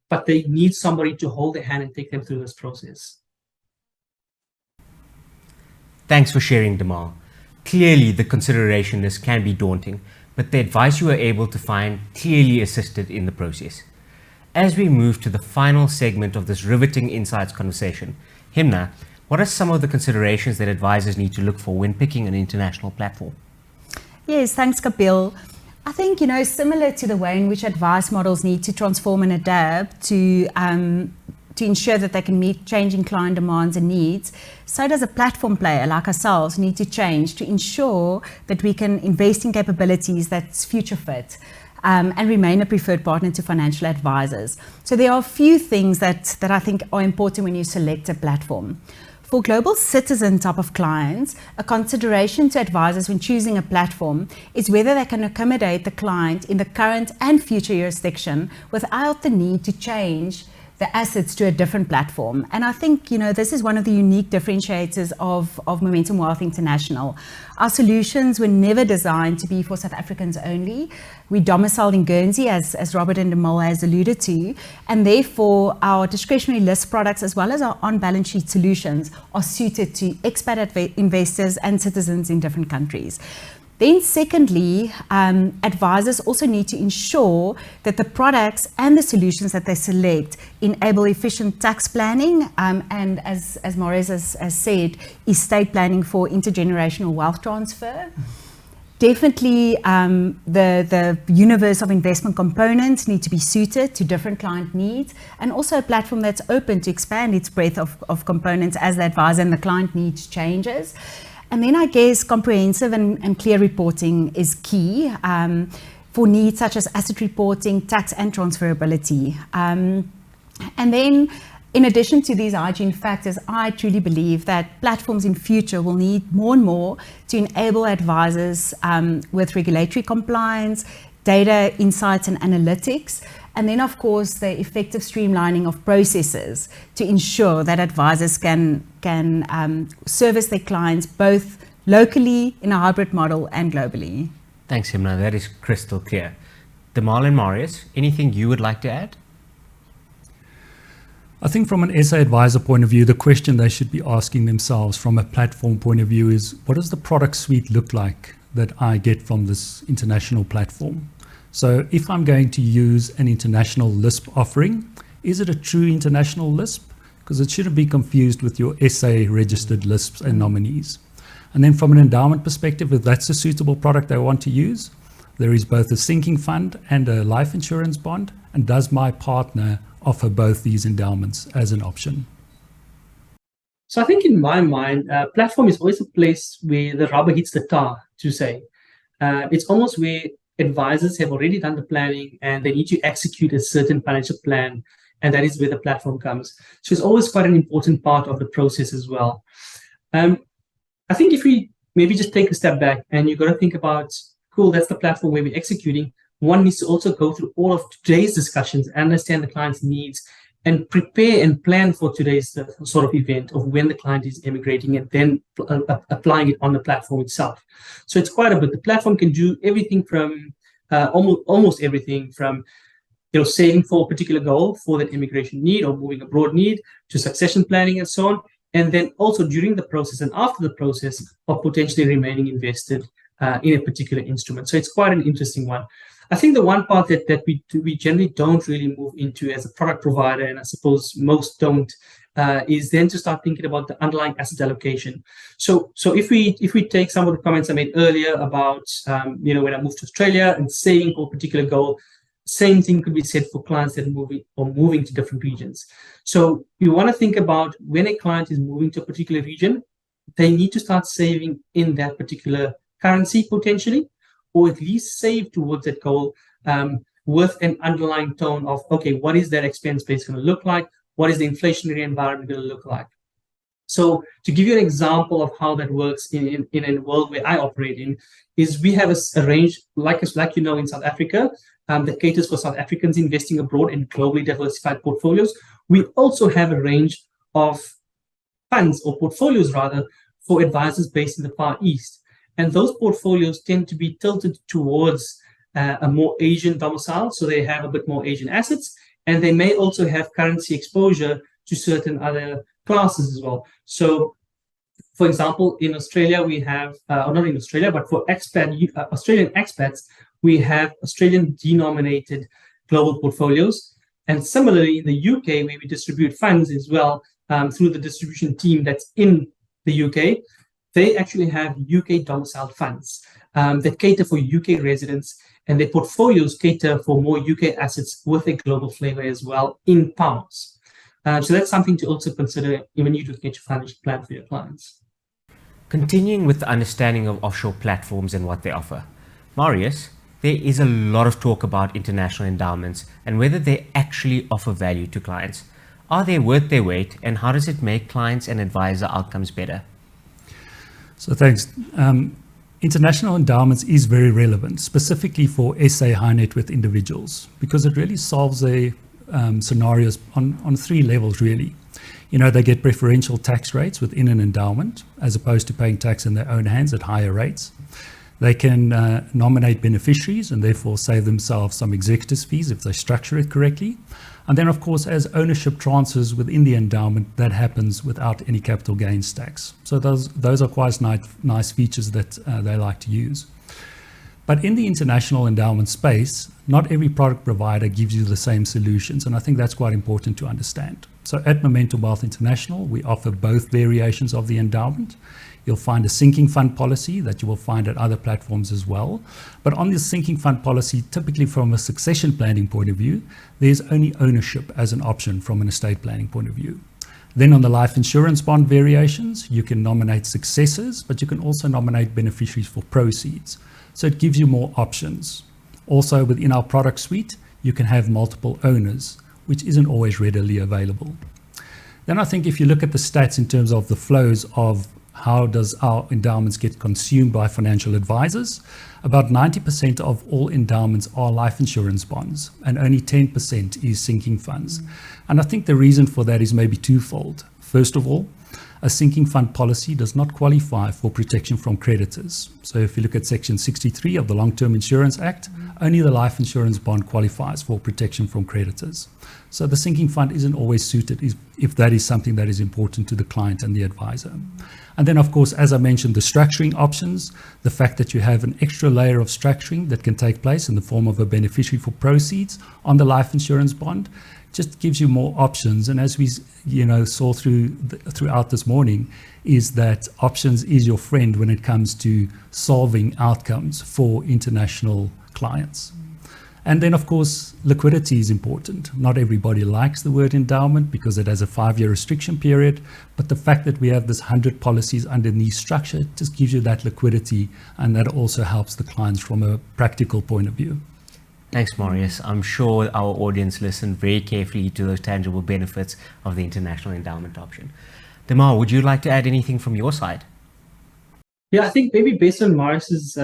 but they need somebody to hold their hand and take them through this process. Thanks for sharing, Demal. Clearly, the consideration list can be daunting, but the advice you were able to find clearly assisted in the process. As we move to the final segment of this riveting insights conversation, Himna, what are some of the considerations that advisors need to look for when picking an international platform? Yes, thanks, Kapil. I think, similar to the way in which advice models need to transform and adapt to ensure that they can meet changing client demands and needs, so does a platform player like ourselves need to change to ensure that we can invest in capabilities that's future fit and remain a preferred partner to financial advisors. So there are a few things that I think are important when you select a platform. For global citizen type of clients, a consideration to advisors when choosing a platform is whether they can accommodate the client in the current and future jurisdiction without the need to change the assets to a different platform. And I think, this is one of the unique differentiators of Momentum Wealth International. Our solutions were never designed to be for South Africans only. We domiciled in Guernsey, as Robert and Demal has alluded to, and therefore our discretionary list products as well as our on-balance sheet solutions are suited to expat investors and citizens in different countries. Then secondly, advisors also need to ensure that the products and the solutions that they select enable efficient tax planning and as Maurice has said, estate planning for intergenerational wealth transfer. Definitely the universe of investment components need to be suited to different client needs, and also a platform that's open to expand its breadth of components as the advisor and the client needs changes. And then I guess comprehensive and clear reporting is key for needs such as asset reporting, tax and transferability. And then in addition to these hygiene factors, I truly believe that platforms in future will need more and more to enable advisors with regulatory compliance, data insights and analytics, and then of course the effective streamlining of processes to ensure that advisors can service their clients both locally in a hybrid model and globally. Thanks, Himna. That is crystal clear. Demal and Marius, anything you would like to add? I think from an SA advisor point of view, the question they should be asking themselves from a platform point of view is, what does the product suite look like that I get from this international platform? So if I'm going to use an international LISP offering, is it a true international LISP? Because it shouldn't be confused with your SA registered LISPs and nominees. And then from an endowment perspective, if that's a suitable product I want to use, there is both a sinking fund and a life insurance bond. And does my partner offer both these endowments as an option? So I think in my mind, platform is always a place where the rubber hits the tar, to say. It's almost where advisors have already done the planning and they need to execute a certain financial plan, and that is where the platform comes. So it's always quite an important part of the process as well. I think if we maybe just take a step back and you've got to think about, cool, that's the platform where we're executing. One needs to also go through all of today's discussions, understand the client's needs, and prepare and plan for today's sort of event of when the client is immigrating, and then applying it on the platform itself. So it's quite a bit. The platform can do everything from almost everything from saving for a particular goal for that immigration need or moving abroad need, to succession planning and so on. And then also during the process and after the process of potentially remaining invested in a particular instrument. So it's quite an interesting one. I think the one part that we generally don't really move into as a product provider, and I suppose most don't, is then to start thinking about the underlying asset allocation. So if we take some of the comments I made earlier about when I moved to Australia and saving for a particular goal, same thing could be said for clients that are moving to different regions. So we want to think about when a client is moving to a particular region, they need to start saving in that particular currency potentially, or at least save towards that goal with an underlying tone of, okay, what is that expense base going to look like? What is the inflationary environment going to look like? So to give you an example of how that works in a world where I operate in, is we have a range, like in South Africa, that caters for South Africans investing abroad in globally diversified portfolios. We also have a range of funds, or portfolios rather, for advisors based in the Far East. And those portfolios tend to be tilted towards a more Asian domicile, so they have a bit more Asian assets, and they may also have currency exposure to certain other classes as well. So, for example, in Australia, we have, or not in Australia, but for Australian expats, we have Australian-denominated global portfolios. And similarly, in the UK, where we distribute funds as well through the distribution team that's in the UK, they actually have UK domiciled funds that cater for UK residents, and their portfolios cater for more UK assets with a global flavor as well in pounds. So that's something to also consider when you get your financial plan for your clients. Continuing with the understanding of offshore platforms and what they offer, Marius, there is a lot of talk about international endowments and whether they actually offer value to clients. Are they worth their weight, and how does it make clients and advisor outcomes better? So thanks. International endowments is very relevant, specifically for SA high net worth individuals, because it really solves scenarios on three levels, really. They get preferential tax rates within an endowment, as opposed to paying tax in their own hands at higher rates. They can nominate beneficiaries and therefore save themselves some executors fees if they structure it correctly. And then, of course, as ownership transfers within the endowment, that happens without any capital gains tax. So those are quite nice features that they like to use. But in the international endowment space, not every product provider gives you the same solutions, and I think that's quite important to understand. So at Momentum Wealth International, we offer both variations of the endowment. You'll find a sinking fund policy that you will find at other platforms as well. But on this sinking fund policy, typically from a succession planning point of view, there's only ownership as an option from an estate planning point of view. Then on the life insurance bond variations, you can nominate successors, but you can also nominate beneficiaries for proceeds. So it gives you more options. Also within our product suite, you can have multiple owners, which isn't always readily available. Then I think if you look at the stats in terms of the flows of how does our endowments get consumed by financial advisors, about 90% of all endowments are life insurance bonds, and only 10% is sinking funds. And I think the reason for that is maybe twofold. First of all, a sinking fund policy does not qualify for protection from creditors. So if you look at Section 63 of the Long-Term Insurance Act, only the life insurance bond qualifies for protection from creditors. So the sinking fund isn't always suited if that is something that is important to the client and the advisor. And then, of course, as I mentioned, the structuring options, the fact that you have an extra layer of structuring that can take place in the form of a beneficiary for proceeds on the life insurance bond, just gives you more options. And as we saw throughout this morning, is that options is your friend when it comes to solving outcomes for international clients. And then, of course, liquidity is important. Not everybody likes the word endowment because it has a 5-year restriction period, but the fact that we have this 100 policies underneath structure just gives you that liquidity, and that also helps the clients from a practical point of view. Thanks, Marius. I'm sure our audience listened very carefully to those tangible benefits of the international endowment option. Demar, would you like to add anything from your side? Yeah, I think maybe based on Marius's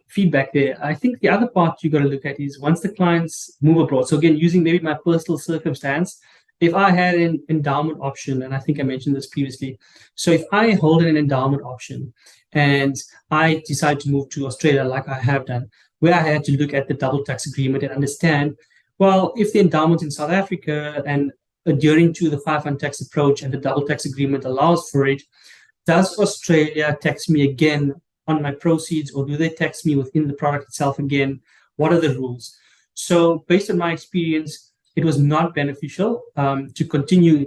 feedback there, I think the other part you got to look at is once the clients move abroad. So again, using maybe my personal circumstance, if I had an endowment option, and I think I mentioned this previously, so if I hold an endowment option and I decide to move to Australia like I have done, where I had to look at the double tax agreement and understand, well, if the endowment's in South Africa and adhering to the 5 tax approach and the double tax agreement allows for it, does Australia tax me again on my proceeds, or do they tax me within the product itself again? What are the rules? So based on my experience, it was not beneficial to continue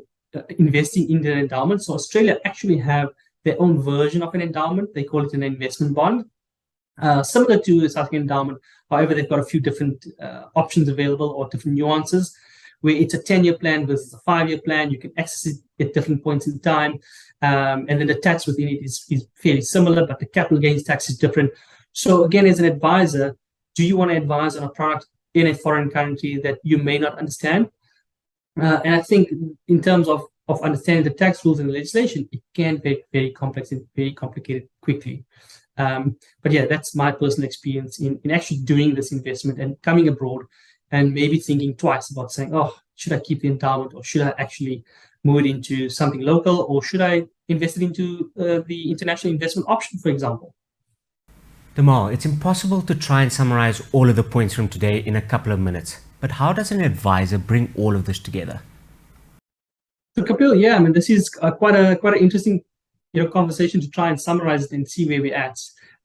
investing in the endowment. So Australia actually have their own version of an endowment. They call it an investment bond, similar to the South African endowment. However, they've got a few different options available or different nuances, where it's a 10-year plan versus a 5-year plan. You can access it at different points in time. And then the tax within it is fairly similar, but the capital gains tax is different. So again, as an advisor, do you want to advise on a product in a foreign country that you may not understand? And I think in terms of understanding the tax rules and the legislation, it can be very complex and very complicated quickly. But yeah, that's my personal experience in actually doing this investment and coming abroad and maybe thinking twice about saying, oh, should I keep the endowment, or should I actually move it into something local, or should I invest it into the international investment option, for example? Demar, it's impossible to try and summarize all of the points from today in a couple of minutes, but how does an advisor bring all of this together? So Kapil, yeah, I mean, this is quite an interesting conversation to try and summarize it and see where we're at.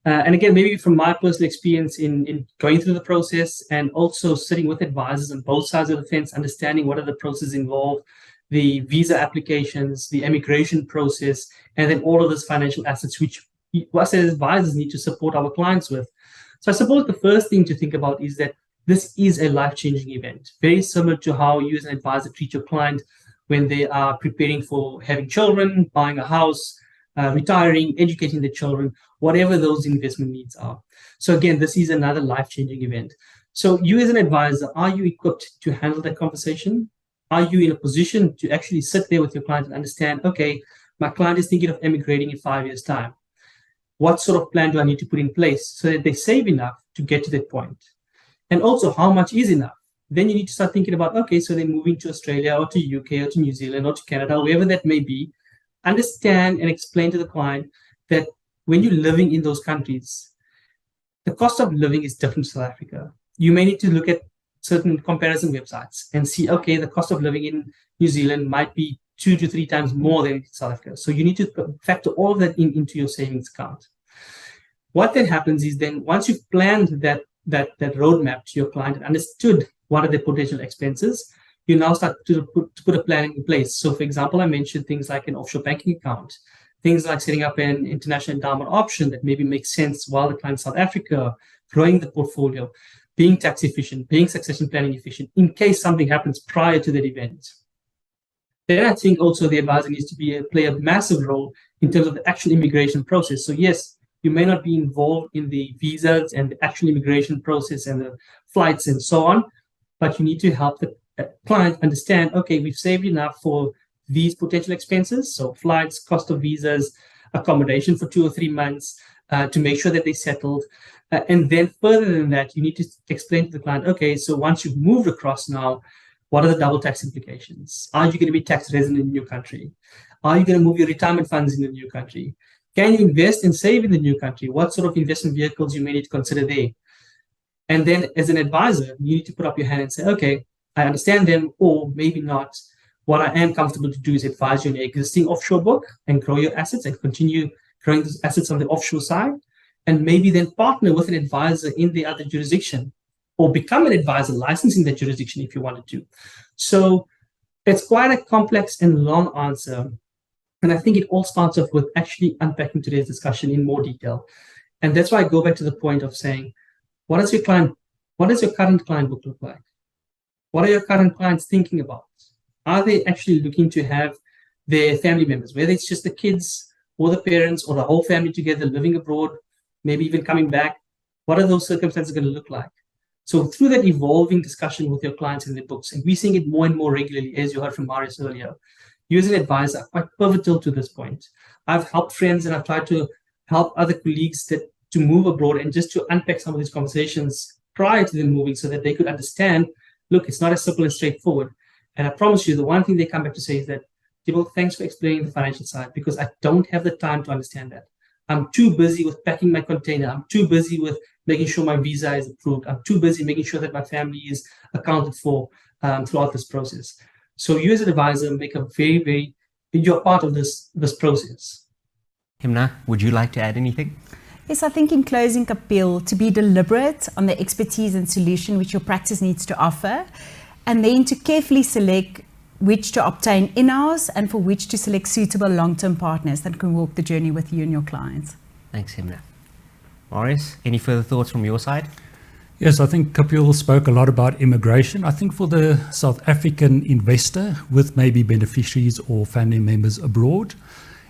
And again, maybe from my personal experience in going through the process and also sitting with advisors on both sides of the fence, understanding what are the processes involved, the visa applications, the immigration process, and then all of those financial assets, which us as advisors need to support our clients with. So I suppose the first thing to think about is that this is a life-changing event, very similar to how you as an advisor treat your client when they are preparing for having children, buying a house, retiring, educating the children, whatever those investment needs are. So again, this is another life-changing event. So you as an advisor, are you equipped to handle that conversation? Are you in a position to actually sit there with your client and understand, okay, my client is thinking of emigrating in 5 years' time. What sort of plan do I need to put in place so that they save enough to get to that point? And also, how much is enough? Then you need to start thinking about, okay, so they're moving to Australia or to UK or to New Zealand or to Canada, wherever that may be. Understand and explain to the client that when you're living in those countries, the cost of living is different to South Africa. You may need to look at certain comparison websites and see, okay, the cost of living in New Zealand might be 2 to 3 times more than in South Africa. So you need to factor all of that into your savings account. What then happens is then once you've planned that roadmap to your client and understood what are the potential expenses, you now start to put a plan in place. So for example, I mentioned things like an offshore banking account, things like setting up an international endowment option that maybe makes sense while the client's South Africa, growing the portfolio, being tax efficient, being succession planning efficient in case something happens prior to that event. Then I think also the advisor needs to play a massive role in terms of the actual immigration process. So yes, you may not be involved in the visas and the actual immigration process and the flights and so on, but you need to help the client understand, okay, we've saved enough for these potential expenses. So flights, cost of visas, accommodation for 2 or 3 months to make sure that they settled. And then further than that, you need to explain to the client, okay, so once you've moved across now, what are the double tax implications? Are you going to be tax resident in the new country? Are you going to move your retirement funds in the new country? Can you invest and save in the new country? What sort of investment vehicles you may need to consider there? And then as an advisor, you need to put up your hand and say, okay, I understand them, or maybe not. What I am comfortable to do is advise you on your existing offshore book and grow your assets and continue growing those assets on the offshore side, and maybe then partner with an advisor in the other jurisdiction or become an advisor licensed in that jurisdiction if you wanted to. So it's quite a complex and long answer. And I think it all starts off with actually unpacking today's discussion in more detail. And that's why I go back to the point of saying, what what does your current client book look like? What are your current clients thinking about? Are they actually looking to have their family members, whether it's just the kids or the parents or the whole family together living abroad, maybe even coming back? What are those circumstances going to look like? So through that evolving discussion with your clients in their books, and we're seeing it more and more regularly, as you heard from Marius earlier, you as an advisor are quite pivotal to this point. I've helped friends and I've tried to help other colleagues to move abroad and just to unpack some of these conversations prior to them moving so that they could understand, look, it's not as simple and straightforward. And I promise you, the one thing they come back to say is that, Tibble, thanks for explaining the financial side, because I don't have the time to understand that. I'm too busy with packing my container. I'm too busy with making sure my visa is approved. I'm too busy making sure that my family is accounted for throughout this process. So you as an advisor make a very, you're part of this process. Himna, would you like to add anything? Yes, I think in closing, Kapil, to be deliberate on the expertise and solution which your practice needs to offer, and then to carefully select which to obtain in-house and for which to select suitable long-term partners that can walk the journey with you and your clients. Thanks, Himna. Marius, any further thoughts from your side? Yes, I think Kapil spoke a lot about immigration. I think for the South African investor with maybe beneficiaries or family members abroad,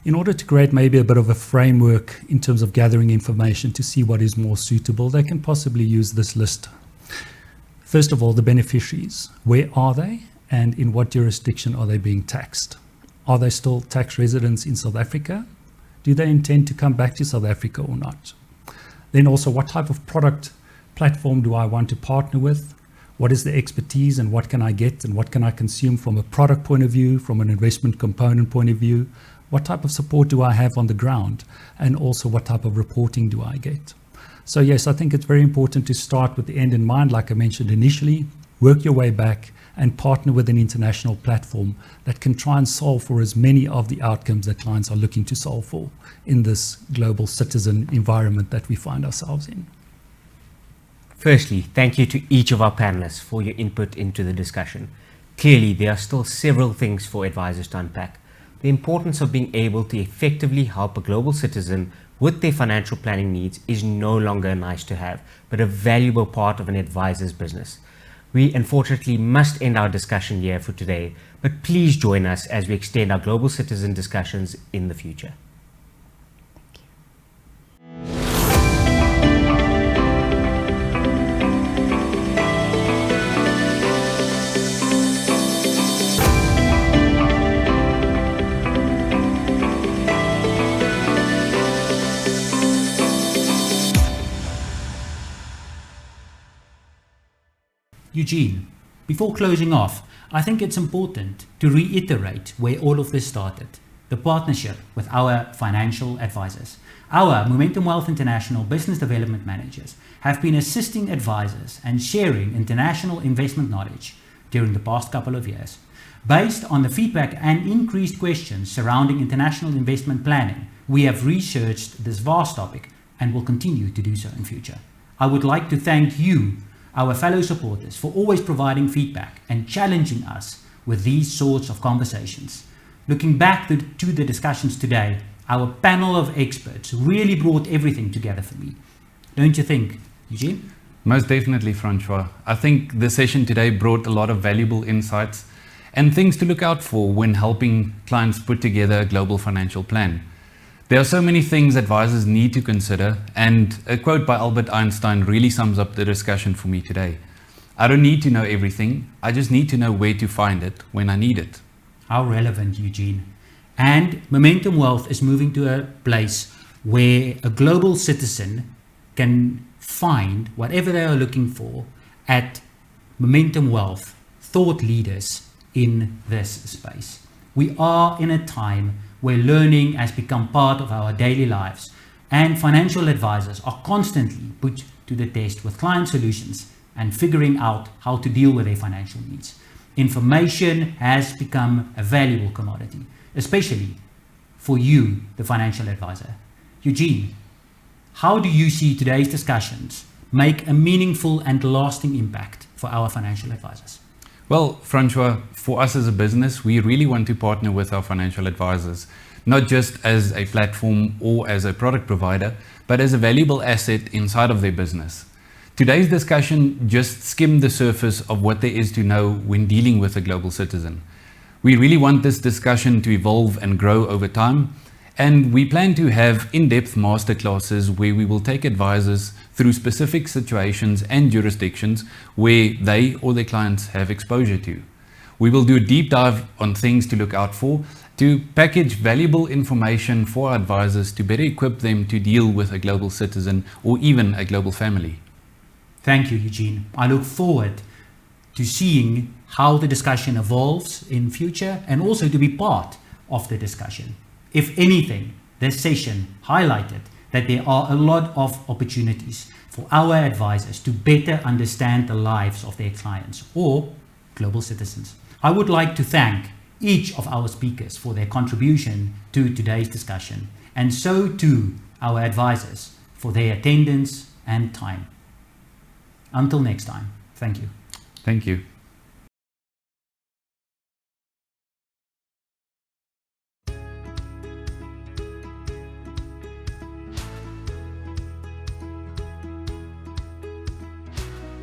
in order to create maybe a bit of a framework in terms of gathering information to see what is more suitable, they can possibly use this list. First of all, the beneficiaries. Where are they and in what jurisdiction are they being taxed? Are they still tax residents in South Africa? Do they intend to come back to South Africa or not? Then also, what type of product platform do I want to partner with? What is the expertise and what can I get and what can I consume from a product point of view, from an investment component point of view? What type of support do I have on the ground? And also, what type of reporting do I get? So yes, I think it's very important to start with the end in mind, like I mentioned initially, work your way back and partner with an international platform that can try and solve for as many of the outcomes that clients are looking to solve for in this global citizen environment that we find ourselves in. Firstly, thank you to each of our panelists for your input into the discussion. Clearly, there are still several things for advisors to unpack. The importance of being able to effectively help a global citizen with their financial planning needs is no longer a nice to have, but a valuable part of an advisor's business. We unfortunately must end our discussion here for today, but please join us as we extend our global citizen discussions in the future. Eugene, before closing off, I think it's important to reiterate where all of this started, the partnership with our financial advisors. Our Momentum Wealth International Business Development Managers have been assisting advisors and sharing international investment knowledge during the past couple of years. Based on the feedback and increased questions surrounding international investment planning, we have researched this vast topic and will continue to do so in future. I would like to thank you, our fellow supporters, for always providing feedback and challenging us with these sorts of conversations. Looking back to the discussions today, our panel of experts really brought everything together for me. Don't you think, Eugene? Most definitely, Francois. I think the session today brought a lot of valuable insights and things to look out for when helping clients put together a global financial plan. There are so many things advisors need to consider, and a quote by Albert Einstein really sums up the discussion for me today. I don't need to know everything, I just need to know where to find it when I need it. How relevant, Eugene. And Momentum Wealth is moving to a place where a global citizen can find whatever they are looking for at Momentum Wealth, thought leaders in this space. We are in a time where learning has become part of our daily lives, and financial advisors are constantly put to the test with client solutions and figuring out how to deal with their financial needs. Information has become a valuable commodity, especially for you, the financial advisor. Eugene, how do you see today's discussions make a meaningful and lasting impact for our financial advisors? Well, Francois, for us as a business, we really want to partner with our financial advisors, not just as a platform or as a product provider, but as a valuable asset inside of their business. Today's discussion just skimmed the surface of what there is to know when dealing with a global citizen. We really want this discussion to evolve and grow over time, and we plan to have in-depth masterclasses where we will take advisors through specific situations and jurisdictions where they or their clients have exposure to. We will do a deep dive on things to look out for, to package valuable information for our advisors to better equip them to deal with a global citizen or even a global family. Thank you, Eugene. I look forward to seeing how the discussion evolves in future and also to be part of the discussion. If anything, this session highlighted that there are a lot of opportunities for our advisors to better understand the lives of their clients or global citizens. I would like to thank each of our speakers for their contribution to today's discussion, and so too our advisors for their attendance and time. Until next time, thank you. Thank you.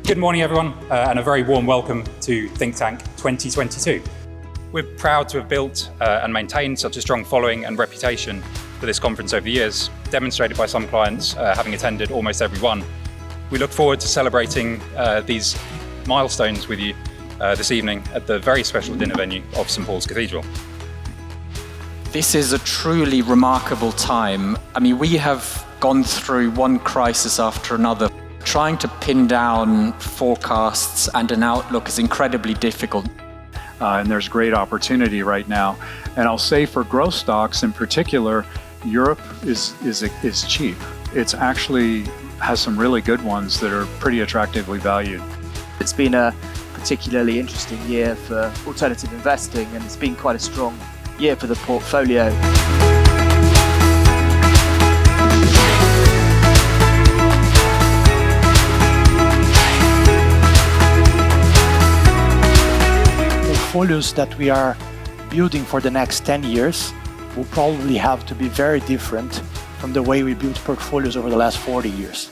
Good morning, everyone, and a very warm welcome to Think Tank 2022. We're proud to have built and maintained such a strong following and reputation for this conference over the years, demonstrated by some clients having attended almost every one. We look forward to celebrating these milestones with you this evening at the very special dinner venue of St. Paul's Cathedral. This is a truly remarkable time. I mean, we have gone through one crisis after another. Trying to pin down forecasts and an outlook is incredibly difficult. And there's great opportunity right now. And I'll say for growth stocks in particular, Europe is cheap. It's actually has some really good ones that are pretty attractively valued. It's been a particularly interesting year for alternative investing, and it's been quite a strong year for the portfolio. Portfolios that we are building for the next 10 years will probably have to be very different from the way we built portfolios over the last 40 years.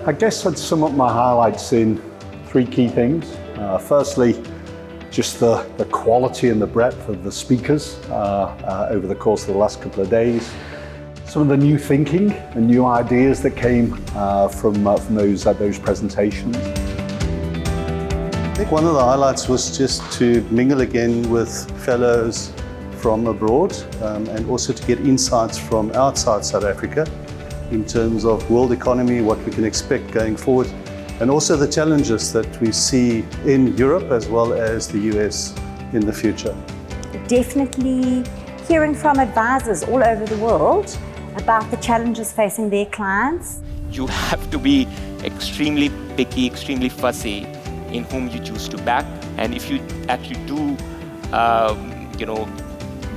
I guess I'd sum up my highlights in three key things. Firstly, just the quality and the breadth of the speakers over the course of the last couple of days. Some of the new thinking and new ideas that came from those presentations. I think one of the highlights was just to mingle again with fellows from abroad and also to get insights from outside South Africa in terms of world economy, what we can expect going forward, and also the challenges that we see in Europe as well as the US in the future. Definitely hearing from advisors all over the world about the challenges facing their clients. You have to be extremely picky, extremely fussy in whom you choose to back, and if you actually do,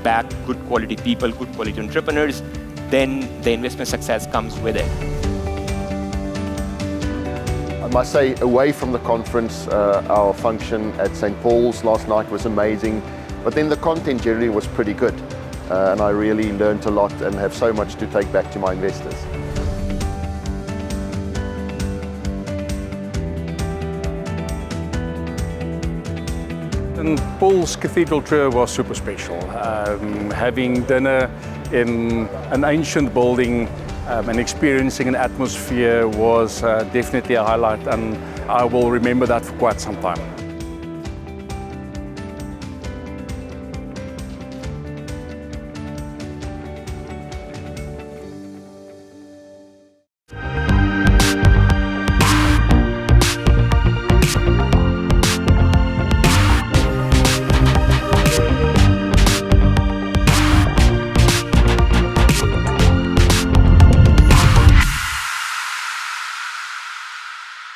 back good quality people, good quality entrepreneurs, then the investment success comes with it. I must say, away from the conference, our function at St. Paul's last night was amazing, but then the content generally was pretty good, and I really learned a lot and have so much to take back to my investors. St. Paul's Cathedral tour was super special. Having dinner in an ancient building and experiencing an atmosphere was definitely a highlight, and I will remember that for quite some time.